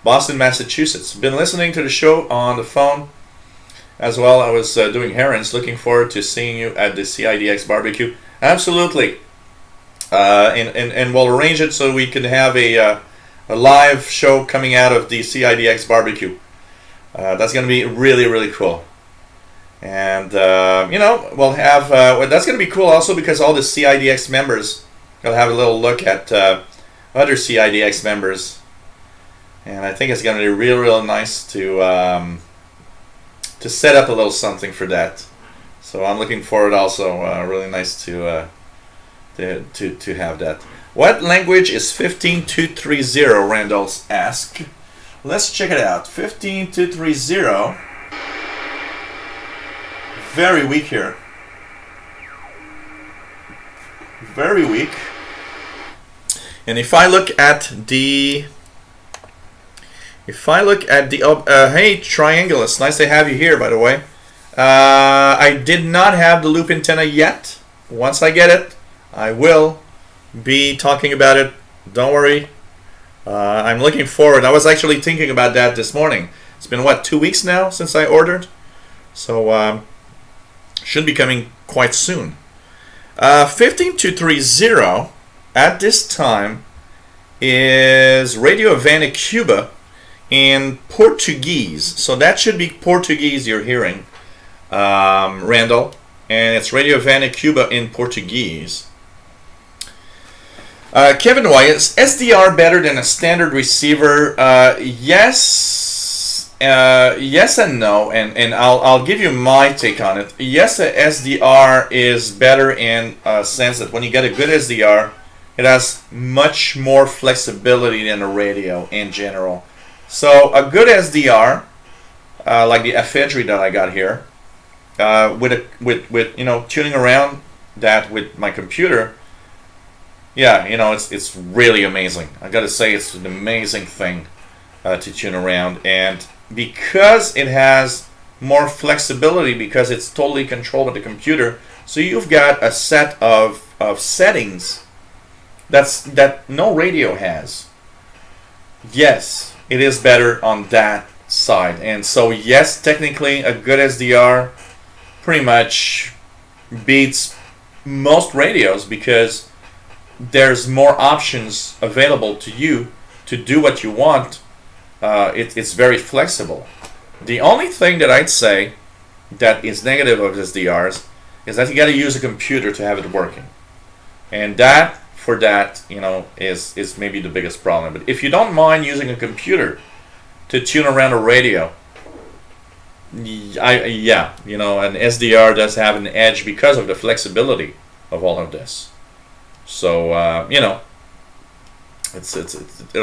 Boston, Massachusetts. Been listening to the show on the phone as well. I was doing errands. Looking forward to seeing you at the CIDX barbecue. Absolutely. And we'll arrange it so we can have a live show coming out of the CIDX barbecue. That's going to be really, really cool. And, you know, we'll have, that's going to be cool also because all the CIDX members will have a little look at other CIDX members. And I think it's going to be real, real nice to set up a little something for that. So I'm looking forward also, really nice to have that. What language is 15230, Randall's asked. Let's check it out. 15230. Very weak here. Very weak. And if I look at the... hey, Triangulus, nice to have you here, by the way. I did not have the loop antenna yet. Once I get it, I will be talking about it. Don't worry. I'm looking forward. I was actually thinking about that this morning. It's been, what, 2 weeks now since I ordered? So, should be coming quite soon. 15230 at this time is Radio Havana, Cuba in Portuguese. So that should be Portuguese you're hearing, Randall. And it's Radio Havana, Cuba in Portuguese. Kevin White, is SDR better than a standard receiver? Yes. Yes and no, and I'll give you my take on it. Yes, a SDR is better in a sense that when you get a good SDR, it has much more flexibility than a radio in general. So a good SDR, like the Ephedry that I got here, with you know, tuning around that with my computer, yeah, you know, it's really amazing. I got to say, it's an amazing thing to tune around, and because it has more flexibility, because it's totally controlled by the computer, so you've got a set of settings that no radio has. Yes, it is better on that side. And so yes, technically a good SDR pretty much beats most radios because there's more options available to you to do what you want. It's very flexible. The only thing that I'd say that is negative of SDRs is that you got to use a computer to have it working, and that is maybe the biggest problem. But if you don't mind using a computer to tune around a radio, an SDR does have an edge because of the flexibility of all of this. So it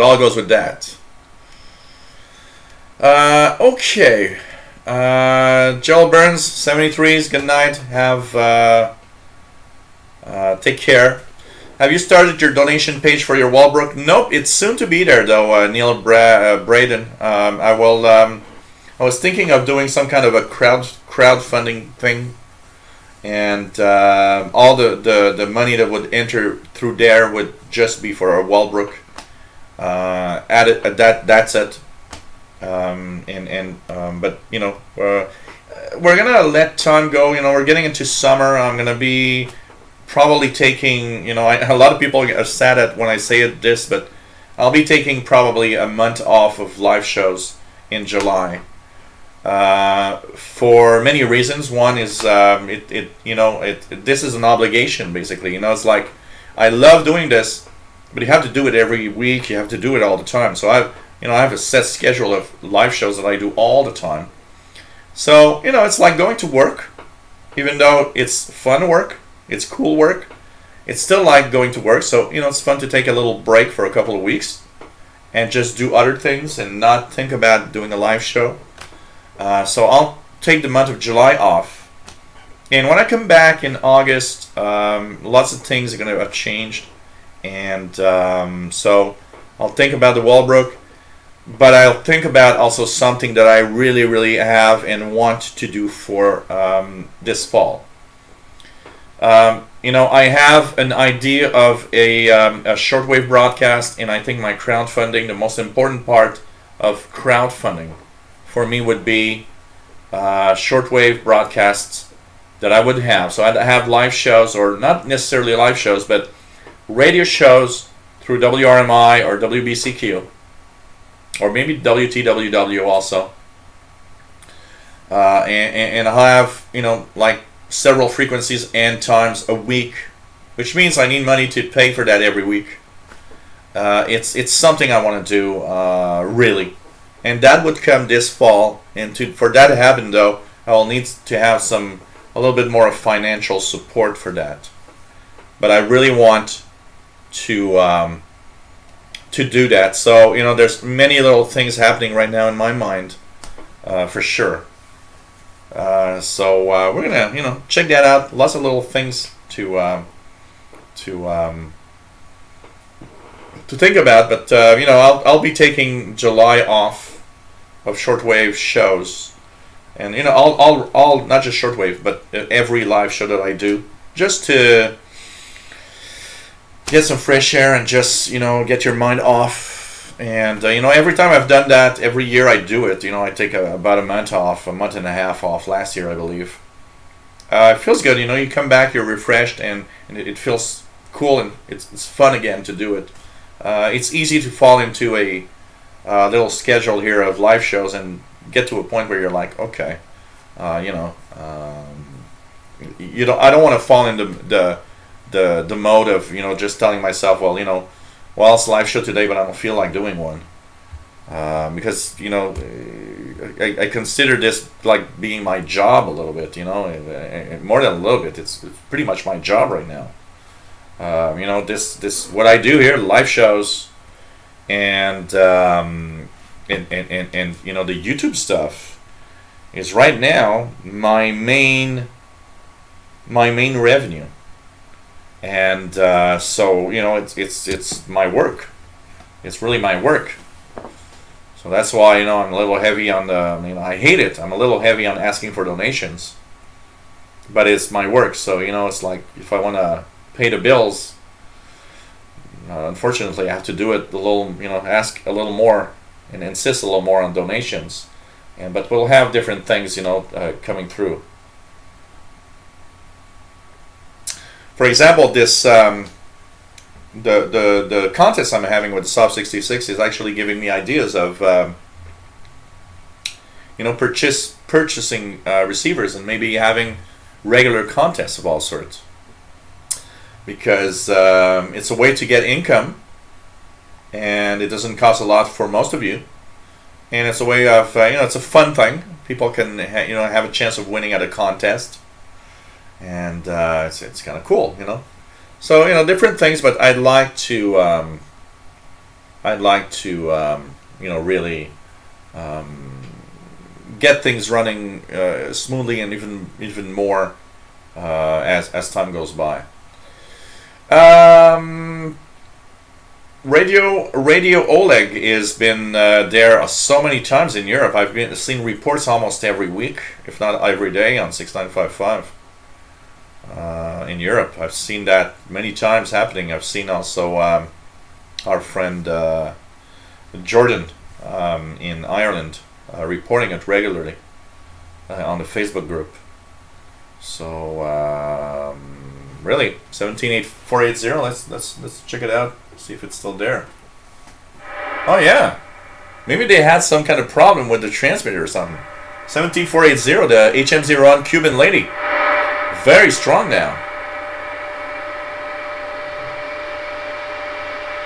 all goes with that. Okay. Joel Burns, 73s. Good night. Take care. Have you started your donation page for your Walbrook? Nope, it's soon to be there though. Neil Braden. I will. I was thinking of doing some kind of a crowdfunding thing, and all the money that would enter through there would just be for our Walbrook. That's it. But we're gonna let time go. We're getting into summer. I'm gonna be probably taking, a lot of people are sad at when I say this, but I'll be taking probably a month off of live shows in July. For many reasons. One is this is an obligation basically. It's like I love doing this, but you have to do it every week. You have to do it all the time. So I have a set schedule of live shows that I do all the time. So it's like going to work, even though it's fun work. It's cool work. It's still like going to work. So it's fun to take a little break for a couple of weeks and just do other things and not think about doing a live show. So I'll take the month of July off, and when I come back in August, lots of things are going to have changed, and so I'll think about the Walbrook, but I'll think about also something that I really, really have and want to do for this fall. I have an idea of a shortwave broadcast, and I think my crowdfunding, the most important part of crowdfunding for me would be shortwave broadcasts that I would have. So I'd have live shows, or not necessarily live shows, but radio shows through WRMI or WBCQ, or maybe WTWW also. And I'll have, like several frequencies and times a week, which means I need money to pay for that every week. It's something I want to do, really. And that would come this fall. And for that to happen, though, I will need to have a little bit more of financial support for that. But I really want to do that. So there's many little things happening right now in my mind, for sure. So we're gonna check that out. Lots of little things to think about. But I'll be taking July off of shortwave shows, and I'll not just shortwave, but every live show that I do, just to get some fresh air and just get your mind off. And every time I've done that, every year I do it. I take about a month and a half off last year, I believe. It feels good. You come back, you're refreshed, and it feels cool, and it's fun again to do it. It's easy to fall into a little schedule here of live shows and get to a point where you're like, okay, I don't want to fall into the mode of just telling myself, well, it's a live show today, but I don't feel like doing one, because I consider this like being my job a little bit, more than a little bit. It's pretty much my job right now. This what I do here, live shows, and the YouTube stuff is right now my main revenue, and so it's my work. It's really my work. So that's why I'm a little heavy on the. I hate it. I'm a little heavy on asking for donations, but it's my work. So it's like if I want to pay the bills, Unfortunately, I have to do it a little, ask a little more and insist a little more on donations. But we'll have different things, coming through. For example, this the contest I'm having with the Soft 66 is actually giving me ideas of purchasing receivers and maybe having regular contests of all sorts, because it's a way to get income, and it doesn't cost a lot for most of you, and it's a way of it's a fun thing. People can have a chance of winning at a contest, and it's kind of cool, So different things, but I'd like to really get things running smoothly and even more as time goes by. Radio Oleg has been there so many times in Europe. I've seen reports almost every week, if not every day, on 6955 in Europe. I've seen that many times happening. I've seen also our friend Jordan in Ireland reporting it regularly on the Facebook group. So really, 178480. Let's check it out. See if it's still there. Oh yeah, maybe they had some kind of problem with the transmitter or something. 17480, the HM01 Cuban lady, very strong now.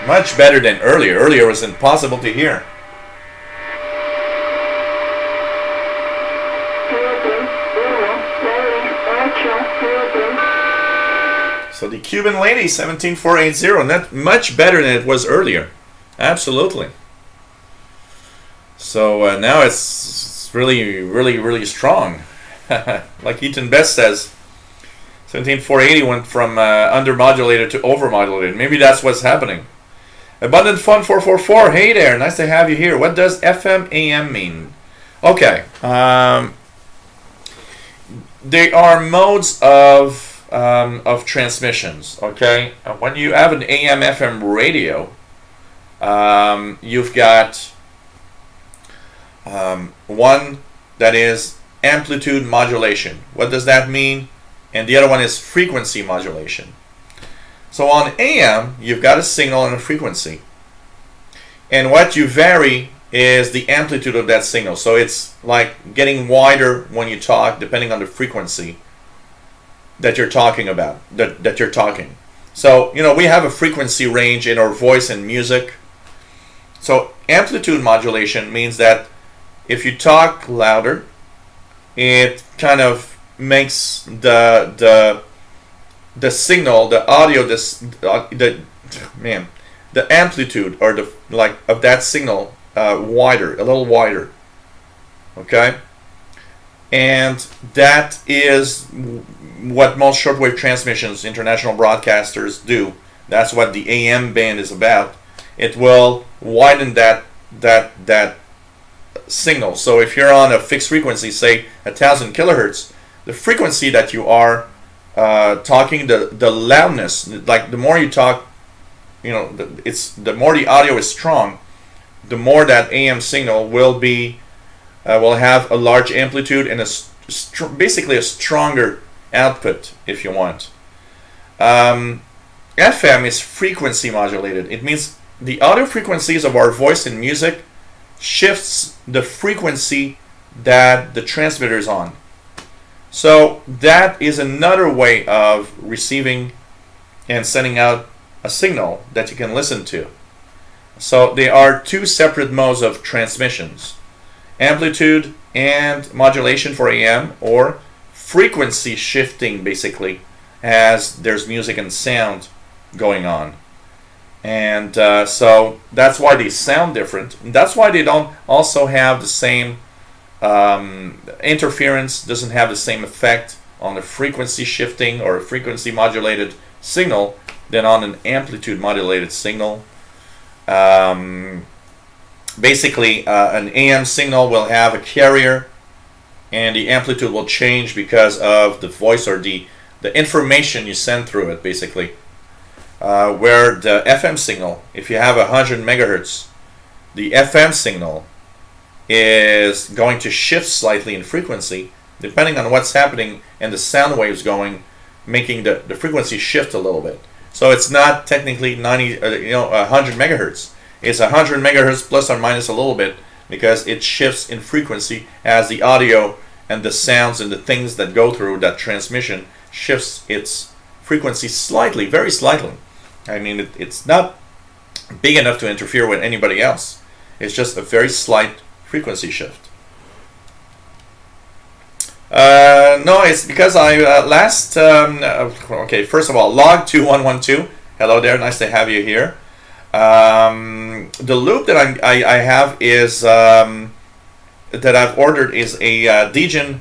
Much better than earlier. Earlier was impossible to hear. So the Cuban lady, 17480, not much better than it was earlier. Absolutely. So now it's really, really, really strong. Like Ethan Best says, 17480 went from undermodulated to overmodulated. Maybe that's what's happening. Abundant Fun 444, hey there, nice to have you here. What does FM AM mean? Okay. They are modes of transmissions. Okay, when you have an AM FM radio, you've got one that is amplitude modulation. What does that mean? And the other one is frequency modulation. So on AM, you've got a signal and a frequency, and what you vary is the amplitude of that signal. So it's like getting wider when you talk, depending on the frequency that you're talking about, that you're talking. So we have a frequency range in our voice and music. So amplitude modulation means that if you talk louder, it kind of makes the signal, the audio, the amplitude or of that signal wider, a little wider. Okay, and that is what most shortwave transmissions, international broadcasters do. That's what the AM band is about. It will widen that signal. So if you're on a fixed frequency, say 1000 kilohertz, the frequency that you are talking, the loudness, like the more you talk, the more the audio is strong, the more that AM signal will have a large amplitude and basically a stronger output, if you want. FM is frequency modulated. It means the audio frequencies of our voice and music shifts the frequency that the transmitter is on. So that is another way of receiving and sending out a signal that you can listen to. So they are two separate modes of transmissions: amplitude and modulation for AM, or frequency shifting, basically, as there's music and sound going on. And so that's why they sound different. And that's why they don't also have the same interference, doesn't have the same effect on the frequency shifting or frequency modulated signal than on an amplitude modulated signal. Basically, an AM signal will have a carrier, and the amplitude will change because of the voice or the information you send through it, basically. where the FM signal, if you have 100 megahertz, the FM signal is going to shift slightly in frequency depending on what's happening and the sound waves going, making the frequency shift a little bit. So it's not technically 100 megahertz. It's 100 megahertz plus or minus a little bit because it shifts in frequency as the audio and the sounds and the things that go through that transmission shifts its frequency slightly, very slightly. I mean, it's not big enough to interfere with anybody else. It's just a very slight frequency shift. No, it's because I okay, first of all, log2112, hello there, nice to have you here. The loop that I have is that I've ordered is a Degen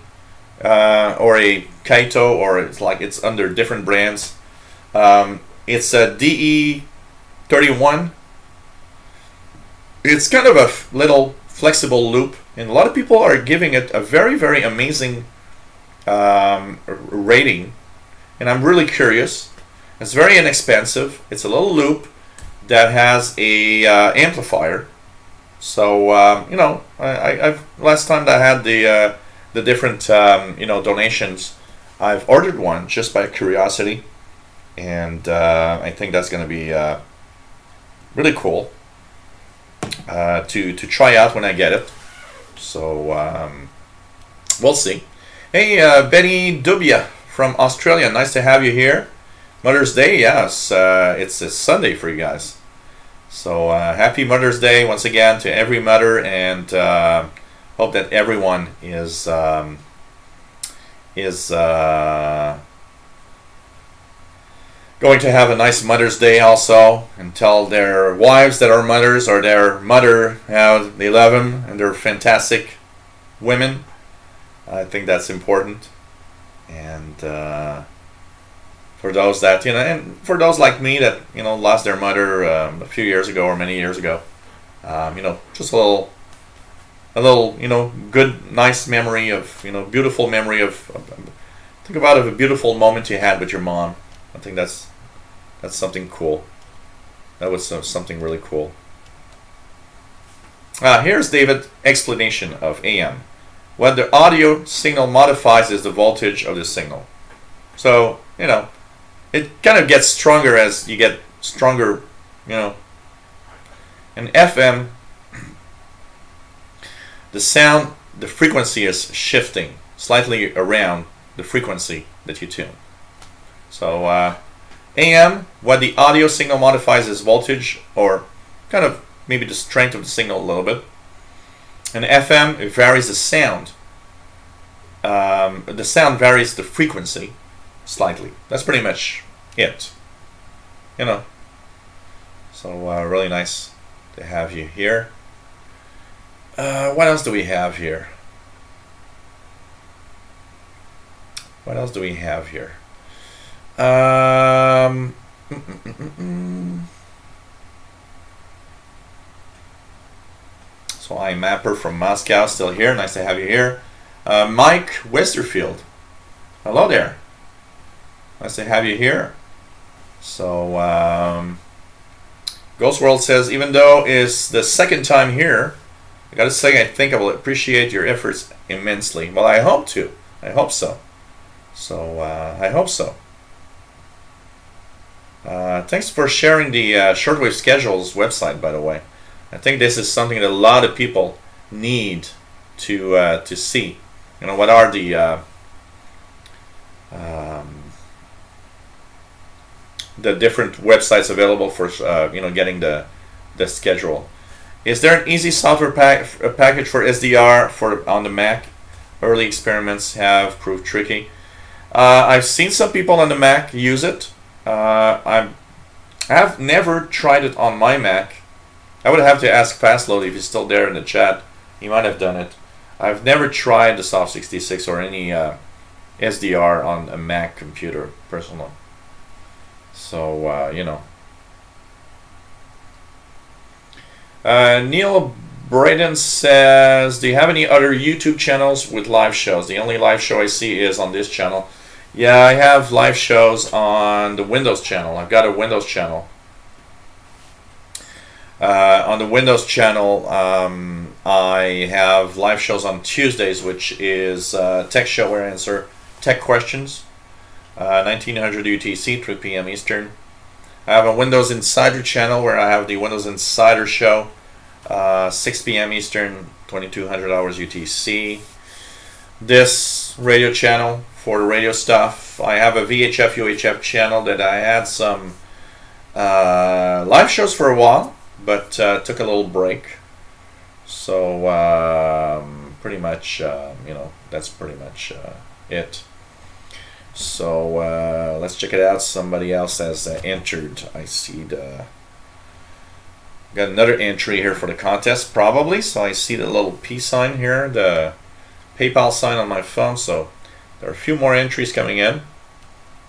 or a Kaito, or it's under different brands. It's a DE31. It's kind of a little flexible loop, and a lot of people are giving it a very, very amazing rating, and I'm really curious. It's very inexpensive. It's a little loop that has a amplifier. So I've last time that I had the different donations, I've ordered one just by curiosity, and I think that's going to be really cool to try out when I get it. So we'll see. Hey, Benny Dubia from Australia, nice to have you here. Mother's Day, yes, it's a Sunday for you guys. So happy Mother's Day once again to every mother, and hope that everyone is going to have a nice Mother's Day also, and tell their wives that are mothers, or their mother how they love them and they're fantastic women. I think that's important. And for those that, and for those like me that, lost their mother a few years ago or many years ago, just a little, good, nice memory of, beautiful memory of, think about a beautiful moment you had with your mom. I think that's something cool. That was something really cool. Here's David's explanation of AM. When the audio signal modifies is the voltage of the signal. So, it kind of gets stronger as you get stronger, In FM, the sound, the frequency is shifting slightly around the frequency that you tune. So, AM, when the audio signal modifies its voltage, or kind of maybe the strength of the signal a little bit. And FM, it varies the sound. The sound varies the frequency slightly. That's pretty much it. So really nice to have you here. What else do we have here? So I'm Mapper from Moscow, still here. Nice to have you here. Mike Westerfield, hello there. Nice to have you here. So Ghost World says, even though it's the second time here, I gotta say I think I will appreciate your efforts immensely. Well, I hope to. I hope so. So I hope so. Thanks for sharing the Shortwave Schedules website, by the way. I think this is something that a lot of people need to see. What are the different websites available for getting the schedule. Is there an easy software package for SDR on the Mac? Early experiments have proved tricky. I've seen some people on the Mac use it. I have never tried it on my Mac. I would have to ask Fastload if he's still there in the chat. He might have done it. I've never tried the Soft 66 or any SDR on a Mac computer personally. So Neil Braden says, do you have any other YouTube channels with live shows? The only live show I see is on this channel. Yeah, I have live shows on the Windows channel. I've got a Windows channel. On the Windows channel, I have live shows on Tuesdays, which is tech show where I answer tech questions. 1900 UTC, 3 p.m. Eastern. I have a Windows Insider channel where I have the Windows Insider show, 6 p.m. Eastern, 2200 hours UTC. This radio channel for the radio stuff. I have a VHF UHF channel that I had some live shows for a while, but took a little break. So pretty much, that's pretty much it. So let's check it out. Somebody else has entered. I see got another entry here for the contest probably. So I see the little P sign here, the PayPal sign on my phone. So there are a few more entries coming in.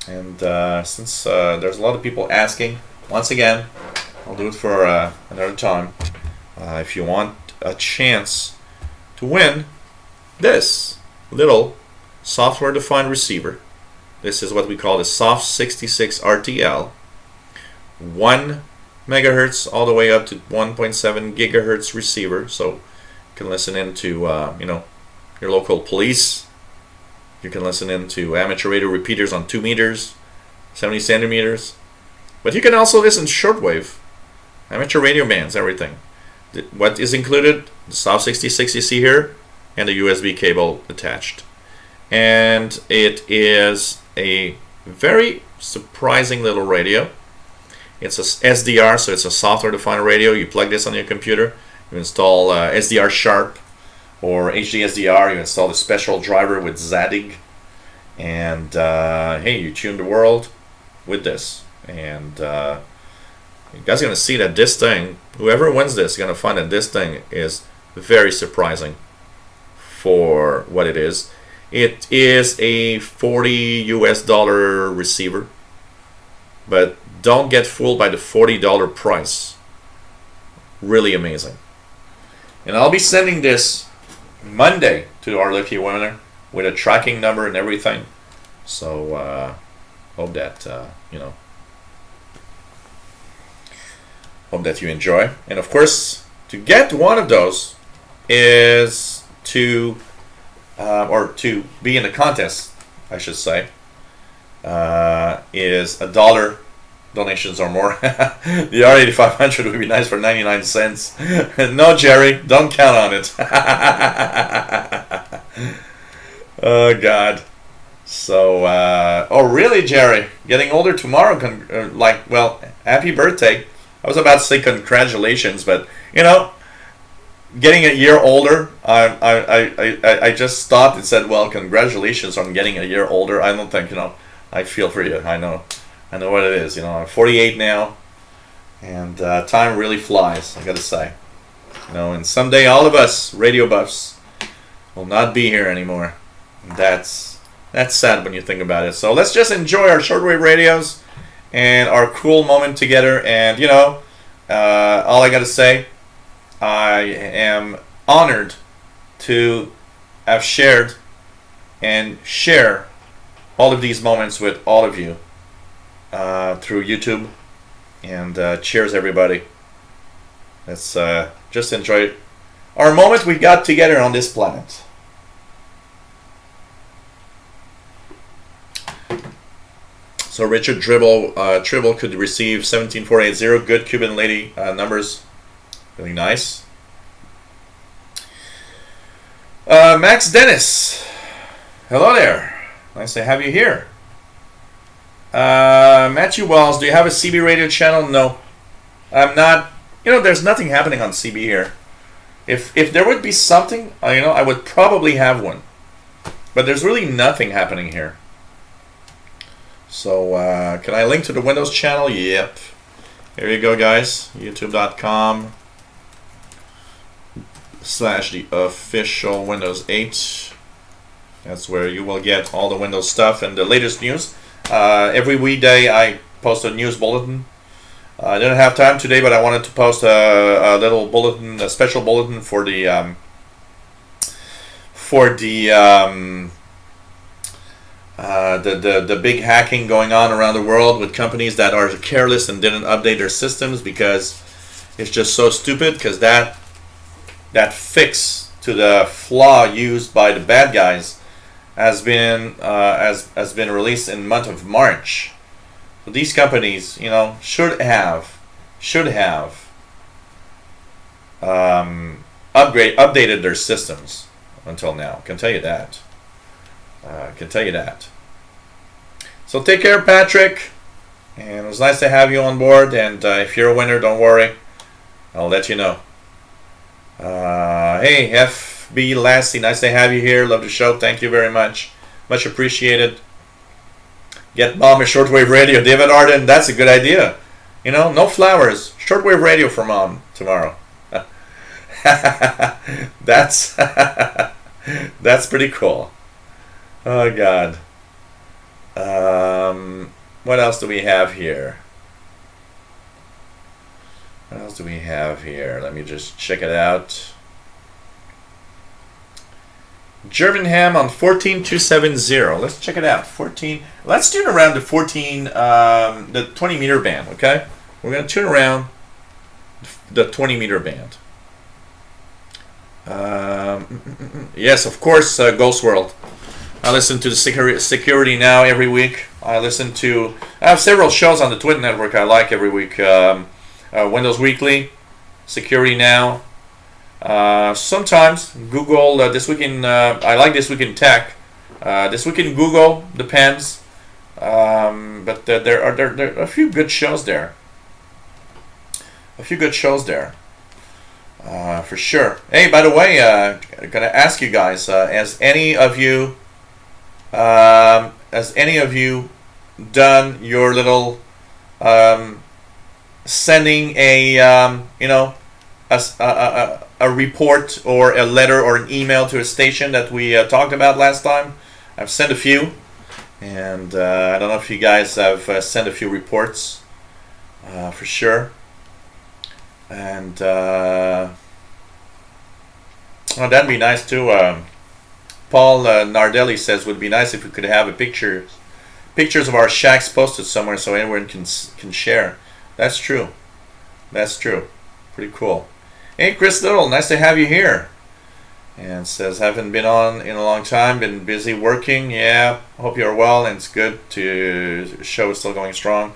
And since there's a lot of people asking, once again, I'll do it for another time. If you want a chance to win this little software-defined receiver, this is what we call the Soft 66 RTL, 1 megahertz all the way up to 1.7 gigahertz receiver. So you can listen into your local police. You can listen into amateur radio repeaters on 2 meters, 70 centimeters. But you can also listen to shortwave, amateur radio bands, everything. What is included? The Soft 66 you see here, and the USB cable attached. And it is a very surprising little radio. It's a SDR, so it's a software-defined radio. You plug this on your computer, you install SDR Sharp or HD SDR, you install the special driver with Zadig, and hey, you tune the world with this. And you guys are going to see that this thing, whoever wins this, is going to find that this thing is very surprising for what it is. It is a $40 US receiver, but don't get fooled by the $40 price. Really amazing. And I'll be sending this Monday to our lucky winner with a tracking number and everything. So hope that hope that you enjoy. And of course, to get one of those is to to be in the contest, I should say, is $1 donations or more. The R8500 would be nice for 99 cents. No, Jerry, don't count on it. Oh, God. So, oh, really, Jerry? Getting older tomorrow? Well, happy birthday. I was about to say congratulations, but, getting a year older, I just stopped and said, well, congratulations on getting a year older. I don't think, I feel for you. I know what it is. I'm 48 now, and time really flies, I gotta say. And someday all of us radio buffs will not be here anymore. That's sad when you think about it. So let's just enjoy our shortwave radios and our cool moment together. And all I gotta say, I am honored to have shared and share all of these moments with all of you through YouTube. And cheers, everybody. Let's just enjoy our moment we got together on this planet. So Richard Tribble could receive 17480. Good Cuban lady numbers. Really nice. Max Dennis. Hello there. Nice to have you here. Matthew Wells, do you have a CB radio channel? No. I'm not. There's nothing happening on CB here. If there would be something, I would probably have one. But there's really nothing happening here. So, can I link to the Windows channel? Yep. Here you go, guys. YouTube.com/the-official Windows 8. That's where you will get all the Windows stuff and the latest news. Every weekday I post a news bulletin. I didn't have time today, but I wanted to post a little bulletin, a special bulletin for the the big hacking going on around the world with companies that are careless and didn't update their systems because it's just so stupid. Because that fix to the flaw used by the bad guys has been released in the month of March. So these companies, you know, should have updated their systems until now. Can tell you that. So take care, Patrick. And it was nice to have you on board. And if you're a winner, don't worry. I'll let you know. Hey, FB Lassie, nice to have you here. Love the show. Thank you very much. Much appreciated. Get Mom a shortwave radio. David Arden, that's a good idea. You know, no flowers. Shortwave radio for Mom tomorrow. That's pretty cool. Oh God. What else do we have here? Let me just check it out. Germinham on 14270. Let's check it out. 14. Let's tune around the 14, the 20 meter band. Okay, we're gonna tune around the 20 meter band. Yes, of course, Ghost World. I listen to the Security Now every week. I have several shows on the Twin Network I like every week. Windows Weekly, Security Now. Sometimes Google, This Week in, I like This Week in Tech. This Week in Google, depends. But there are a few good shows there. For sure. Hey, by the way, I'm gonna ask you guys: has any of you done your little sending a a report or a letter or an email to a station that we talked about last time? I've sent a few, and I don't know if you guys have sent a few reports for sure. And oh, that'd be nice too. Paul Nardelli says would be nice if we could have pictures of our shacks posted somewhere so everyone can share. That's true. Pretty cool. Hey, Chris Little, nice to have you here. And says haven't been on in a long time. Been busy working. Yeah, hope you're well, and it's good to the show is still going strong.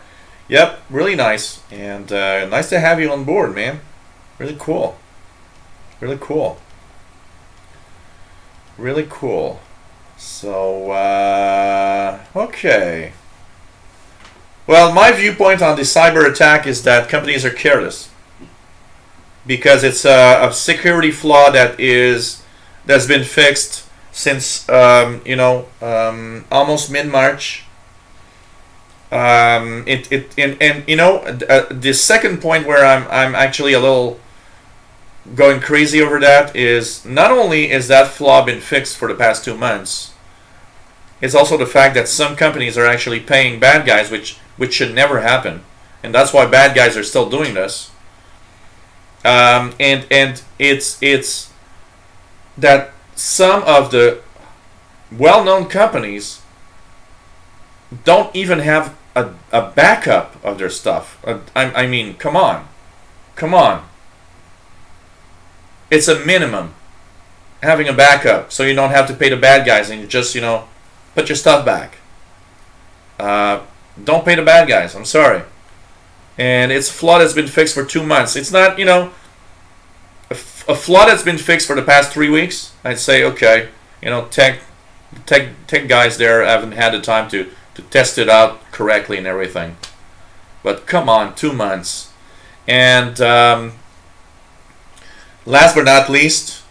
Yep, really nice, and nice to have you on board, man. Really cool. So, okay. Well, my viewpoint on the cyber attack is that companies are careless because it's a security flaw that's been fixed since almost mid-March. The second point where I'm actually a little going crazy over that is not only is that flaw been fixed for the past 2 months, it's also the fact that some companies are actually paying bad guys, which should never happen, and that's why bad guys are still doing this. And it's that some of the well-known companies don't even have a backup of their stuff. I mean, come on. It's a minimum having a backup so you don't have to pay the bad guys and you just, put your stuff back. Don't pay the bad guys. I'm sorry. And it's a flaw that's been fixed for 2 months. It's not, a flaw that's been fixed for the past 3 weeks. I'd say, okay, tech guys there haven't had the time to test it out correctly and everything. But come on, 2 months. And last but not least,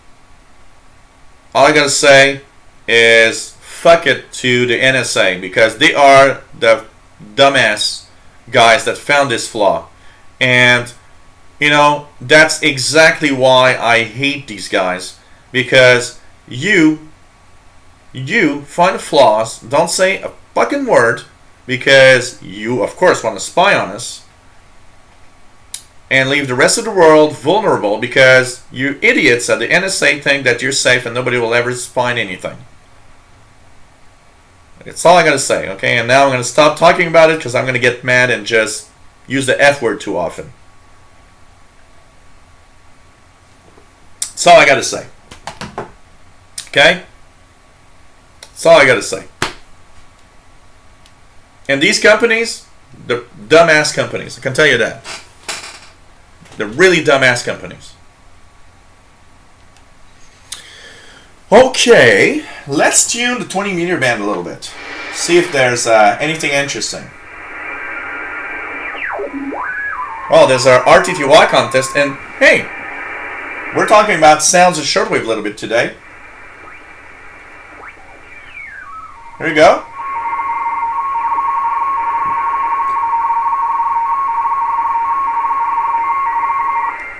all I gotta say is fuck it to the NSA, because they are the dumbass guys that found this flaw. And that's exactly why I hate these guys, because you find flaws, don't say a fucking word, because you of course want to spy on us and leave the rest of the world vulnerable because you idiots at the NSA think that you're safe and nobody will ever find anything. That's all I gotta say, okay? And now I'm gonna stop talking about it because I'm gonna get mad and just use the F word too often. That's all I gotta say. Okay? That's all I gotta say. And these companies, they're dumbass companies. I can tell you that. They're really dumbass companies. Okay, let's tune the 20 meter band a little bit. See if there's anything interesting. Well, there's our RTTY contest, and hey, we're talking about sounds of shortwave a little bit today. Here we go.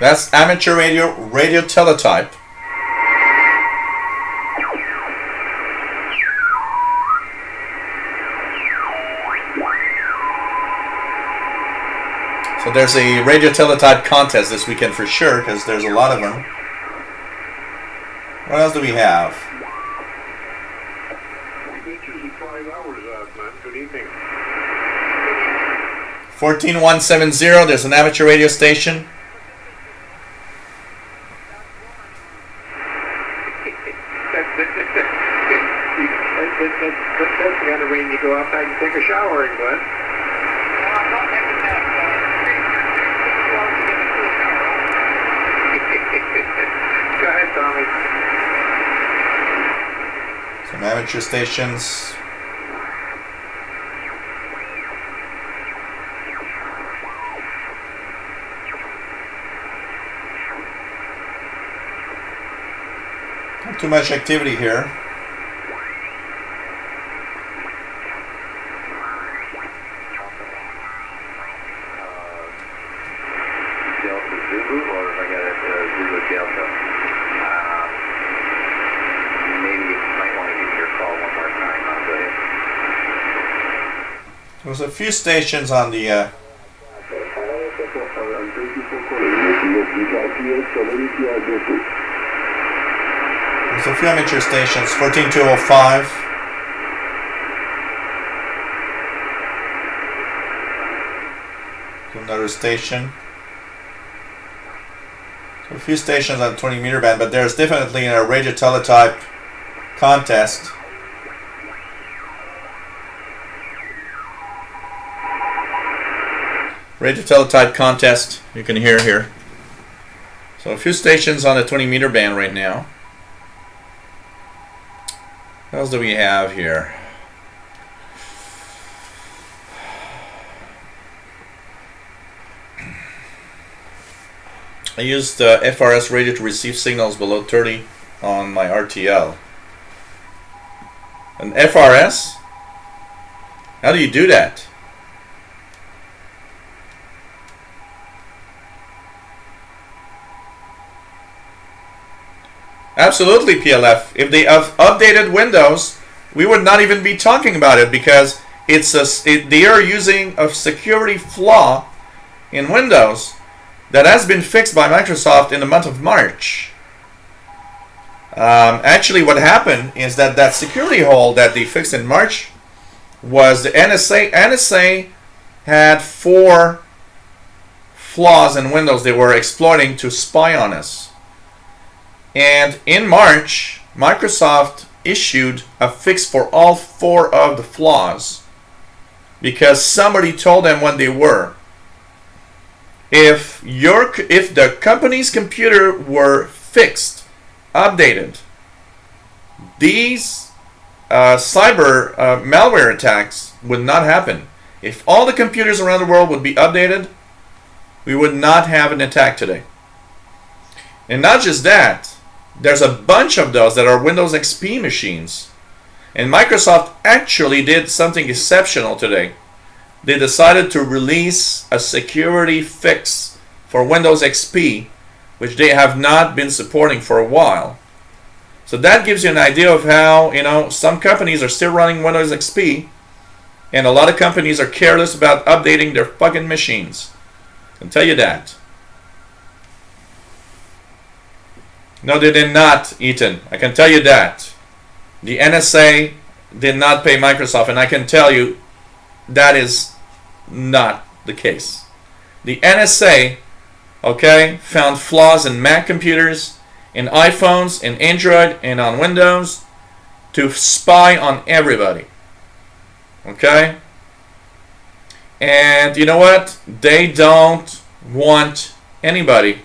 That's amateur radio teletype. So there's a radio teletype contest this weekend for sure, because there's a lot of them. What else do we have? 14170, there's an amateur radio station. That's the kind of rain you go outside and take a shower in, bud. Go ahead, Tommy. Some amateur stations. Not too much activity here. There's a few stations on the there's a few amateur stations. 14205. Another station. So a few stations on 20 meter band, but there's definitely a radio teletype contest. Radio teletype contest, you can hear here. So a few stations on the 20 meter band right now. What else do we have here? I used FRS radio to receive signals below 30 on my RTL. An FRS? How do you do that? Absolutely, PLF. If they have updated Windows, we would not even be talking about it because they are using a security flaw in Windows that has been fixed by Microsoft in the month of March. Actually, what happened is that security hole that they fixed in March was the NSA. NSA had 4 flaws in Windows they were exploiting to spy on us. And in March, Microsoft issued a fix for all 4 of the flaws because somebody told them when they were. If the company's computer were fixed, updated, these cyber malware attacks would not happen. If all the computers around the world would be updated, we would not have an attack today. And not just that, there's a bunch of those that are Windows XP machines. And Microsoft actually did something exceptional today. They decided to release a security fix for Windows XP, which they have not been supporting for a while. So that gives you an idea of how, some companies are still running Windows XP, and a lot of companies are careless about updating their fucking machines. I can tell you that. No, they did not, Ethan. I can tell you that. The NSA did not pay Microsoft, and I can tell you that is not the case. The NSA, okay, found flaws in Mac computers, in iPhones, in Android, and on Windows to spy on everybody. Okay? And you know what? They don't want anybody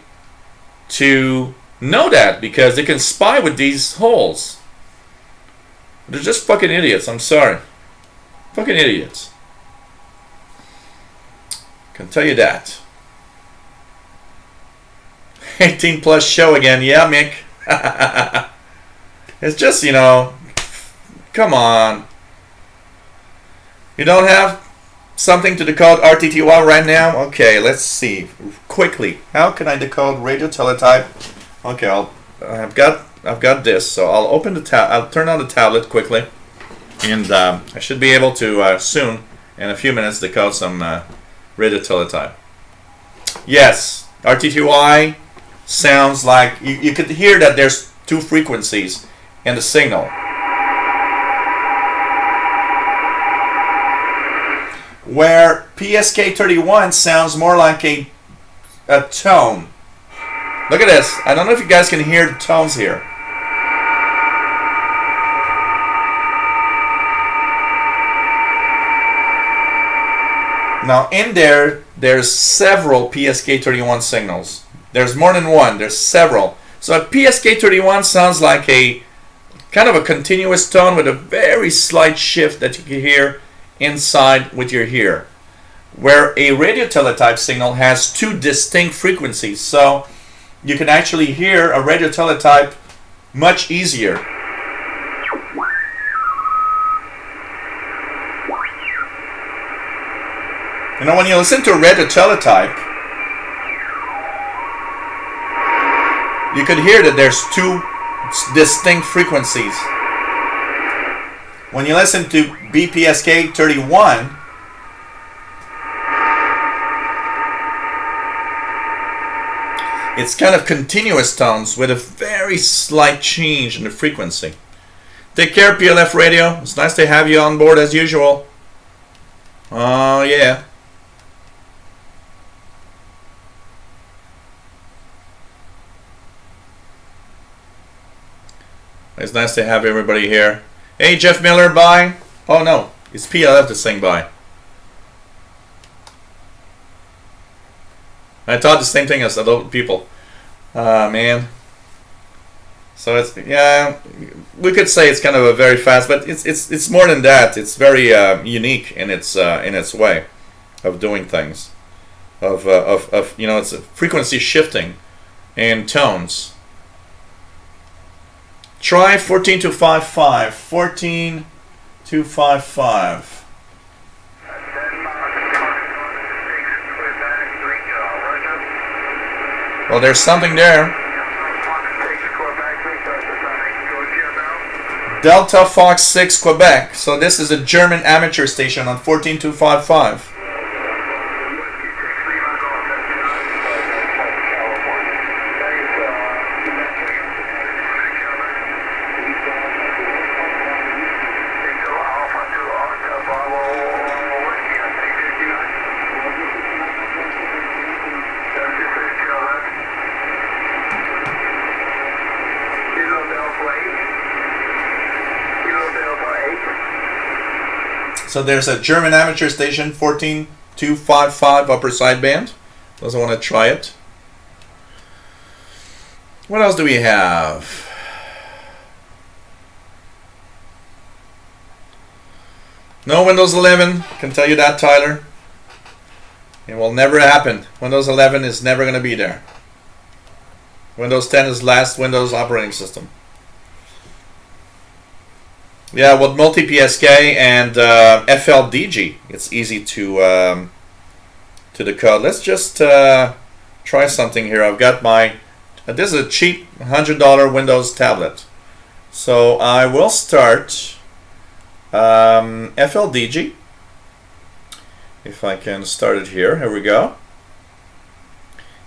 to know that because they can spy with these holes. They're just fucking idiots. I'm sorry. Fucking idiots. Can tell you that. 18 plus show again. Yeah, Mick. It's just, you know, come on. You don't have something to decode RTTY right now? Okay, let's see. Quickly. How can I decode radio teletype? Okay, I've got this, so I'll open the I'll turn on the tablet quickly, and I should be able to soon, in a few minutes, decode some radio teletype. Yes, RTTY sounds like you could hear that there's two frequencies in the signal. Where PSK31 sounds more like a tone. Look at this. I don't know if you guys can hear the tones here. Now in there's several PSK31 signals. There's more than one. There's several. So a PSK31 sounds like a kind of a continuous tone with a very slight shift that you can hear inside with your ear. Where a radio teletype signal has two distinct frequencies. So you can actually hear a radio teletype much easier. You know, when you listen to a radio teletype, you could hear that there's two distinct frequencies. When you listen to BPSK 31, it's kind of continuous tones with a very slight change in the frequency. Take care, PLF Radio. It's nice to have you on board as usual. Oh, yeah. It's nice to have everybody here. Hey, Jeff Miller, bye. Oh, no. It's PLF to sing bye. I thought the same thing as adult people. Man. So it's, yeah, we could say it's kind of a very fast, but it's more than that. It's very unique in its way of doing things. Of you know, it's a frequency shifting and tones. Try 14255. 14255. Well, there's something there. Delta Fox 6 Quebec. So this is a German amateur station on 14255. So there's a German amateur station, 14255 upper sideband. Doesn't want to try it. What else do we have? No Windows 11. Can tell you that, Tyler. It will never happen. Windows 11 is never going to be there. Windows 10 is last Windows operating system. Yeah, with multi-PSK and FLDG, it's easy to decode. Let's just try something here. I've got my, this is a cheap $100 Windows tablet. So I will start FLDG. If I can start it here. Here we go.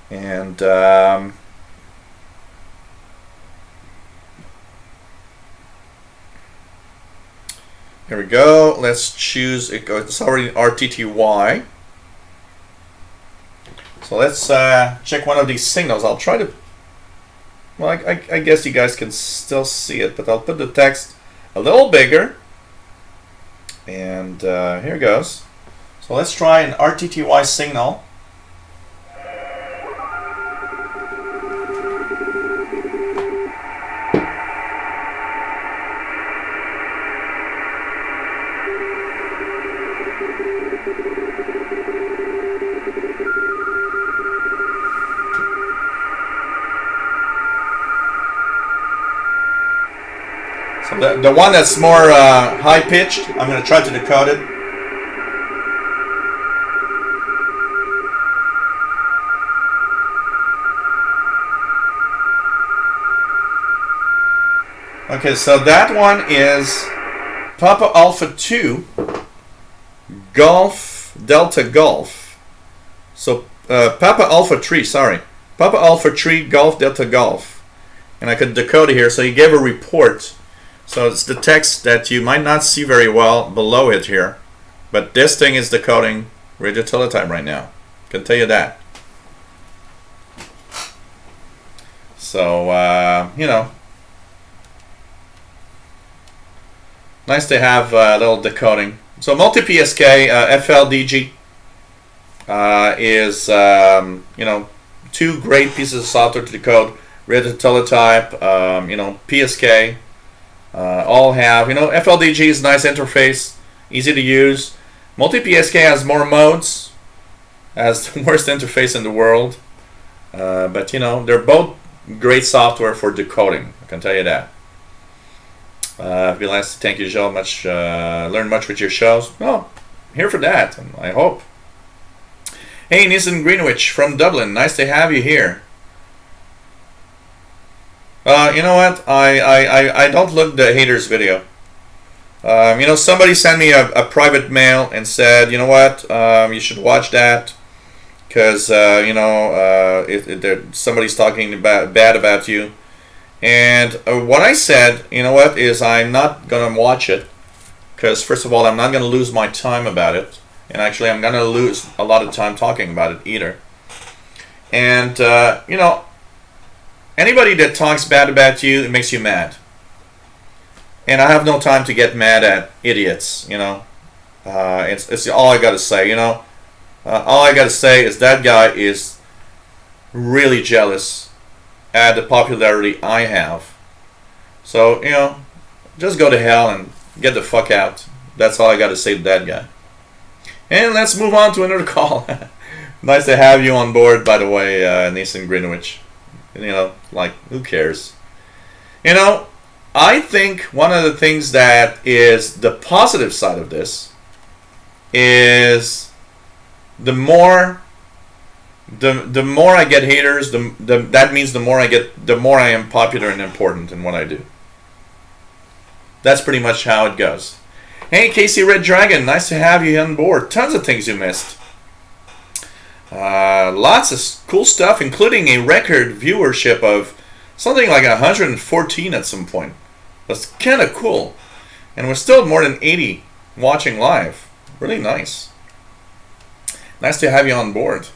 And Here we go. Let's choose. It's already RTTY. So let's check one of these signals. I'll try to. Well, I guess you guys can still see it, but I'll put the text a little bigger. And here goes. So let's try an RTTY signal. So the one that's more high-pitched, I'm going to try to decode it. Okay, so that one is Papa Alpha 2, Golf, Delta Golf. So Papa Alpha 3, sorry. Papa Alpha 3, Golf, Delta Golf. And I could decode it here, so he gave a report. So it's the text that you might not see very well below it here. But this thing is decoding radio teletype right now. I can tell you that. So, you know. Nice to have a little decoding. So multi-PSK, FLDG is, you know, two great pieces of software to decode radio teletype, you know, PSK. All have, you know, FLDG is a nice interface, easy to use. Multi-PSK has more modes, has the worst interface in the world. But, you know, they're both great software for decoding, I can tell you that. I'd be nice to thank you, Joe. Learn much with your shows. Well, here for that, I hope. Hey, Nissan Greenwich from Dublin. Nice to have you here. You know what? I don't look the haters video. You know, somebody sent me a private mail and said, you know what? You should watch that because you know somebody's talking bad about you. And what I said, you know what, is I'm not gonna watch it because first of all, I'm not gonna lose my time about it, and actually, I'm gonna lose a lot of time talking about it either. And you know. Anybody that talks bad about you, it makes you mad. And I have no time to get mad at idiots, you know. It's all I got to say, you know. All I got to say is that guy is really jealous at the popularity I have. So, you know, just go to hell and get the fuck out. That's all I got to say to that guy. And let's move on to another call. Nice to have you on board, by the way, Nathan Greenwich. You know, like, who cares? You know, I think one of the things that is the positive side of this is the more I get haters, that means the more I am popular and important in what I do. That's pretty much how it goes. Hey, Casey Red Dragon, nice to have you on board. Tons of things you missed. Lots of cool stuff, including a record viewership of something like 114 at some point. That's kind of cool. And we're still more than 80 watching live. Really nice. Nice to have you on board.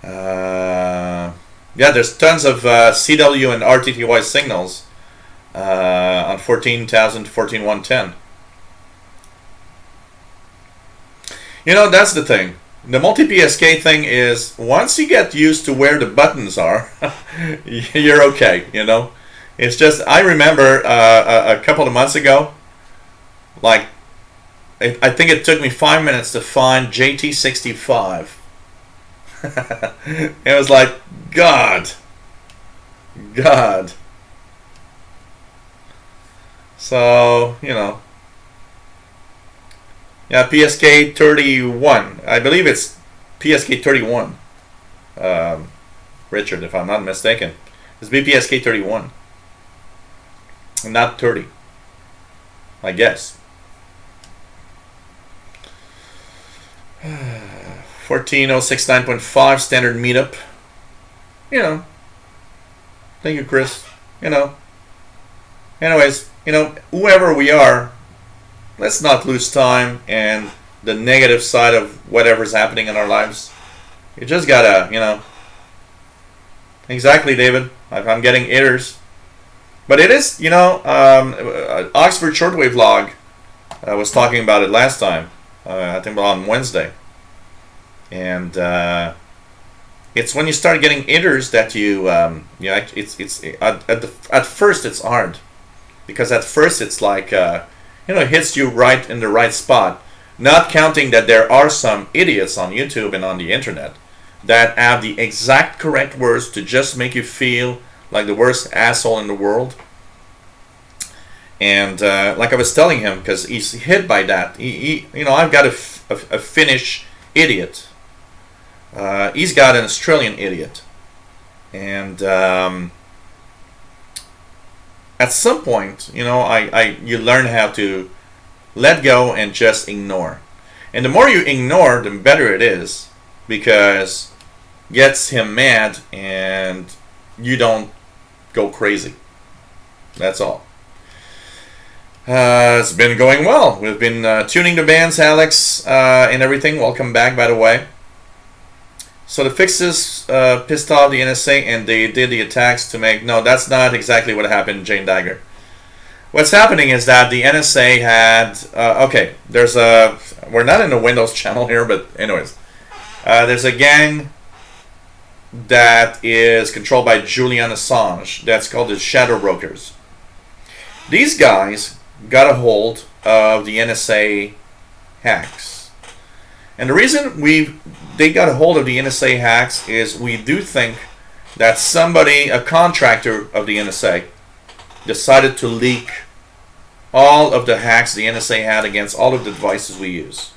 Yeah, there's tons of CW and RTTY signals on 14,000 to 14,110. You know, that's the thing. The multi-PSK thing is, once you get used to where the buttons are, you're okay, you know? It's just, I remember a couple of months ago, like, I think it took me 5 minutes to find JT65. It was like, God. So, you know. Yeah, PSK 31. I believe it's PSK 31. Richard, if I'm not mistaken. It's BPSK 31. Not 30. I guess. 14069.5 standard meetup. You know. Thank you, Chris. You know. anyways, whoever we are, let's not lose time and the negative side of whatever's happening in our lives. You just gotta, exactly, David. I'm getting hitters. But it is, Oxford Shortwave log. I was talking about it last time. I think on Wednesday. And it's when you start getting hitters that at first it's hard. Because at first it's like, it hits you right in the right spot. Not counting that there are some idiots on YouTube and on the internet that have the exact correct words to just make you feel like the worst asshole in the world. And like I was telling him, because he's hit by that. I've got a Finnish idiot. He's got an Australian idiot. And at some point, you learn how to let go and just ignore. And the more you ignore, the better it is, because it gets him mad and you don't go crazy. That's all. It's been going well. We've been tuning the bands, Alex, and everything. Welcome back, by the way. So the fixes pissed off the NSA and they did the attacks to make... No, that's not exactly what happened, Jane Dagger. What's happening is that the NSA had... okay, there's a... We're not in the Windows channel here, but anyways. There's a gang that is controlled by Julian Assange. That's called the Shadow Brokers. These guys got a hold of the NSA hacks. And the reason they got a hold of the NSA hacks is we do think that somebody, a contractor of the NSA, decided to leak all of the hacks the NSA had against all of the devices we use.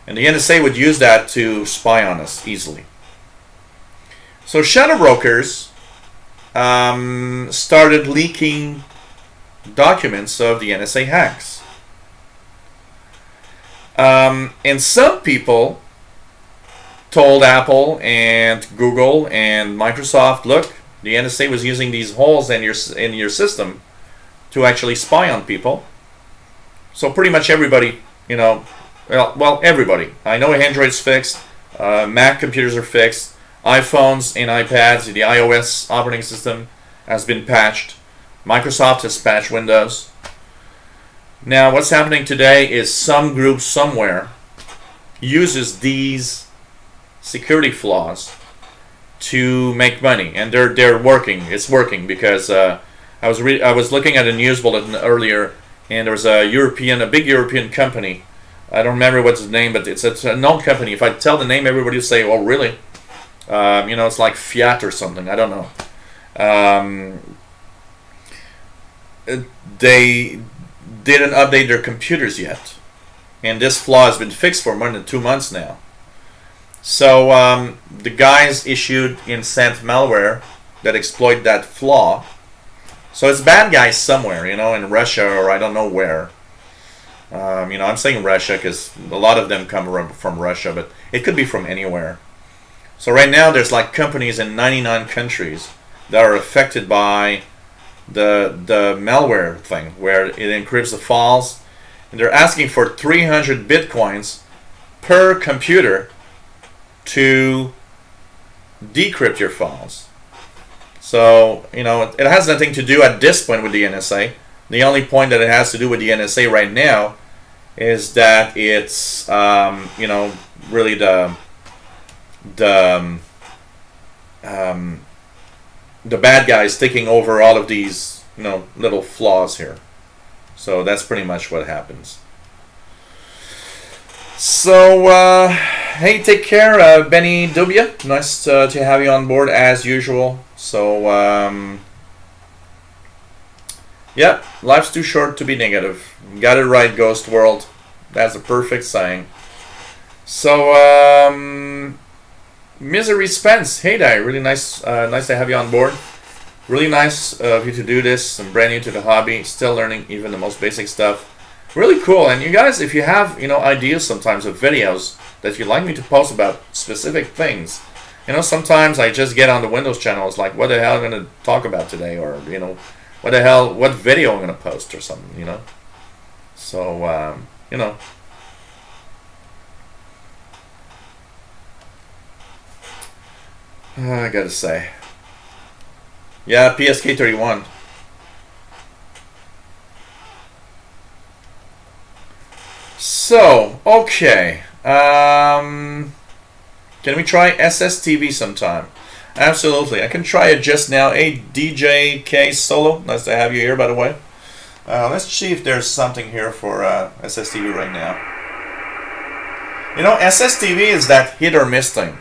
And the NSA would use that to spy on us easily. So Shadow Brokers started leaking documents of the NSA hacks. And some people told Apple and Google and Microsoft, look, the NSA was using these holes in your system to actually spy on people. So pretty much everybody, well, everybody. I know Android's fixed, Mac computers are fixed, iPhones and iPads, the iOS operating system has been patched. Microsoft has patched Windows. Now, what's happening today is some group somewhere uses these security flaws to make money, and they're working. It's working because I was looking at a news bulletin earlier, and there was a big European company. I don't remember what's the name, but it's a known company. If I tell the name, everybody will say, "Oh, really?" It's like Fiat or something. I don't know. They didn't update their computers yet, and this flaw has been fixed for more than 2 months now. So the guys issued and sent malware that exploit that flaw. So it's bad guys somewhere, in Russia or I don't know where. I'm saying Russia because a lot of them come from Russia, but it could be from anywhere. So right now there's like companies in 99 countries that are affected by the malware thing, where it encrypts the files, and they're asking for 300 bitcoins per computer to decrypt your files. So, it has nothing to do at this point with the NSA. The only point that it has to do with the NSA right now is that it's, really the bad guys taking over all of these, little flaws here. So that's pretty much what happens. So, hey, take care, Benny Dubia. Nice to have you on board as usual. So, yeah, life's too short to be negative. Got it right, Ghost World. That's a perfect saying. So, Misery Spence, hey there, really nice to have you on board. Really nice of you to do this. I'm brand new to the hobby, still learning even the most basic stuff. Really cool. And you guys, if you have ideas sometimes of videos that you'd like me to post about specific things, sometimes I just get on the Windows channel. It's like, what the hell am I going to talk about today? Or what the hell, what video I'm gonna post or something, you know. So you know. I gotta say, yeah, PSK 31. So okay, can we try SSTV sometime? Absolutely, I can try it just now. Hey, DJK Solo, nice to have you here, by the way. Let's see if there's something here for SSTV right now. You know, SSTV is that hit or miss thing.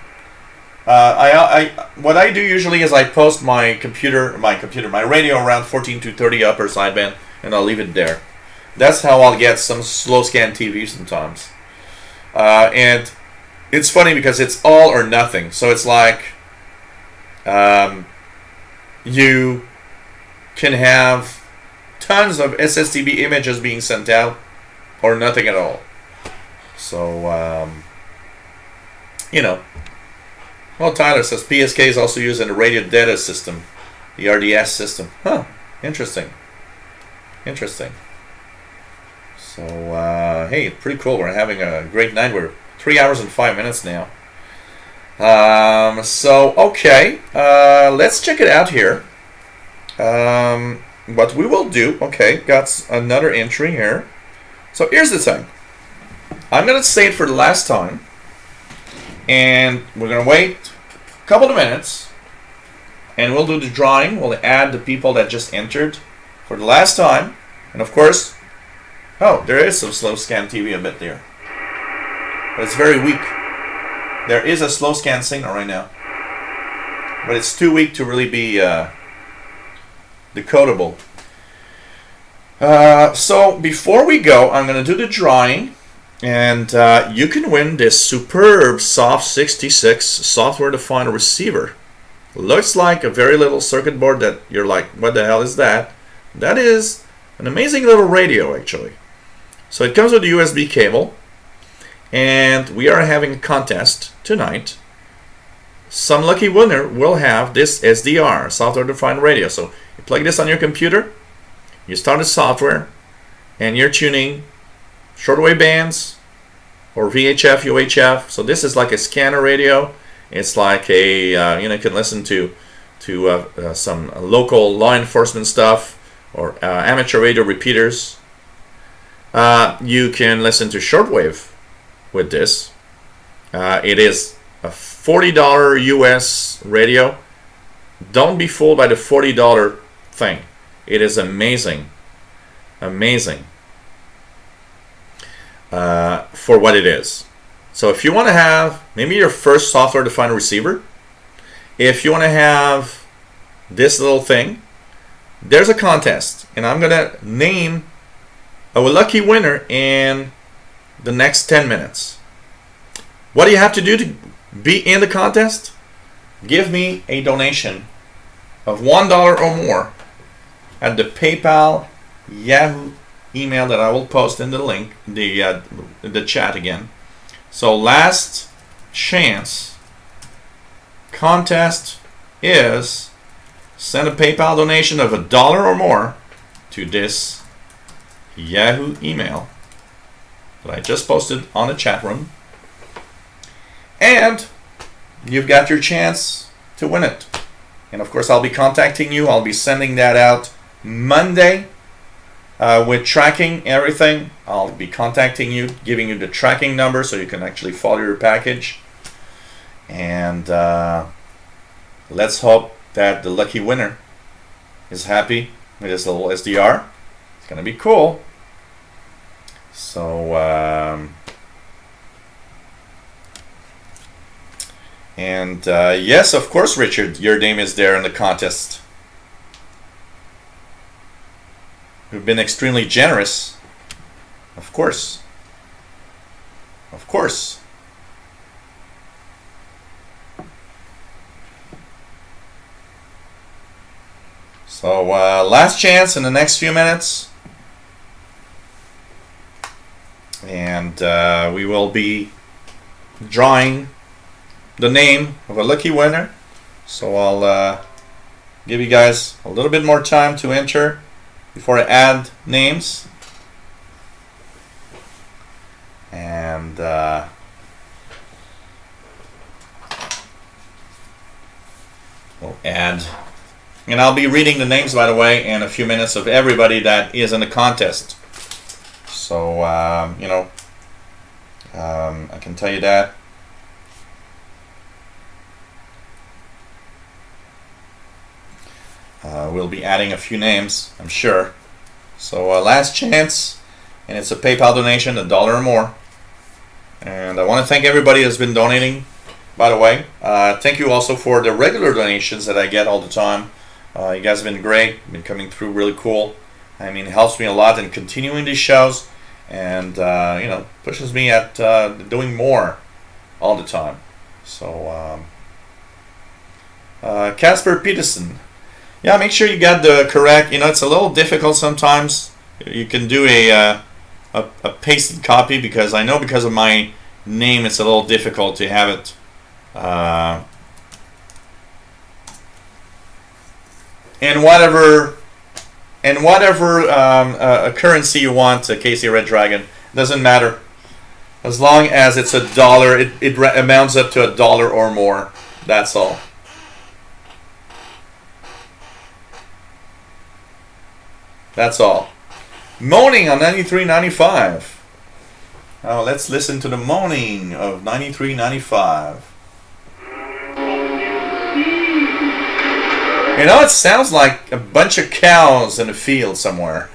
What I do usually is I post my radio around 14 to 30 upper sideband, and I'll leave it there. That's how I'll get some slow scan TV sometimes. And it's funny because it's all or nothing. So it's like you can have tons of SSTV images being sent out, or nothing at all. So you know. Well, Tyler says PSK is also used in the radio data system, the RDS system. Huh, interesting. Interesting. So, hey, pretty cool. We're having a great night. We're 3 hours and 5 minutes now. So, okay, let's check it out here. What we will do, okay, got another entry here. So, here's the thing. I'm going to say it for the last time. And we're going to wait a couple of minutes, and we'll do the drawing. We'll add the people that just entered for the last time. And of course, oh, there is some slow scan TV a bit there. But it's very weak. There is a slow scan signal right now. But it's too weak to really be decodable. So before we go, I'm going to do the drawing. And you can win this superb Soft 66 software-defined receiver. Looks like a very little circuit board that you're like, what the hell is that? That is an amazing little radio, actually. So it comes with a USB cable. And we are having a contest tonight. Some lucky winner will have this SDR, software-defined radio. So you plug this on your computer, you start the software, and you're tuning shortwave bands or VHF, UHF. So this is like a scanner radio. It's like a you can listen to some local law enforcement stuff or amateur radio repeaters. You can listen to shortwave with this. It is a $40 US radio. Don't be fooled by the $40 thing. It is amazing, amazing. For what it is. So if you want to have maybe your first software-defined receiver, if you want to have this little thing, there's a contest, and I'm gonna name a lucky winner in the next 10 minutes. What do you have to do to be in the contest? Give me a donation of $1 or more at the PayPal, Yahoo email that I will post in the link, the chat again. So last chance contest is send a PayPal donation of $1 or more to this Yahoo email that I just posted on the chat room, and you've got your chance to win it. And of course, I'll be contacting you. I'll be sending that out Monday. With tracking everything, I'll be contacting you, giving you the tracking number so you can actually follow your package. And let's hope that the lucky winner is happy with this little SDR. It's going to be cool. So, yes, of course, Richard, your name is there in the contest. You've been extremely generous. Of course. Of course. So, last chance in the next few minutes. And we will be drawing the name of a lucky winner. So I'll give you guys a little bit more time to enter before I add names. And we'll add, and I'll be reading the names, by the way, in a few minutes of everybody that is in the contest. So you know, I can tell you that. We'll be adding a few names, I'm sure. So last chance, and it's a PayPal donation, $1 or more. And I want to thank everybody that's been donating, by the way. Thank you also for the regular donations that I get all the time. You guys have been great, been coming through really cool. I mean, it helps me a lot in continuing these shows, and you know, pushes me at doing more all the time. So Casper Peterson, yeah, make sure you got the correct. You know, it's a little difficult sometimes. You can do a pasted copy, because I know because of my name it's a little difficult to have it in whatever currency you want. Casey Red Dragon, doesn't matter, as long as it's $1. It amounts up to $1 or more. That's all. That's all. Moaning on 93.95. Oh, let's listen to the moaning of 93.95. You know, it sounds like a bunch of cows in a field somewhere.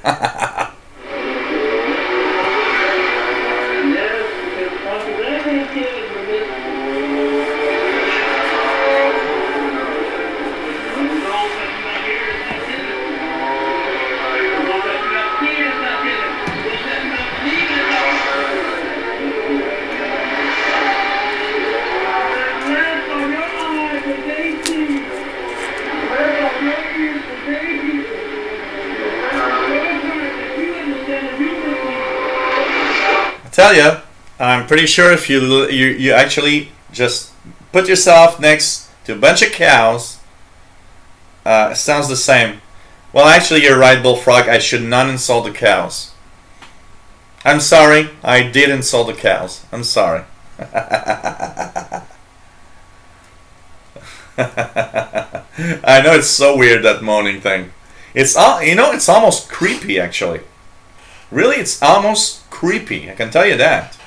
Tell you, I'm pretty sure if you actually just put yourself next to a bunch of cows, it sounds the same. Well, actually, you're right, Bullfrog. I should not insult the cows. I'm sorry. I did insult the cows. I'm sorry. I know it's so weird, that moaning thing. It's you know, it's almost creepy, actually. Really, it's almost creepy. I can tell you that.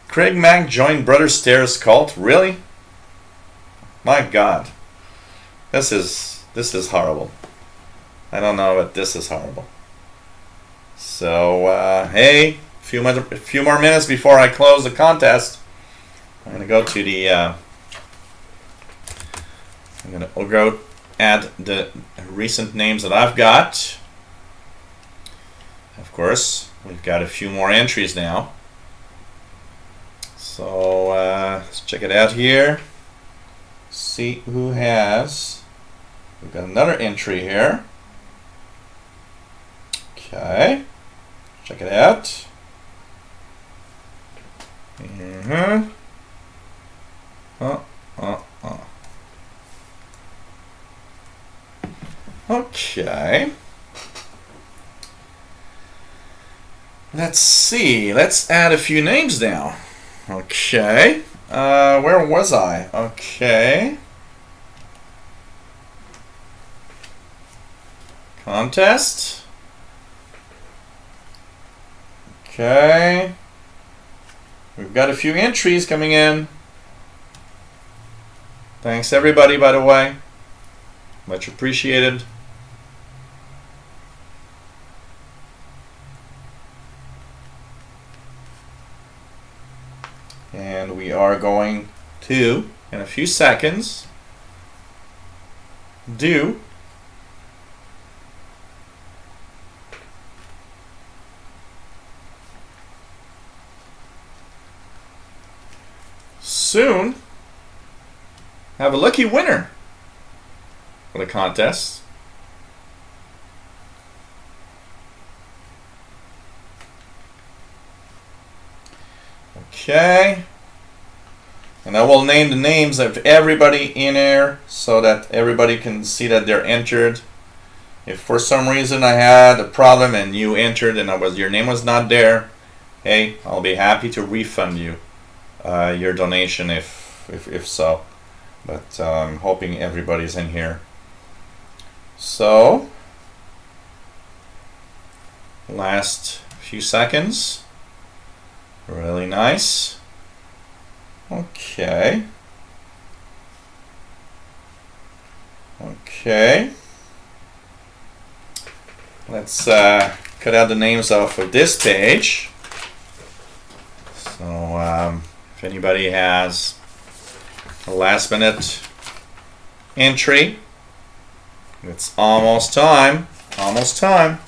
Craig Mack joined Brother Stairs cult. Really? My God, this is horrible. I don't know, but this is horrible. So hey, a few more minutes before I close the contest. I'm gonna go to the. I'm gonna go add the recent names that I've got. Of course, we've got a few more entries now. So let's check it out here. See who has. We've got another entry here. Okay, check it out. Okay. Let's see. Let's add a few names now. Okay. Where was I? Okay. Contest. Okay. We've got a few entries coming in. Thanks everybody, by the way. Much appreciated. And we are going to, in a few seconds, do soon have a lucky winner for the contest. Okay. And I will name the names of everybody in here so that everybody can see that they're entered. If for some reason I had a problem and you entered and your name was not there, hey, I'll be happy to refund you your donation if so. But I'm hoping everybody's in here. So, last few seconds. Really nice. Okay. Okay. Let's cut out the names off of this page. So if anybody has a last minute entry, it's almost time. Almost time.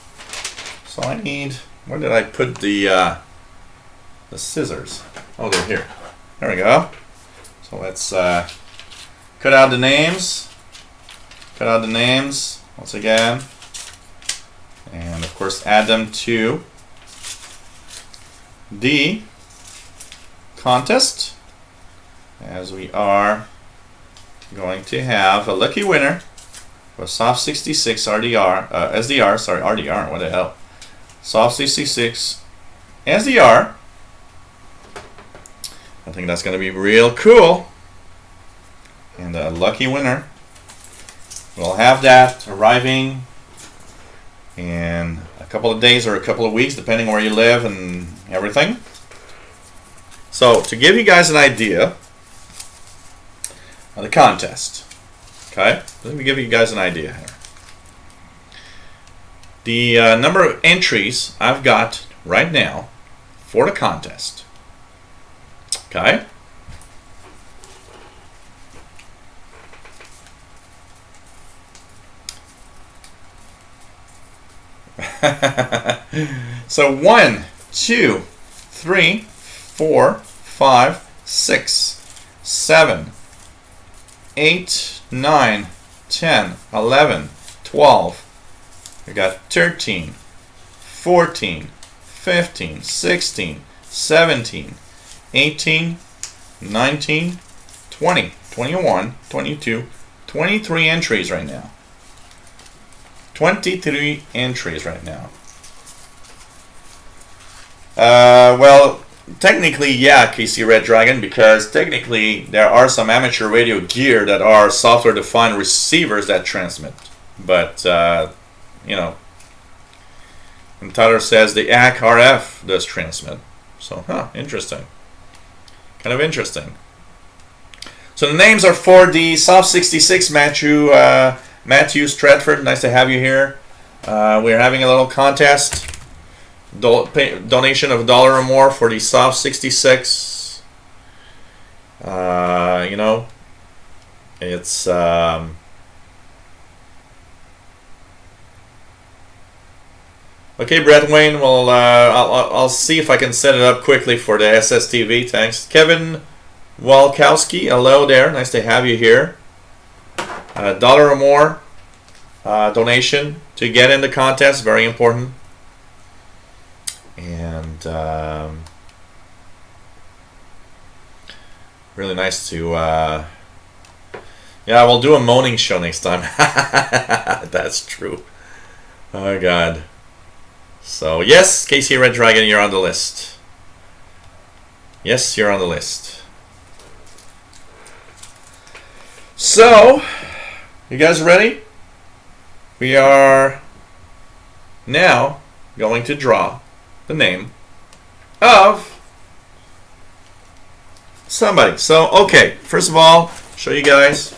So I need, where did I put the scissors? Oh, they're here. There we go. So let's cut out the names. Cut out the names once again. And of course add them to the contest, as we are going to have a lucky winner for Soft 66 RDR, SDR, sorry, RDR, what the hell? Soft 66 SDR. I think that's going to be real cool. And a lucky winner. We'll have that arriving in a couple of days or a couple of weeks, depending where you live and everything. So, to give you guys an idea of the contest, okay? Let me give you guys an idea here. The number of entries I've got right now for the contest. Okay. So 1, 2, 3, 4, 5, 6, 7, 8, 9, 10, 11, 12. We got 13, 14, 15, 16, 17, 18, 19, 20, 21, 22, 23 entries right now. 23 entries right now. Well, technically, yeah, KC Red Dragon, because technically there are some amateur radio gear that are software-defined receivers that transmit. But, you know, and Tyler says the ACK RF does transmit. So, interesting. Kind of interesting. So the names are for the Soft 66 Matthew Stratford. Nice to have you here. We're having a little contest. Donation of $1 or more for the Soft 66. You know, it's okay, Brett Wayne. Well, I'll see if I can set it up quickly for the SSTV. Thanks, Kevin Walkowski. Hello there. Nice to have you here. $1 or more donation to get in the contest. Very important. And really nice to yeah, we'll do a moaning show next time. That's true. Oh god. So yes, KC Red Dragon, you're on the list. Yes, you're on the list. So, you guys ready? We are now going to draw the name of somebody. So, okay, first of all, show you guys.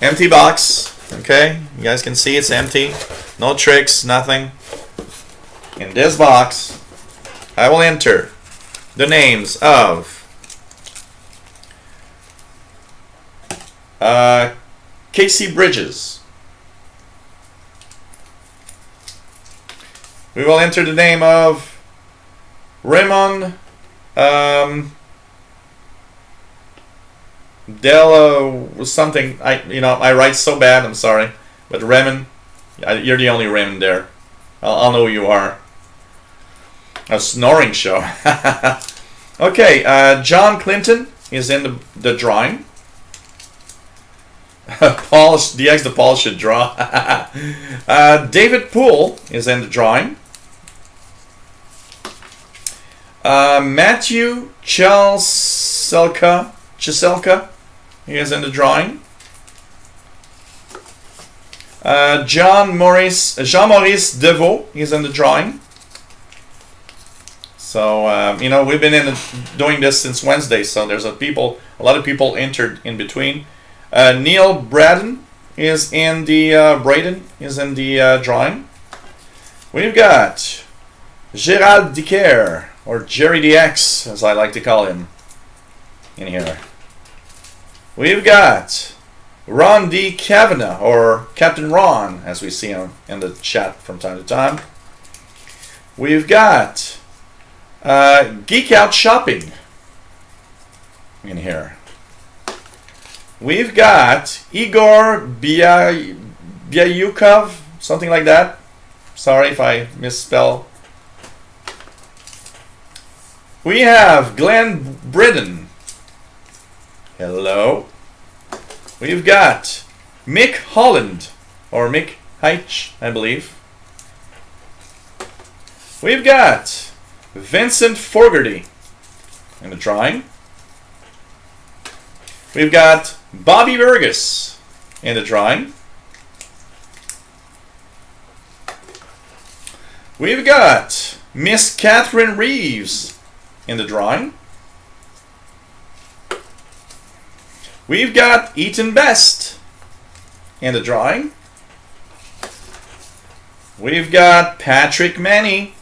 Empty box, okay? You guys can see it's empty. No tricks, nothing. In this box, I will enter the names of Casey Bridges. We will enter the name of Raymond something. I write so bad. I'm sorry, but Raymond, you're the only Raymond there. I'll know who you are. A snoring show. Okay, John Clinton is in the drawing. Paul DX the Paul should draw. David Poole is in the drawing. Matthew Chiselka he is in the drawing. Jean-Maurice Deveau is in the drawing. So you know, we've been doing this since Wednesday, so there's a lot of people entered in between. Neil Braden is in the drawing. We've got Gerald Dicker, or Jerry DX, as I like to call him, in here. We've got Ron D. Kavanagh, or Captain Ron, as we see him in the chat from time to time. We've got Geek Out Shopping in here. We've got Igor Byayukov, something like that. Sorry if I misspell. We have Glenn Britton. Hello. We've got Mick Holland, or Mick Heitch, I believe. We've got Vincent Fogarty in the drawing. We've got Bobby Burgess in the drawing. We've got Miss Catherine Reeves in the drawing. We've got Eaton Best in the drawing. We've got Patrick Manny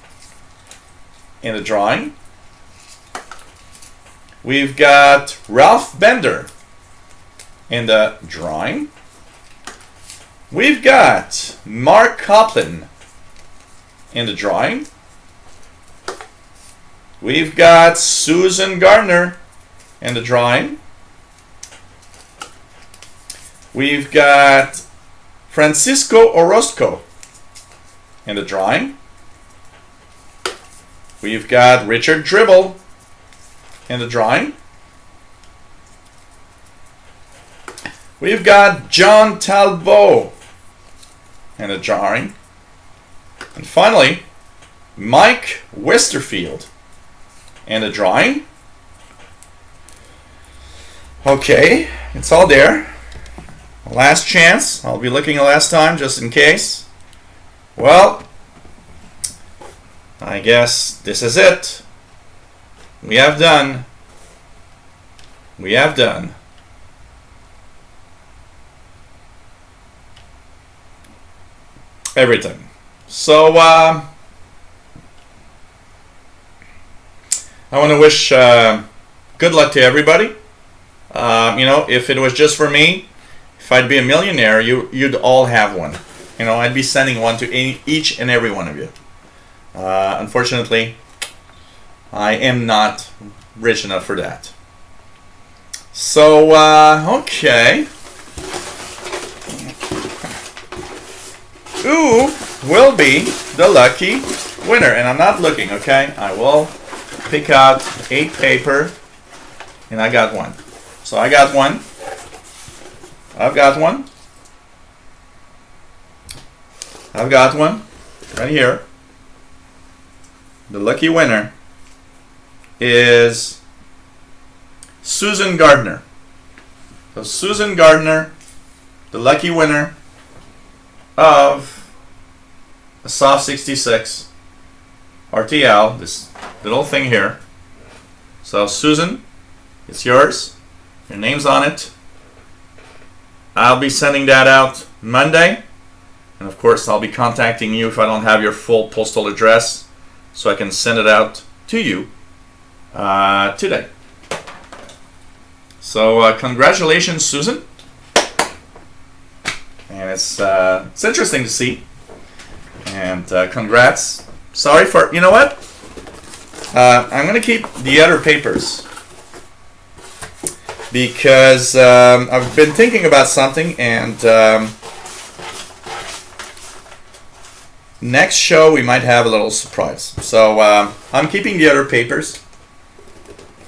in the drawing. We've got Ralph Bender in the drawing. We've got Mark Coplin in the drawing. We've got Susan Gardner in the drawing. We've got Francisco Orozco in the drawing. We've got Richard Dribble in the drawing. We've got John Talbot in the drawing. And finally, Mike Westerfield in the drawing. Okay, it's all there. Last chance. I'll be looking last time just in case. Well, I guess this is it. We have done everything. So I want to wish good luck to everybody. You know, if it was just for me, if I'd be a millionaire, you'd all have one. You know, I'd be sending one to each and every one of you. Unfortunately, I am not rich enough for that. So, okay. Who will be the lucky winner? And I'm not looking, okay? I will pick out a paper, and I got one. So I got one. I've got one. I've got one right here. The lucky winner is Susan Gardner. So Susan Gardner, the lucky winner of a Soft 66 RTL, this little thing here. So Susan, it's yours. Your name's on it. I'll be sending that out Monday. And of course, I'll be contacting you if I don't have your full postal address, so I can send it out to you today. So congratulations, Susan. And it's interesting to see. And congrats. Sorry for, you know what? I'm going to keep the other papers, because I've been thinking about something, and next show we might have a little surprise. So I'm keeping the other papers,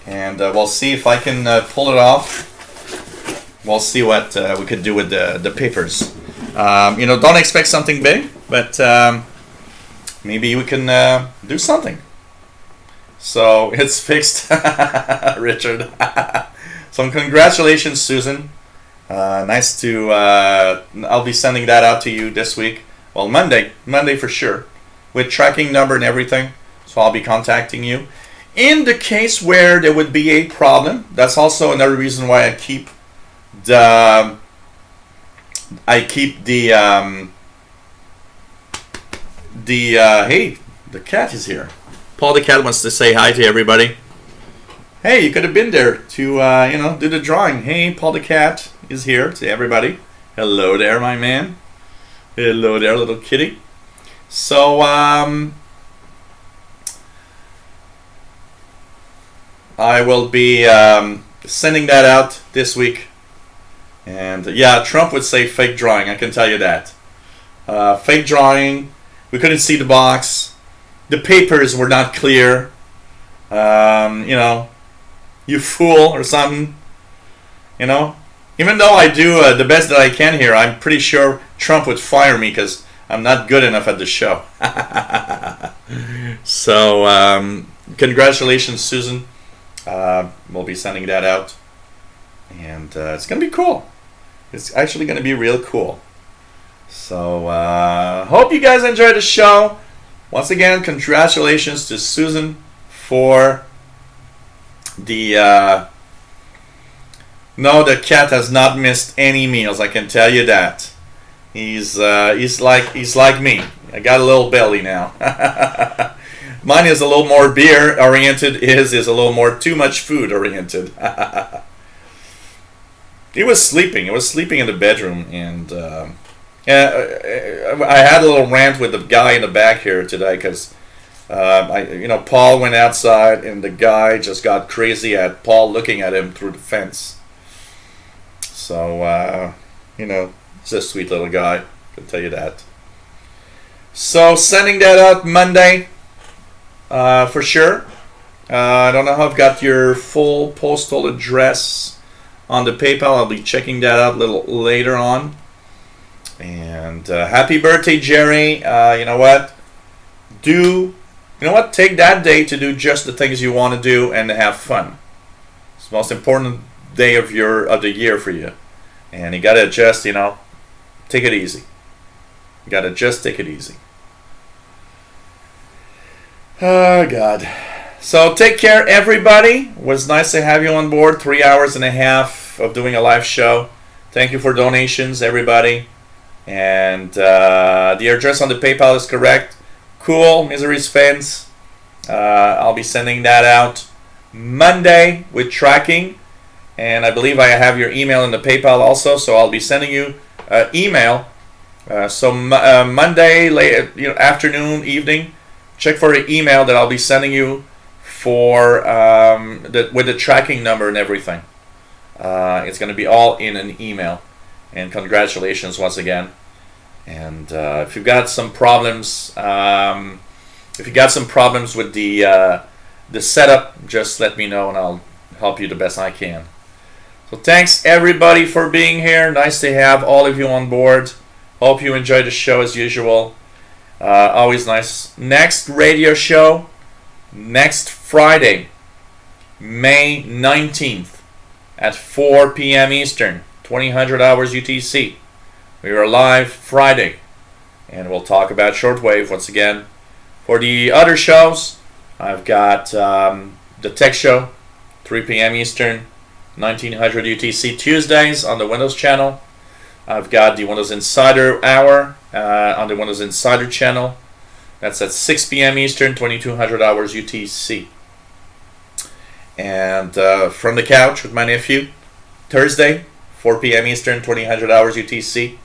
and we'll see if I can pull it off. We'll see what we could do with the papers. Don't expect something big, but maybe we can do something. So it's fixed, Richard. So congratulations, Susan. Nice to. I'll be sending that out to you this week. Well, Monday for sure, with tracking number and everything. So I'll be contacting you. In the case where there would be a problem, that's also another reason why I keep the hey, the cat is here. Paul the cat wants to say hi to everybody. Hey, you could have been there to do the drawing. Hey, Paul the cat is here to everybody. Hello there, my man. Hello there, little kitty. So I will be sending that out this week. And yeah, Trump would say fake drawing, I can tell you that. Fake drawing, we couldn't see the box. The papers were not clear. You fool or something. Even though I do the best that I can here, I'm pretty sure Trump would fire me because I'm not good enough at the show. So, congratulations, Susan. We'll be sending that out. And it's going to be cool. It's actually going to be real cool. So, hope you guys enjoyed the show. Once again, congratulations to Susan for the... No, the cat has not missed any meals, I can tell you that. He's like me. I got a little belly now. Mine is a little more beer oriented. His is a little more too much food oriented. He was sleeping. He was sleeping in the bedroom, and I had a little rant with the guy in the back here today because Paul went outside and the guy just got crazy at Paul looking at him through the fence. So he's a sweet little guy. I can tell you that. So sending that out Monday for sure. I don't know how I've got your full postal address on the PayPal. I'll be checking that out a little later on. And happy birthday, Jerry. You know what? Take that day to do just the things you want to do and to have fun. It's the most important day of the year for you. And you gotta just, take it easy. You gotta just take it easy. Oh, God. So take care, everybody. It was nice to have you on board. 3 hours and a half of doing a live show. Thank you for donations, everybody. And the address on the PayPal is correct. Cool, Misery's Fans. I'll be sending that out Monday with tracking. And I believe I have your email in the PayPal also. So I'll be sending you email. Monday, late afternoon, evening. Check for an email that I'll be sending you for with the tracking number and everything. It's going to be all in an email. And congratulations once again. And if you've got some problems, with the setup, just let me know and I'll help you the best I can. So thanks everybody for being here. Nice to have all of you on board. Hope you enjoyed the show as usual. Always nice. Next radio show, next Friday, May 19th at 4 p.m. Eastern, 2000 hours UTC. We are live Friday, and we'll talk about Shortwave once again. For the other shows, I've got the Tech Show, 3 p.m. Eastern, 1900 UTC Tuesdays on the Windows channel. I've got the Windows Insider Hour on the Windows Insider channel. That's at 6 p.m. Eastern, 2200 hours UTC. And From the Couch with my nephew, Thursday, 4 p.m. Eastern, 2000 hours UTC.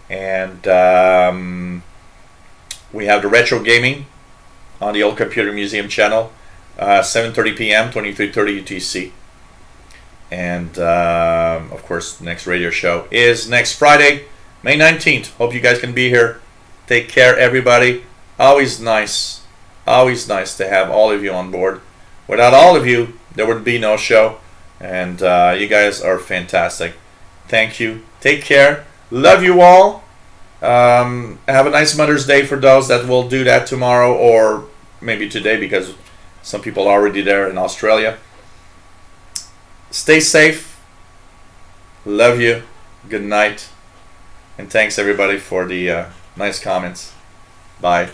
And we have the Retro Gaming on the Old Computer Museum channel, 7:30 p.m., 2330 UTC. And of course, next radio show is next Friday, May 19th. Hope you guys can be here. Take care, everybody. Always nice to have all of you on board. Without all of you, there would be no show. And you guys are fantastic. Thank you. Take care. Love you all. Have a nice Mother's Day for those that will do that tomorrow or maybe today, because some people are already there in Australia. Stay safe. Love you. Good night. And thanks everybody for the nice comments. Bye.